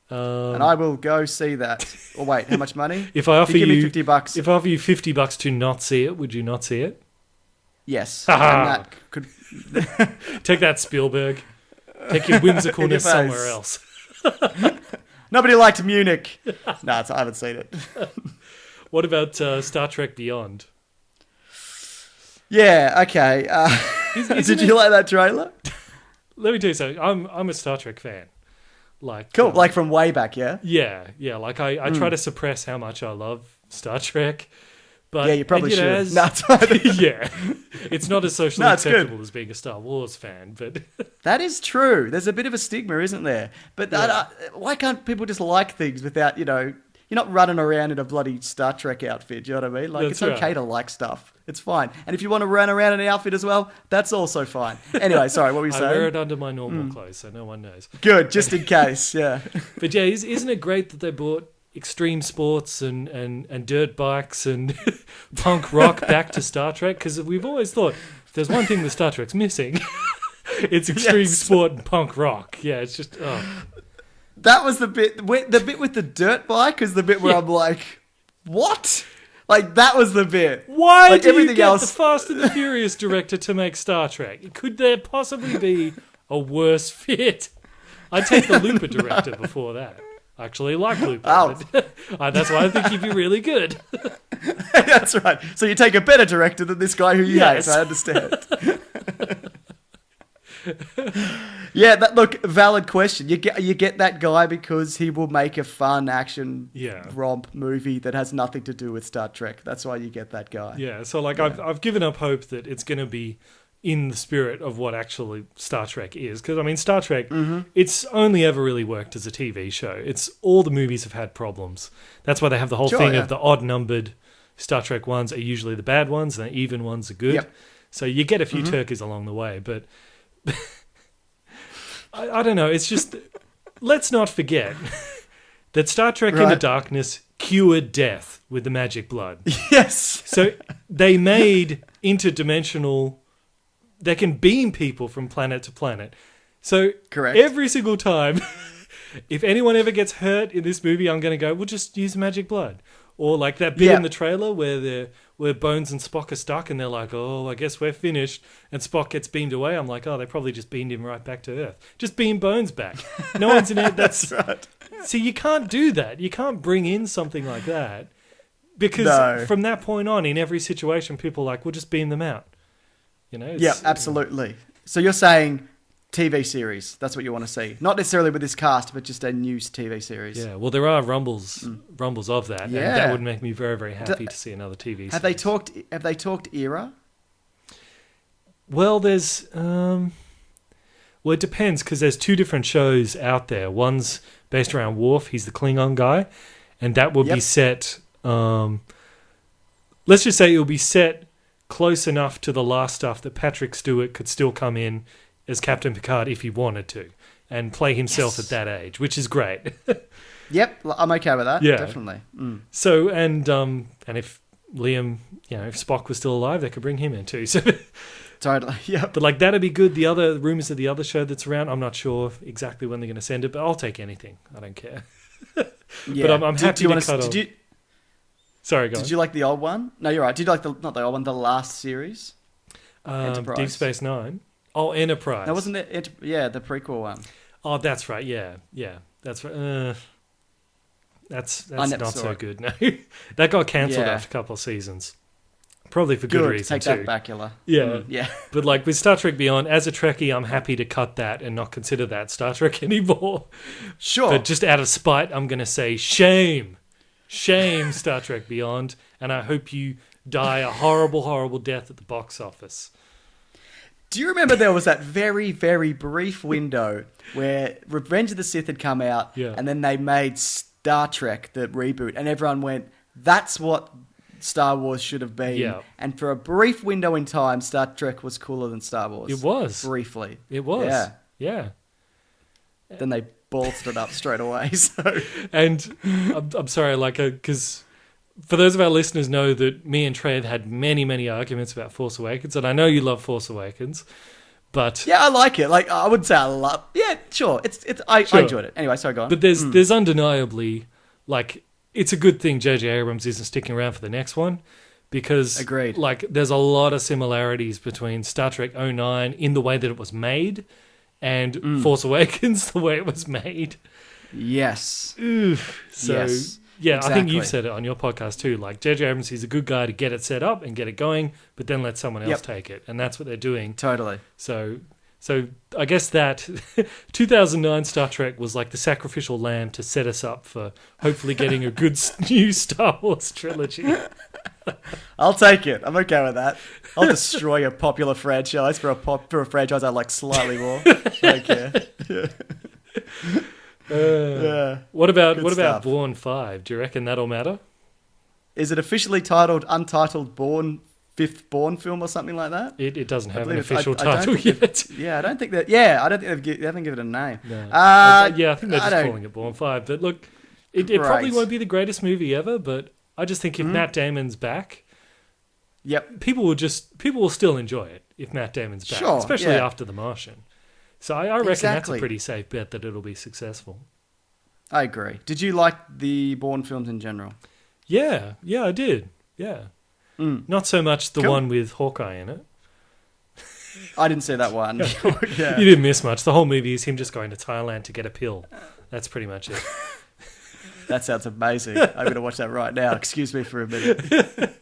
And I will go see that. Oh wait, how much money? If I offer you give me $50, if I offer you $50 to not see it, would you not see it? Yes. And that could take that, Spielberg. Take your whimsicalness somewhere else. Nobody liked Munich. No, I haven't seen it. What about Star Trek Beyond? Yeah. Okay. Did you like that trailer? Let me tell you something. I'm a Star Trek fan. Cool. Like from way back, yeah. Yeah. Like I try to suppress how much I love Star Trek. But, yeah, you probably should. Yeah, it's not as socially acceptable as being a Star Wars fan, but that is true. There's a bit of a stigma, isn't there? But why can't people just like things without, you know, you're not running around in a bloody Star Trek outfit, you know what I mean? Like, it's okay to like stuff. It's fine. And if you want to run around in an outfit as well, that's also fine. Anyway, sorry, what were you saying? I wear it under my normal clothes, so no one knows. Good, just in case, yeah. But yeah, isn't it great that they brought extreme sports and dirt bikes and punk rock back to Star Trek? Because we've always thought if there's one thing that Star Trek's missing, it's extreme sport and punk rock. Yeah, it's just that was the bit with the dirt bike is the bit where I'm like, what? Like, that was the bit. Why did you get the Fast and the Furious director to make Star Trek? Could there possibly be a worse fit? I'd take the Looper director before that. I actually like Looper. That's why I think he'd be really good. That's right. So you take a better director than this guy who you hate. I understand. Yeah, look, valid question. You get that guy because he will make a fun action romp movie that has nothing to do with Star Trek. That's why you get that guy. Yeah, so I've given up hope that it's going to be in the spirit of what actually Star Trek is. Because, I mean, Star Trek, it's only ever really worked as a TV show. It's all the movies have had problems. That's why they have the whole thing of the odd-numbered Star Trek ones are usually the bad ones, and the even ones are good. Yep. So you get a few turkeys along the way, but I don't know. It's just, let's not forget that Star Trek Into Darkness cured death with the magic blood. Yes. So they made interdimensional... They can beam people from planet to planet. So every single time, if anyone ever gets hurt in this movie, I'm going to go, we'll just use magic blood. Or like that bit in the trailer where Bones and Spock are stuck and they're like, oh, I guess we're finished. And Spock gets beamed away. I'm like, oh, they probably just beamed him right back to Earth. Just beam Bones back. No one's in it. That's right. See, you can't do that. You can't bring in something like that. Because from that point on, in every situation, people are like, we'll just beam them out. You know, yeah, absolutely. So you're saying TV series, that's what you want to see. Not necessarily with this cast, but just a new TV series. Yeah, well, there are rumbles of that. Yeah. And that would make me very, very happy to see another TV series. Have they talked era? Well, there's... well, it depends, because there's two different shows out there. One's based around Worf, he's the Klingon guy, and that will be set... let's just say it will be set close enough to the last stuff that Patrick Stewart could still come in as Captain Picard if he wanted to and play himself at that age, which is great. Yep, I'm okay with that. Yeah, definitely. So and if Liam, if Spock was still alive, they could bring him in too. So totally, yeah. But like that'd be good. The other rumors of the other show that's around, I'm not sure exactly when they're going to send it, but I'll take anything. I don't care. But I'm happy to cut off. Sorry, go on. Did you like the old one? No, you're right. Did you like not the old one, the last series? Enterprise. Deep Space Nine. Oh, Enterprise. No, wasn't it? The prequel one. Oh, that's right. Yeah, that's right. That's not so good. No, that got cancelled after a couple of seasons. Probably for good reason too. Take that back, Ella. Yeah, yeah. But like with Star Trek Beyond, as a Trekkie, I'm happy to cut that and not consider that Star Trek anymore. Sure. But just out of spite, I'm going to say shame. Shame, Star Trek Beyond, and I hope you die a horrible, horrible death at the box office. Do you remember there was that very, very brief window where Revenge of the Sith had come out, and then they made Star Trek, the reboot, and everyone went, "That's what Star Wars should have been." Yeah. And for a brief window in time, Star Trek was cooler than Star Wars. It was. Briefly. It was. Yeah. Yeah. Then they bolstered it up straight away. So. And I'm sorry, like, because for those of our listeners know that me and Trey have had many, many arguments about Force Awakens, and I know you love Force Awakens, but Yeah, I like it. Like, I wouldn't say I love... Yeah, sure. I enjoyed it. Anyway, sorry, go on. But there's undeniably, like, it's a good thing J.J. Abrams isn't sticking around for the next one, because Agreed. like, there's a lot of similarities between Star Trek 09 in the way that it was made and Force Awakens the way it was made. Yes. Oof. So, Yes. yeah, I think you've Exactly. said it on your podcast too. Like, J.J. Abrams is a good guy to get it set up and get it going, but then let someone else Yep. take it. And that's what they're doing. Totally. So I guess that 2009 Star Trek was like the sacrificial lamb to set us up for hopefully getting a good new Star Wars trilogy. I'll take it. I'm okay with that. I'll destroy a popular franchise for a franchise I like slightly more. I don't care. Yeah. What about Good stuff. Bourne 5? Do you reckon that'll matter? Is it officially titled Untitled Bourne, fifth Bourne film or something like that? It doesn't have an believe official I don't title think yet. Yeah, I don't think that. Yeah, I don't think they haven't given it a name. No. Yeah, I think they're just calling it Bourne 5. But look, it probably won't be the greatest movie ever, but I just think if Matt Damon's back, Yep. people will still enjoy it if Matt Damon's back, Sure, especially yeah. after The Martian. So I reckon that's a Exactly. pretty safe bet that it'll be successful. I agree. Did you like the Bourne films in general? Yeah, I did. Yeah. Not so much the Cool. one with Hawkeye in it. I didn't see that one. Yeah. You didn't miss much. The whole movie is him just going to Thailand to get a pill. That's pretty much it. That sounds amazing. I'm going to watch that right now. Excuse me for a minute.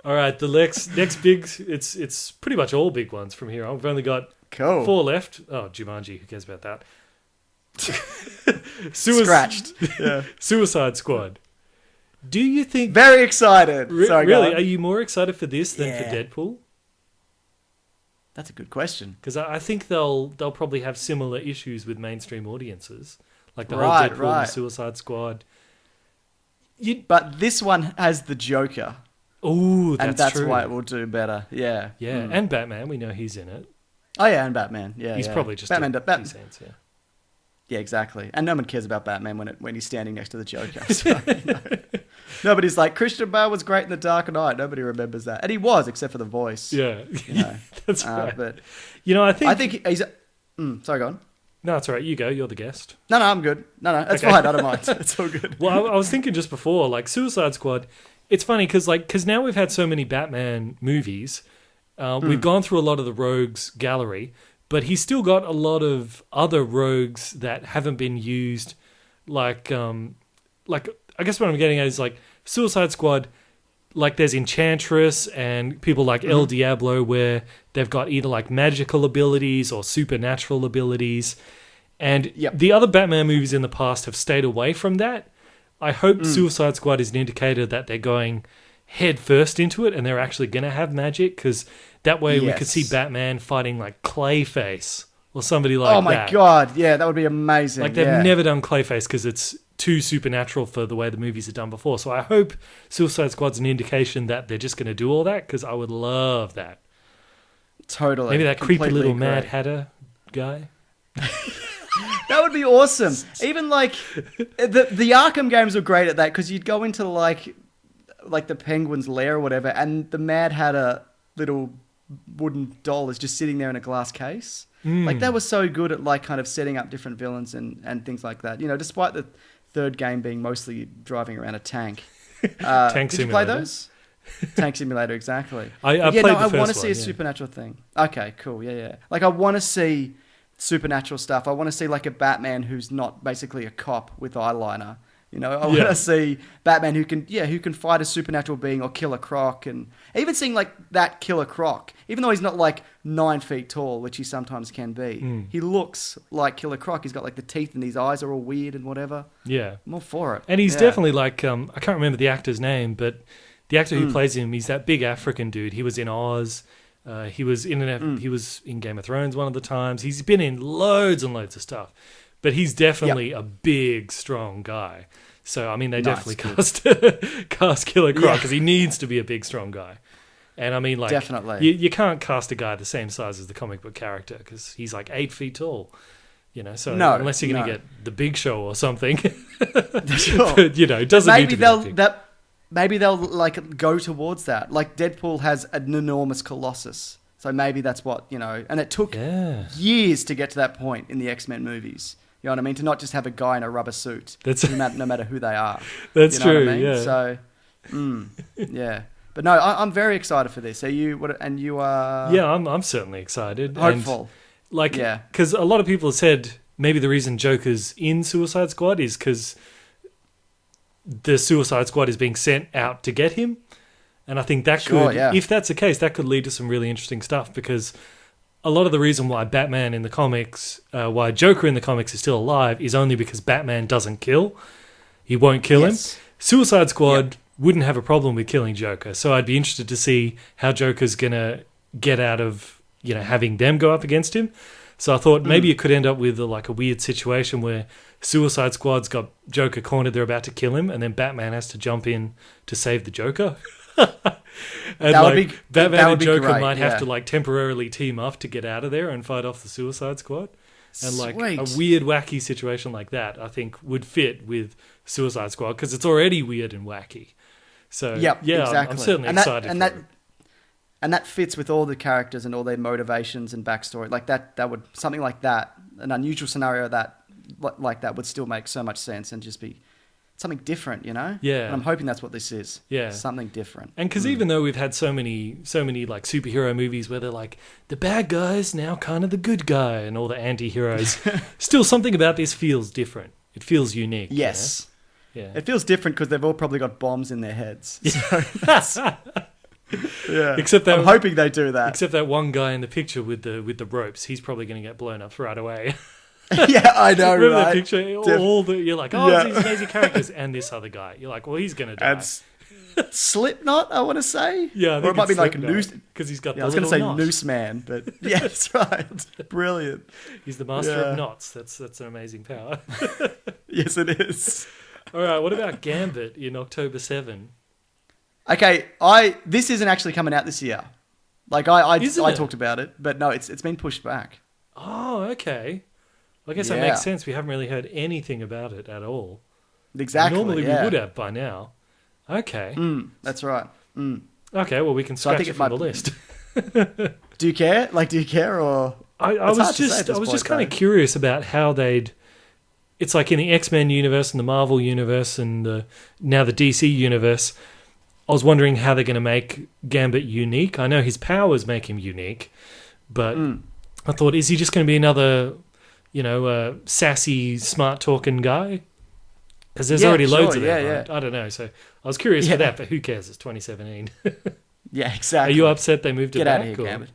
All right, the next big, it's pretty much all big ones from here on. We've only got Cool. 4 left. Oh, Jumanji, who cares about that? Scratched. Yeah. Suicide Squad. Do you think... Very excited. Sorry, go really, on. are you more excited for this than for Yeah. Deadpool? That's a good question. Because I think they'll probably have similar issues with mainstream audiences. Like the Right, whole Deadpool right. and Suicide Squad. But this one has the Joker, Ooh, and that's true. why it will do better. Yeah. Yeah, and Batman, we know he's in it. Oh yeah, and Batman. Yeah, He's yeah. probably just Batman. a few cents, yeah. Yeah, exactly. And no one cares about Batman when he's standing next to the Joker. So, nobody's like, Christian Bale was great in The Dark Knight. Nobody remembers that, and he was, except for the voice. Yeah, You know. that's right. But You know, I I think... think he's. Sorry, go on. No, it's all right. You go. You're the guest. No, I'm good. No, that's Okay. fine. I don't mind. It's all good. Well, I was thinking just before, like, Suicide Squad, it's funny because now we've had so many Batman movies. We've gone through a lot of the rogues gallery, but he's still got a lot of other rogues that haven't been used. Like I guess what I'm getting at is, like, Suicide Squad, like, there's Enchantress and people like El Diablo, where they've got either, like, magical abilities or supernatural abilities. And Yep. the other Batman movies in the past have stayed away from that. I hope Suicide Squad is an indicator that they're going head first into it and they're actually going to have magic, because that way we could see Yes. Batman fighting, like, Clayface or somebody like that. Oh my god, yeah, that would be amazing. Like, they've yeah. never done Clayface because it's too supernatural for the way the movies are done before. So I hope Suicide Squad's an indication that they're just going to do all that, because I would love that. Totally. Maybe that creepy Completely little agree. Mad Hatter guy. That would be awesome. Even like the Arkham games were great at that, because you'd go into like the Penguin's lair or whatever, and the Mad Hatter little wooden doll is just sitting there in a glass case. Like, that was so good at, like, kind of setting up different villains and things like that. You know, despite the third game being mostly driving around a tank. Tank did you play Simulator. those? Tank Simulator, exactly. I But played the I want to first see one, a yeah. supernatural thing. Okay, cool. Yeah. Like, I want to see supernatural stuff. I want to see, like, a Batman who's not basically a cop with eyeliner. You know, I want Yeah. to see Batman who can fight a supernatural being or kill a croc, and even seeing, like, that Killer Croc, even though he's not, like, 9 feet tall, which he sometimes can be. He looks like Killer Croc. He's got, like, the teeth and his eyes are all weird and whatever. Yeah. I'm all for it. And he's Yeah. definitely like, I can't remember the actor's name, but the actor who plays him, he's that big African dude. He was in Oz. He was in Game of Thrones one of the times. He's been in loads and loads of stuff. but he's definitely a big, strong guy. So I mean, they definitely cast Killer Croc because he needs to be a big, strong guy. And I mean, like, definitely, you can't cast a guy the same size as the comic book character because he's like 8 feet tall. You know, so unless you're going to get the Big Show or something, sure. But, you know, it doesn't need to be maybe they'll like go towards that. Like Deadpool has an enormous Colossus, so maybe that's what, you know. And it took years to get to that point in the X-Men movies. You know what I mean? To not just have a guy in a rubber suit, no matter who they are. That's you know true. What I mean? Yeah. So, yeah. But no, I'm very excited for this. Are you? And you are? Yeah, I'm certainly excited. Hopeful. Because a lot of people have said maybe the reason Joker's in Suicide Squad is because the Suicide Squad is being sent out to get him. And I think that if that's the case, that could lead to some really interesting stuff, because a lot of the reason why Batman in the comics, why Joker in the comics is still alive is only because Batman doesn't kill. He won't kill him. Suicide Squad wouldn't have a problem with killing Joker. So I'd be interested to see how Joker's going to get out of, you know, having them go up against him. So I thought maybe it could end up with like a weird situation where Suicide Squad's got Joker cornered, they're about to kill him, and then Batman has to jump in to save the Joker. And Batman and Joker might have to like temporarily team up to get out of there and fight off the Suicide Squad. And like a weird, wacky situation like that, I think would fit with Suicide Squad because it's already weird and wacky. So exactly. I'm certainly excited for it. And that fits with all the characters and all their motivations and backstory. Like that would, something like that, an unusual scenario like that would still make so much sense and just be something different, you know? Yeah. And I'm hoping that's what this is. Yeah. Something different. And because even though we've had so many like superhero movies where they're like, the bad guy's now kind of the good guy and all the anti-heroes, still something about this feels different. It feels unique. Yes. You know? Yeah. It feels different because they've all probably got bombs in their heads. So yeah. Except that, I'm hoping they do that. Except that one guy in the picture with the ropes, he's probably going to get blown up right away. Yeah, I know, Remember right? the picture? You're like, these amazing characters, and this other guy. You're like, well, he's going to die. And Slipknot, I want to say. Yeah, I think or it might be like Slipknot, Noose, because he's got. I was going to say Noose Man, but yeah, that's right. Brilliant. He's the master of knots. That's an amazing power. Yes, it is. All right, what about Gambit in October 7? Okay, this isn't actually coming out this year. Like I talked about it, but no, it's been pushed back. Oh, okay. I guess that makes sense. We haven't really heard anything about it at all. Exactly. Normally we would have by now. Okay. That's right. Okay, well we can scratch it from the list. Do you care? Do you care or? I was just kind of curious about how they'd. It's like in the X-Men universe and the Marvel universe and now the DC universe. I was wondering how they're going to make Gambit unique. I know his powers make him unique, but I thought, is he just going to be another, sassy, smart-talking guy? Because there's already loads of them, right? I don't know. So I was curious for that, but who cares? It's 2017. Yeah, exactly. Are you upset they moved it back? Get out of here, Gambit.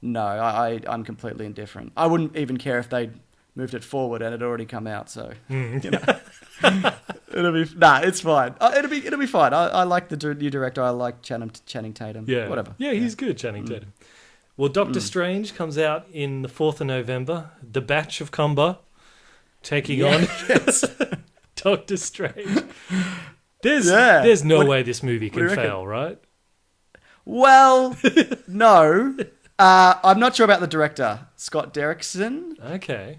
No, I'm completely indifferent. I wouldn't even care if they moved it forward and it had already come out. So it'll be it's fine. It'll be fine. I like the new director. I like Channing Tatum. Yeah, whatever. Yeah, he's good, Channing Tatum. Well, Doctor Strange comes out in the 4th of November. The Batch of Cumber taking on Doctor Strange. There's no way this movie can fail, right? Well, no. I'm not sure about the director, Scott Derrickson. Okay.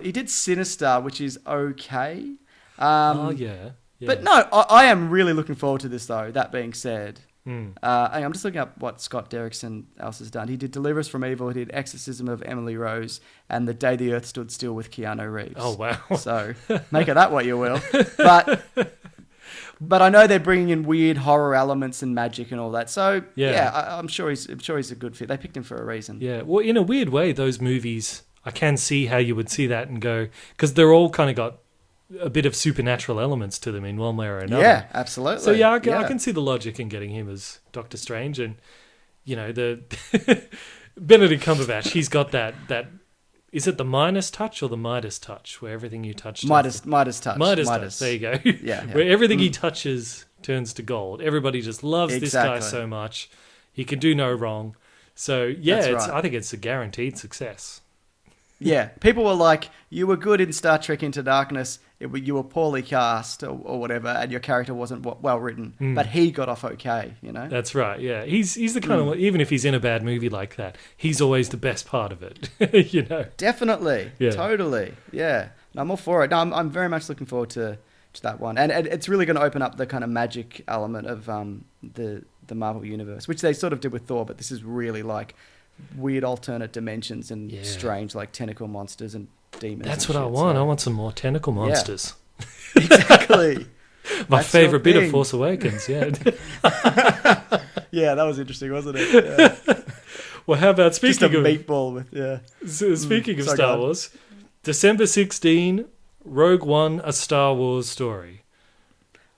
He did Sinister, which is okay. Yeah. But no, I am really looking forward to this, though. That being said, I'm just looking up what Scott Derrickson else has done. He did Deliver Us from Evil, he did Exorcism of Emily Rose, and The Day the Earth Stood Still with Keanu Reeves. Oh, wow. So make of that what you will. But I know they're bringing in weird horror elements and magic and all that. So I'm sure he's a good fit. They picked him for a reason. Yeah. Well, in a weird way, those movies, I can see how you would see that and go, because they're all kind of got a bit of supernatural elements to them in one way or another. Yeah, absolutely. So I can see the logic in getting him as Doctor Strange, and the Benedict Cumberbatch. He's got that. Is it the Midas touch or the Midas touch, where everything you touch? Midas touch. Midas touch. There you go. Yeah. Where everything he touches turns to gold. Everybody just loves this guy so much. He can do no wrong. So I think it's a guaranteed success. Yeah, people were like, you were good in Star Trek Into Darkness, you were poorly cast or whatever, and your character wasn't well written, but he got off okay, you know? That's right, yeah. He's the kind of, even if he's in a bad movie like that, he's always the best part of it, you know? Definitely, Yeah. totally, yeah. No, I'm all for it. No, I'm very much looking forward to that one. And it's really going to open up the kind of magic element of the Marvel Universe, which they sort of did with Thor, but this is really like weird alternate dimensions and strange like tentacle monsters and demons. That's and what I shit, want. so- I want some more tentacle monsters. Exactly. My That's your favourite bit of thing. Force Awakens, yeah. Yeah, that was interesting, wasn't it? Yeah. Well, how about, Just a speaking of meatball with, yeah. speaking of Sorry, Star go on. Wars, December 16, Rogue One, A Star Wars Story.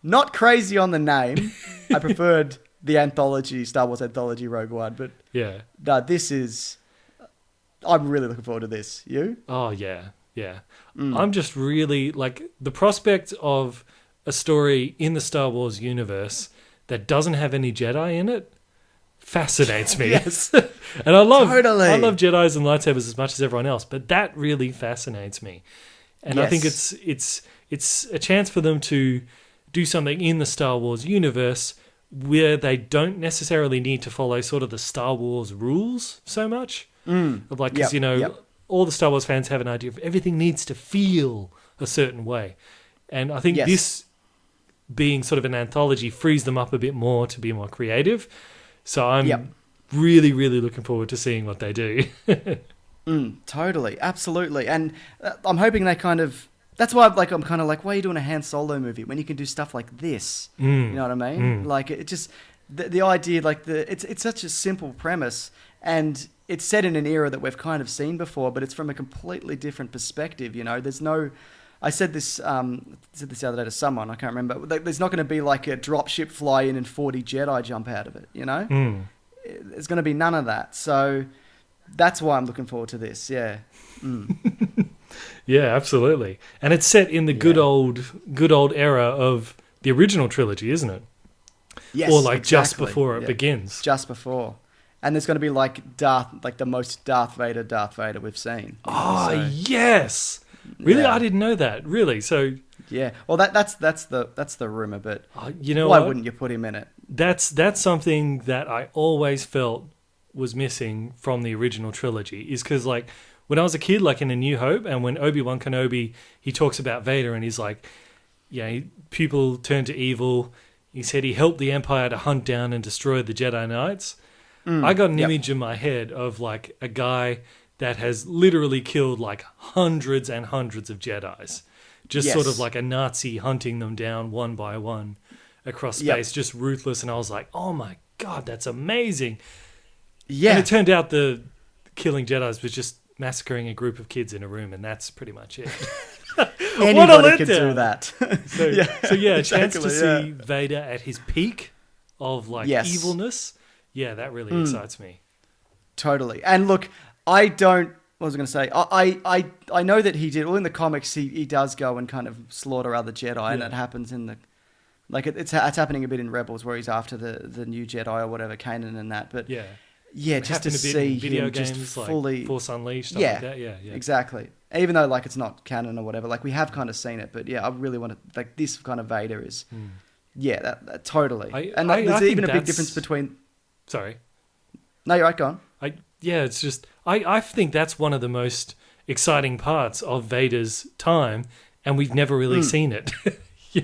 Not crazy on the name. I preferred the anthology, Star Wars anthology Rogue One, but Yeah. no, this is... I'm really looking forward to this. You? Oh, yeah, yeah. I'm just really, like, the prospect of a story in the Star Wars universe that doesn't have any Jedi in it fascinates me. Yes. And I love Totally. Jedis and lightsabers as much as everyone else, but that really fascinates me. And I think Yes. it's a chance for them to do something in the Star Wars universe where they don't necessarily need to follow sort of the Star Wars rules so much. Of like, because, Yep. all the Star Wars fans have an idea of everything needs to feel a certain way. And I think Yes. this being sort of an anthology frees them up a bit more to be more creative. So I'm Yep. really, really looking forward to seeing what they do. Totally, absolutely, and I'm hoping they kind of. That's why I'm kind of like, why are you doing a Han Solo movie when you can do stuff like this? You know what I mean? Like it just the idea, like it's such a simple premise, and it's set in an era that we've kind of seen before, but it's from a completely different perspective. You know, there's no. I said this the other day to someone, I can't remember. There's not going to be like a dropship fly in and 40 Jedi jump out of it. You know, there's going to be none of that. So. That's why I'm looking forward to this. Yeah. Yeah, absolutely. And it's set in the good old era of the original trilogy, isn't it? Yes. Or like just exactly. before it Yeah. begins. Just before. And there's going to be like the most Darth Vader we've seen. Oh, So, yes. Really, Yeah. I didn't know that. Really, so yeah. Well, that's the rumor, but you know why what? wouldn't you put him in it? That's something that I always felt was missing from the original trilogy. Is because like when I was a kid, like in A New Hope, and when Obi-Wan Kenobi he talks about Vader, and he's like, yeah, people turned to evil. He said he helped the Empire to hunt down and destroy the Jedi Knights. I got an image in my head of like a guy that has literally killed like hundreds and hundreds of Jedis. Just sort of Yes. like a Nazi hunting them down one by one across space, just ruthless. And I was like, oh my God, that's amazing. Yeah. And it turned out the killing Jedis was just massacring a group of kids in a room, and that's pretty much it. Anybody could letdown. do that. So yeah, a chance to exactly, see Vader at his peak of like Yes. evilness. Yeah, that really excites me. Totally. And look, I don't. What was I going to say? I know that he did. Well, in the comics, he does go and kind of slaughter other Jedi, and it happens in the. Like it's happening a bit in Rebels, where he's after the new Jedi or whatever, Kanan and that. But Yeah. yeah, It just to happened a bit see in video him games just like fully Force Unleashed, stuff like that. Yeah. exactly. Even though like it's not canon or whatever, like we have kind of seen it, but yeah, I really want to like this kind of Vader is, yeah, that totally. I There's think even a big that's- difference between. Sorry. No, you're right. Go on. It's just I think that's one of the most exciting parts of Vader's time, and we've never really seen it.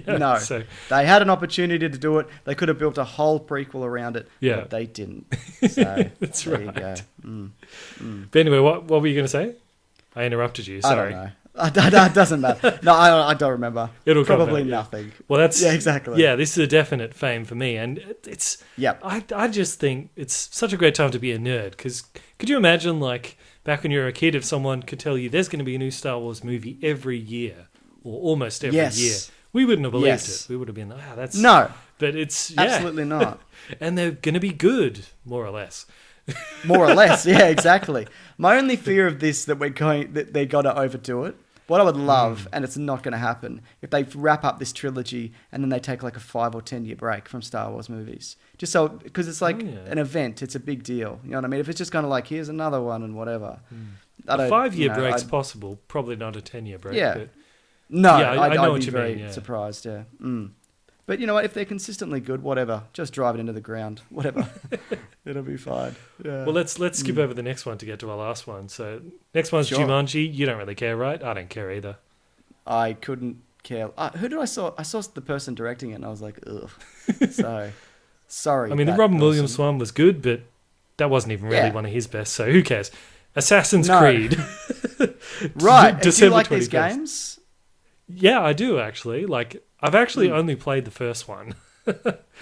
No, So they had an opportunity to do it. They could have built a whole prequel around it, but they didn't. So That's there you right. go. But anyway, what were you going to say? I interrupted you. Sorry. I don't know. It doesn't matter. No, I don't remember. It'll come Probably back, yeah. nothing. Well, that's exactly. Yeah, this is a definite fame for me, and it's. Yep. I just think it's such a great time to be a nerd, because could you imagine like back when you were a kid if someone could tell you there's going to be a new Star Wars movie every year or almost every Yes. year? We wouldn't have believed Yes. it. We would have been, that's No, But it's absolutely not. and they're going to be good, more or less. More or less, yeah, exactly. My only fear of this that they got to overdo it. What I would love, and it's not going to happen, if they wrap up this trilogy and then they take like a 5 or 10 year break from Star Wars movies, just so because it's like an event, it's a big deal. You know what I mean? If it's just kind of like here's another one and whatever, I don't. A 5-year you know, break's possible. Probably not a 10-year break. Yeah. But No, Yeah, I know I'd what be you very mean, yeah. surprised. Yeah. But you know what? If they're consistently good, whatever. Just drive it into the ground. Whatever. It'll be fine. Yeah. Well, let's skip over the next one to get to our last one. So next one's Sure. Jumanji. You don't really care, right? I don't care either. I couldn't care. Who did I saw? I saw the person directing it, and I was like, ugh. So sorry. I mean, the that Robin person. Williams one was good, but that wasn't even really Yeah. one of his best. So who cares? Assassin's No. Creed. Right. Do you December like these 21st. games? Yeah, I do actually. Like, I've actually only played the first one.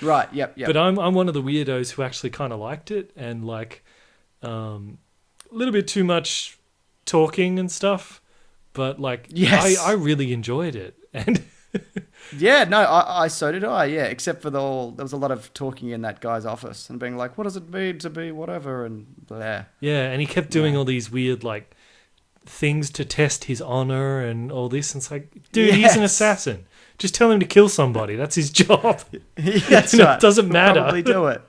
Right. Yep. But I'm one of the weirdos who actually kind of liked it, and like a little bit too much talking and stuff. But like, Yes. I really enjoyed it, and Yeah, no, I so did I, yeah, except for there was a lot of talking in that guy's office and being like, what does it mean to be whatever, and blah. yeah, and he kept doing all these weird like things to test his honor and all this. And it's like, dude, he's an Yes. assassin. Just tell him to kill somebody. That's his job. That's You know, right. it doesn't He'll matter. Probably do it.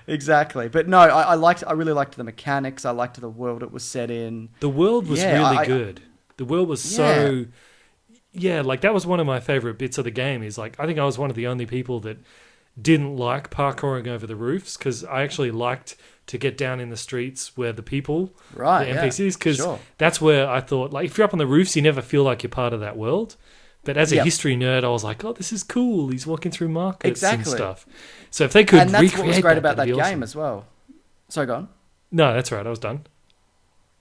Exactly. But no, I really liked the mechanics. I liked the world it was set in. The world was Yeah, really I- good. The world was so... Yeah, like that was one of my favorite bits of the game is like, I think I was one of the only people that didn't like parkouring over the roofs because I actually liked to get down in the streets where the people, Right, the yeah, NPCs, because sure. that's where I thought, like, if you're up on the roofs, you never feel like you're part of that world. But as a Yep. history nerd, I was like, oh, this is cool. He's walking through markets Exactly. and stuff. So if they could And that's recreate what was great about that that'd be game awesome. as well. So go on. No, that's right. I was done.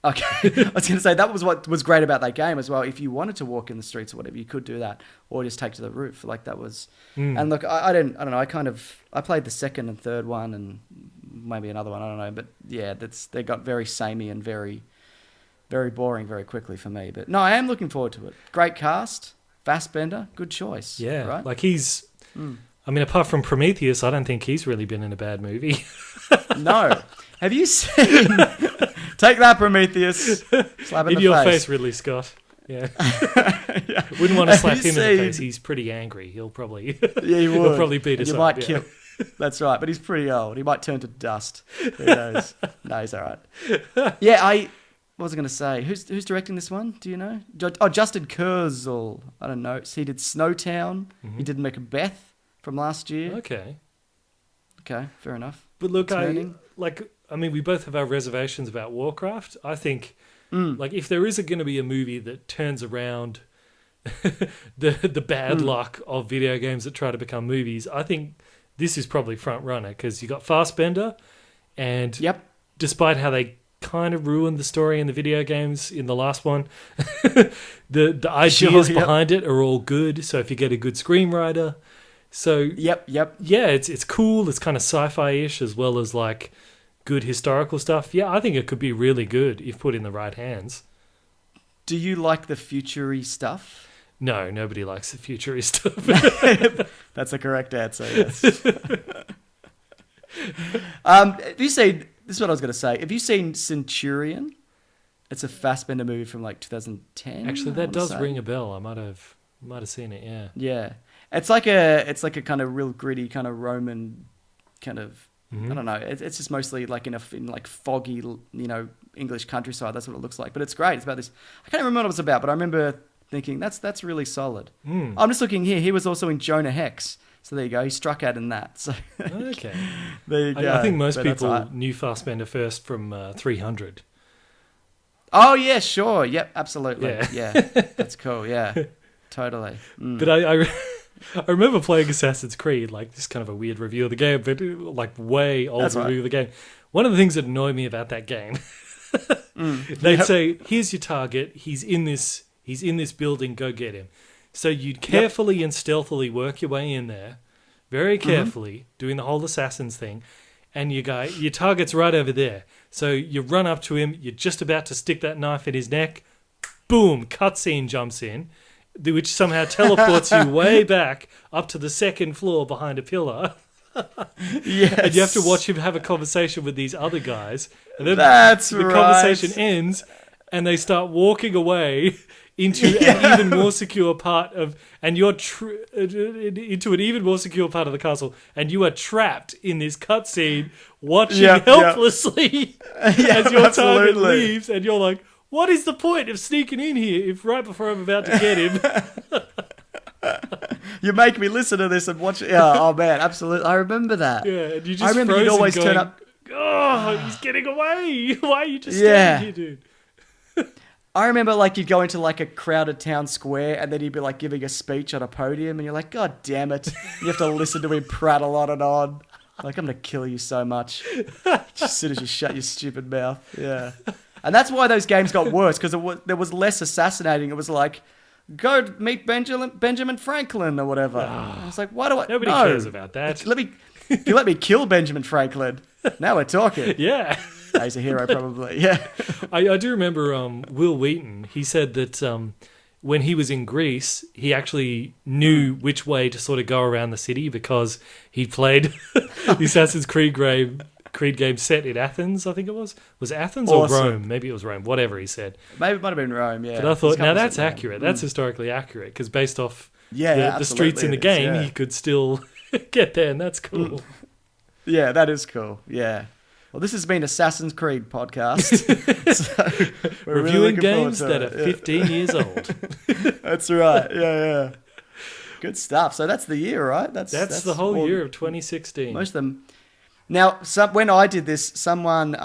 Okay. I was going to say, that was what was great about that game as well. If you wanted to walk in the streets or whatever, you could do that, or just take to the roof. Like that was, and look, I don't know. I played the second and third one and maybe another one. I don't know. But yeah, they got very samey and very, very boring very quickly for me. But no, I am looking forward to it. Great cast. Fassbender, good choice. Yeah. Right? Like he's, I mean, apart from Prometheus, I don't think he's really been in a bad movie. No. Have you seen... Take that, Prometheus. Slap in In the your face. face, Ridley Scott. Yeah. Wouldn't want to slap Have you him in the seen- face. He's pretty angry. He'll probably Yeah, he would. he'll probably beat And us you up. might yeah. kill... That's right, but he's pretty old. He might turn to dust. Who knows? No, he's all right. Yeah, what was I going to say? Who's directing this one? Do you know? Justin Kurzel. I don't know. So he did Snowtown. He did Macbeth from last year. Okay. Okay, fair enough. But look, Turning. I mean, we both have our reservations about Warcraft. I think, like, if there is going to be a movie that turns around the bad luck of video games that try to become movies, I think this is probably front runner because you got Fassbender, and Yep. despite how they kind of ruined the story in the video games in the last one, the ideas Sure, yep. behind it are all good. So if you get a good screenwriter, so Yep. yeah, it's cool. It's kind of sci-fi-ish as well as like good historical stuff. Yeah, I think it could be really good if put in the right hands. Do you like the future-y stuff? No, nobody likes the futurist stuff. That's the correct answer, yes. Have you seen... This is what I was going to say. Have you seen Centurion? It's a Fassbender movie from like 2010. Actually, I that wanna does say. ring a bell. I might have seen it. Yeah. Yeah. It's like a kind of real gritty kind of Roman kind of... I don't know. It's just mostly like in like foggy, English countryside. That's what it looks like. But it's great. It's about this... I can't remember what it was about, but I remember thinking, that's really solid. I'm just looking here. He was also in Jonah Hex. So there you go. He struck out in that. So Okay. there you go. I think most But that's people all right. knew Fassbender first from 300. Oh, yeah, sure. Yep, absolutely. Yeah. Yeah. That's cool. Yeah. Totally. But I remember playing Assassin's Creed, like this kind of a weird review of the game, but like way old That's right. review of the game. One of the things that annoyed me about that game, they'd say, "Here's your target. He's in this building. Go get him." So you'd carefully and stealthily work your way in there, very carefully, doing the whole assassins thing, and your target's right over there. So you run up to him. You're just about to stick that knife in his neck. Boom! Cutscene jumps in, which somehow teleports you way back up to the second floor behind a pillar. Yes. And you have to watch him have a conversation with these other guys. And then That's the right. conversation ends and they start walking away into an even more secure part of, and you're into an even more secure part of the castle, and you are trapped in this cutscene, watching helplessly as your target leaves, and you're like, what is the point of sneaking in here if right before I'm about to get him? You make me listen to this and watch it. Yeah, oh man, absolutely. I remember that. Yeah, and you just I remember you'd always turn up. Oh, he's getting away. Why are you just standing here, dude? I remember like you'd go into like a crowded town square and then he'd be like giving a speech on a podium and you're like, God damn it. You have to listen to him prattle on and on. Like, I'm going to kill you so much. Just as soon as you shut your stupid mouth. Yeah. And that's why those games got worse, because there was less assassinating. It was like, go meet Benjamin Franklin or whatever. I was like, why do I... Nobody cares about that. If you let me kill Benjamin Franklin, now we're talking. Yeah. He's a hero, probably. Yeah. I do remember Will Wheaton. He said that when he was in Greece, he actually knew which way to sort of go around the city because he played the Assassin's Creed game set in Athens, I think it was. Was it Athens or Rome? Maybe it was Rome, whatever he said. Maybe it might have been Rome, yeah. But I thought, now that's accurate. That's historically accurate because based off the streets in the game, he could still get there, and that's cool. Yeah, that is cool. Yeah. Well, this has been Assassin's Creed podcast. So we're reviewing really games that are 15 years old. That's right. Yeah. Good stuff. So that's the year, right? That's the whole year of 2016. Most of them. Now, when I did this, someone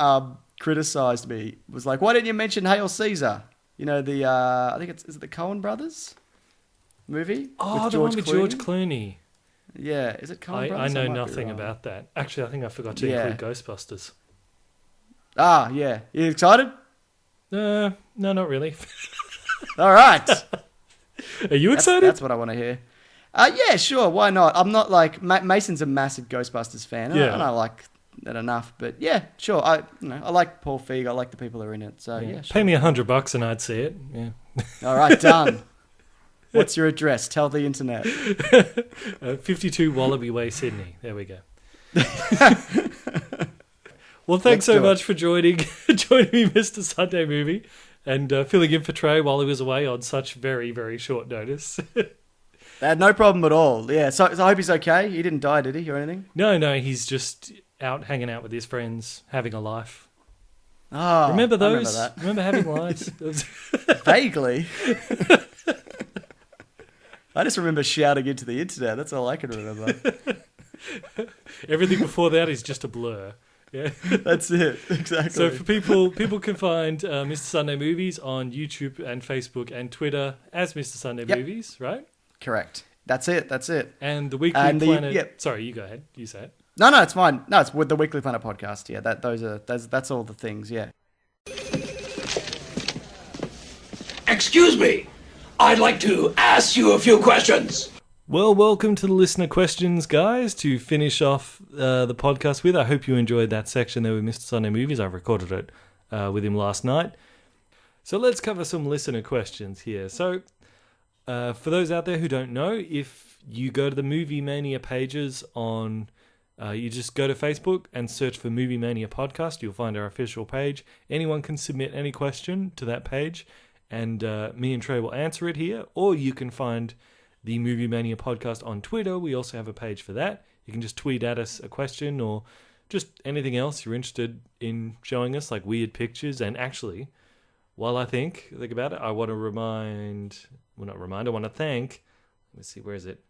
criticized me. Was like, "Why didn't you mention Hail Caesar?" You know, the I think is it the Coen Brothers movie? Oh, the one with George Clooney. Yeah, is it Coen Brothers? I know nothing about that. Actually, I think I forgot to include Ghostbusters. Ah, yeah. You excited? No, not really. All right. Are you excited? That's what I want to hear. Yeah, sure. Why not? I'm not like Mason's a massive Ghostbusters fan, and I like that enough. But yeah, sure. I like Paul Feig. I like the people who are in it. So yeah, sure. Pay me $100 and I'd see it. Yeah. All right, done. What's your address? Tell the internet. 52 Wallaby Way, Sydney. There we go. Well, thanks so much for joining me, Mr. Sunday Movie, and filling in for Trey while he was away on such very, very short notice. No problem at all. Yeah, so I hope he's okay. He didn't die, did he, or anything? No, he's just out hanging out with his friends, having a life. Oh, remember those? I remember that. Remember having lives? Vaguely. I just remember shouting into the internet. That's all I can remember. Everything before that is just a blur. Yeah, that's it. Exactly. So for people can find Mr. Sunday Movies on YouTube and Facebook and Twitter as Mr. Sunday Movies, right? Correct. That's it. And the Weekly Planet. Sorry, you go ahead. You say it. No, it's fine. No, it's with the Weekly Planet podcast. Yeah, that's all the things. Yeah. Excuse me. I'd like to ask you a few questions. Well, welcome to the listener questions, guys, to finish off the podcast with. I hope you enjoyed that section there with Mr. Sunday Movies. I recorded it with him last night. So let's cover some listener questions here. So for those out there who don't know, if you go to the Movie Mania pages on... you just go to Facebook and search for Movie Mania Podcast. You'll find our official page. Anyone can submit any question to that page, and me and Trey will answer it here. Or you can find the Movie Mania Podcast on Twitter. We also have a page for that. You can just tweet at us a question or just anything else you're interested in showing us, like weird pictures. And actually, while I think about it, I want to thank, let's see, where is it?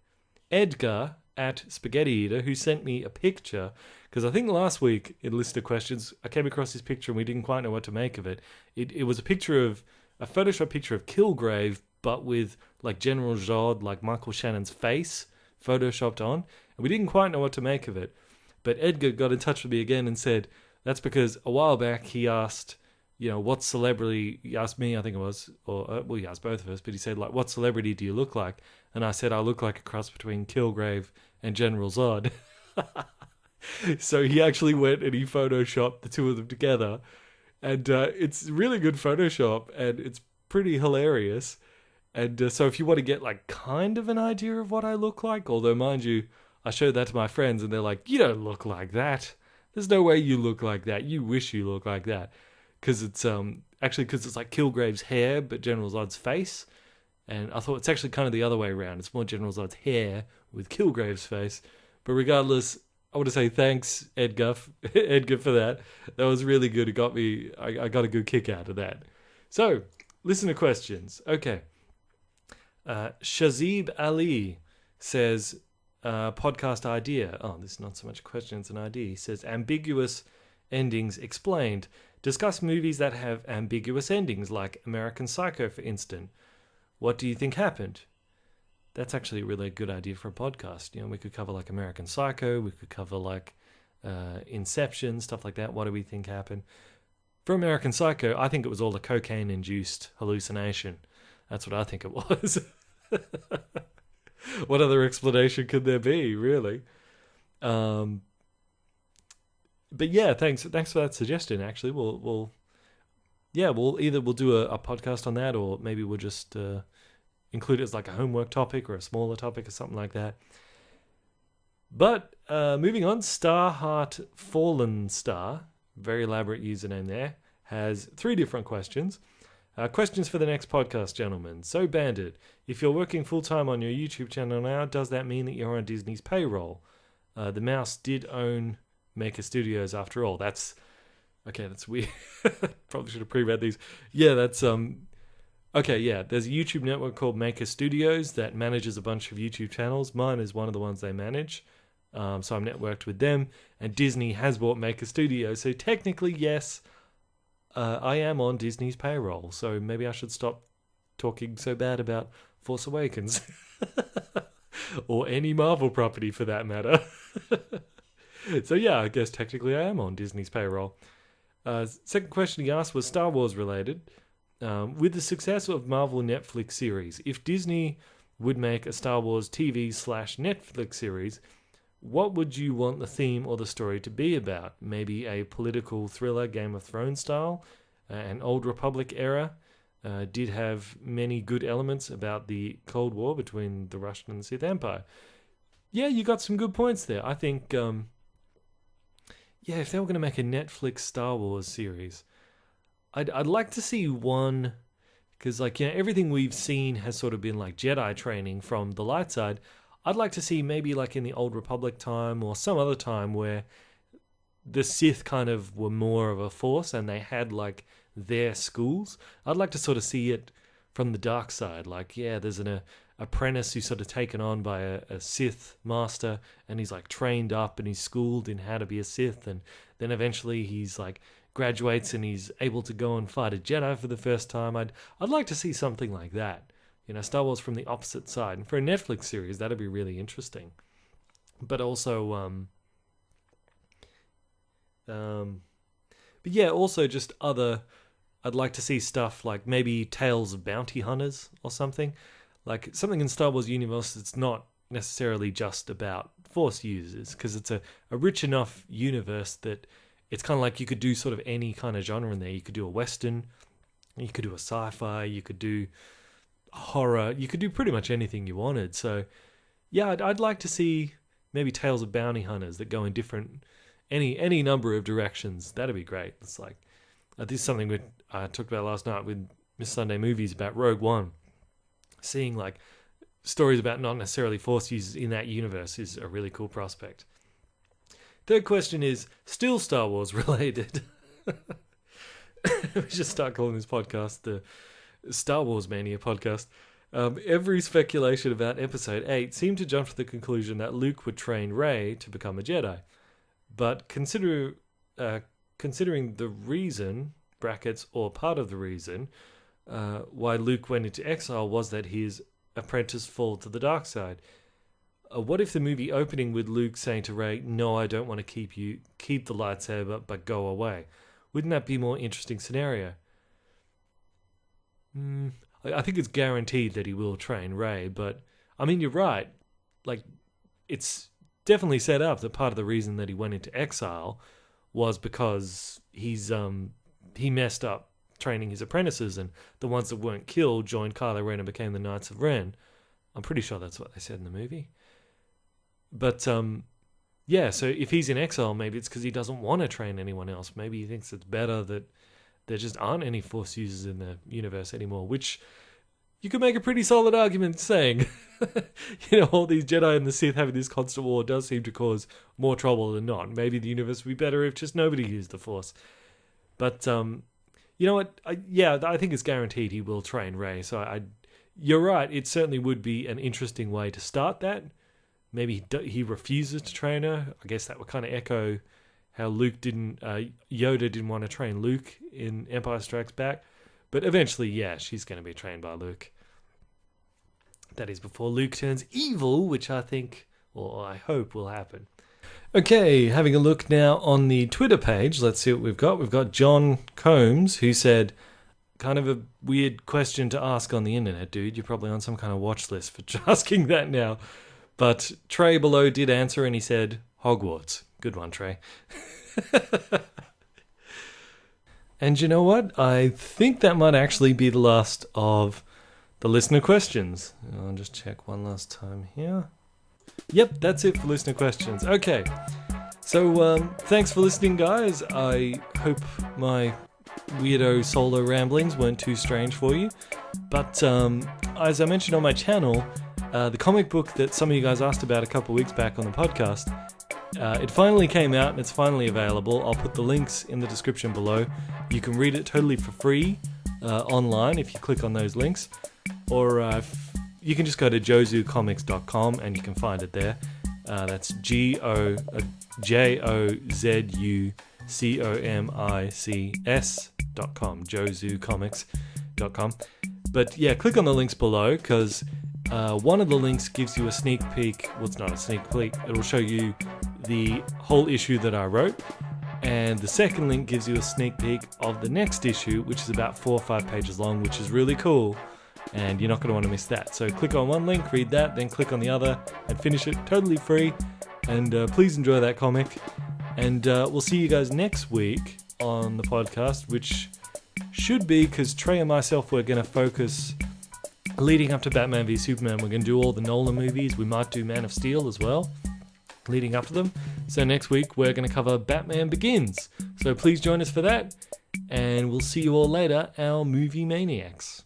Edgar at Spaghetti Eater, who sent me a picture, because I think last week in Listener Questions, I came across this picture and we didn't quite know what to make of it. It was a Photoshop picture of Kilgrave, but with like General Zod, like Michael Shannon's face photoshopped on, and we didn't quite know what to make of it. But Edgar got in touch with me again and said that's because a while back he asked, what celebrity, he asked me, I think it was, or he asked both of us, but he said, like, what celebrity do you look like? And I said, I look like a cross between Kilgrave and General Zod. So he actually went and he photoshopped the two of them together, and it's really good Photoshop, and it's pretty hilarious. And so if you want to get like kind of an idea of what I look like, although mind you, I showed that to my friends and they're like, you don't look like that. There's no way you look like that. You wish you look like that. because it's like Kilgrave's hair, but General Zod's face. And I thought it's actually kind of the other way around. It's more General Zod's hair with Kilgrave's face. But regardless, I want to say thanks, Edgar, for that. That was really good. It got me. I got a good kick out of that. So, listener questions. Okay. Shazib Ali says, podcast idea. Oh, this is not so much a question, it's an idea. He says, ambiguous endings explained. Discuss movies that have ambiguous endings, like American Psycho, for instance. What do you think happened? That's actually a really good idea for a podcast. You know, we could cover like American Psycho, we could cover like Inception, stuff like that. What do we think happened? For American Psycho, I think it was all a cocaine-induced hallucination. That's what I think it was. What other explanation could there be, really? But yeah, thanks for that suggestion. Actually, we'll do a podcast on that, or maybe we'll just include it as like a homework topic or a smaller topic or something like that. But moving on, Starheart Fallen Star, very elaborate username there, has 3 different questions. Questions for the next podcast, gentlemen. So, Bandit, if you're working full-time on your YouTube channel now, does that mean that you're on Disney's payroll? The mouse did own Maker Studios after all. That's weird. Probably should have pre-read these. Yeah, that's... Okay, yeah, there's a YouTube network called Maker Studios that manages a bunch of YouTube channels. Mine is one of the ones they manage. So I'm networked with them. And Disney has bought Maker Studios. So technically, yes... I am on Disney's payroll, so maybe I should stop talking so bad about Force Awakens. Or any Marvel property for that matter. So yeah, I guess technically I am on Disney's payroll. Second question he asked was Star Wars related. With the success of Marvel Netflix series, if Disney would make a Star Wars TV/Netflix series, what would you want the theme or the story to be about? Maybe a political thriller, Game of Thrones style, an Old Republic era. Did have many good elements about the Cold War between the Russian and the Sith Empire. Yeah, you got some good points there. I think, if they were going to make a Netflix Star Wars series, I'd like to see one, because everything we've seen has sort of been like Jedi training from the light side. I'd like to see maybe like in the Old Republic time or some other time where the Sith kind of were more of a force and they had like their schools. I'd like to sort of see it from the dark side. Like, yeah, there's an apprentice who's sort of taken on by a Sith master, and he's like trained up and he's schooled in how to be a Sith, and then eventually he's like graduates and he's able to go and fight a Jedi for the first time. I'd like to see something like that. Star Wars from the opposite side. And for a Netflix series, that'd be really interesting. But also, but yeah, also just other, I'd like to see stuff like maybe Tales of Bounty Hunters or something. Like something in Star Wars universe that's not necessarily just about Force users, because it's a rich enough universe that it's kind of like you could do sort of any kind of genre in there. You could do a Western, you could do a sci-fi, you could do horror, you could do pretty much anything you wanted. So yeah, I'd like to see maybe Tales of Bounty Hunters that go in different any number of directions. That'd be great. It's like this is something I talked about last night with Miss Sunday Movies about Rogue One. Seeing like stories about not necessarily Force users in that universe is a really cool prospect. Third question is still Star Wars related. We should start calling this podcast the Star Wars Mania podcast. Every speculation about Episode 8 seemed to jump to the conclusion that Luke would train Rey to become a Jedi. But considering the reason, brackets, or part of the reason, why Luke went into exile was that his apprentice fall to the dark side. What if the movie opening with Luke saying to Rey, "No, I don't want to keep the lightsaber, but go away"? Wouldn't that be a more interesting scenario? I think it's guaranteed that he will train Rey, but I mean, you're right. Like, it's definitely set up that part of the reason that he went into exile was because he messed up training his apprentices, and the ones that weren't killed joined Kylo Ren and became the Knights of Ren. I'm pretty sure that's what they said in the movie. But yeah, so if he's in exile, maybe it's because he doesn't want to train anyone else. Maybe he thinks it's better that there just aren't any Force users in the universe anymore, which you could make a pretty solid argument saying, all these Jedi and the Sith having this constant war does seem to cause more trouble than not. Maybe the universe would be better if just nobody used the Force. But, you know what? I think it's guaranteed he will train Rey. So you're right. It certainly would be an interesting way to start that. Maybe he refuses to train her. I guess that would kind of echo how Yoda didn't want to train Luke in Empire Strikes Back. But eventually, she's going to be trained by Luke. That is before Luke turns evil, which I think, or I hope, will happen. Okay, having a look now on the Twitter page. Let's see what we've got. We've got John Combs, who said, kind of a weird question to ask on the internet, dude. You're probably on some kind of watch list for asking that now. But Trey below did answer, and he said, Hogwarts. Good one, Trey. And you know what? I think that might actually be the last of the listener questions. I'll just check one last time here. Yep, that's it for listener questions. Okay. So, thanks for listening, guys. I hope my weirdo solo ramblings weren't too strange for you. But, as I mentioned on my channel, the comic book that some of you guys asked about a couple of weeks back on the podcast, it finally came out and it's finally available. I'll put the links in the description below. You can read it totally for free online if you click on those links. Or you can just go to jozucomics.com and you can find it there. That's jozucomics.com, jozucomics.com. But yeah, click on the links below because one of the links gives you a sneak peek. Well, it's not a sneak peek. It'll show you the whole issue that I wrote. And the second link gives you a sneak peek of the next issue, which is about 4 or 5 pages long, which is really cool. And you're not going to want to miss that. So click on one link, read that, then click on the other and finish it totally free. And please enjoy that comic. And we'll see you guys next week on the podcast, which should be, because Trey and myself, we're going to focus leading up to Batman v Superman. We're going to do all the Nolan movies. We might do Man of Steel as well, leading up to them. So next week, we're going to cover Batman Begins. So please join us for that. And we'll see you all later, our movie maniacs.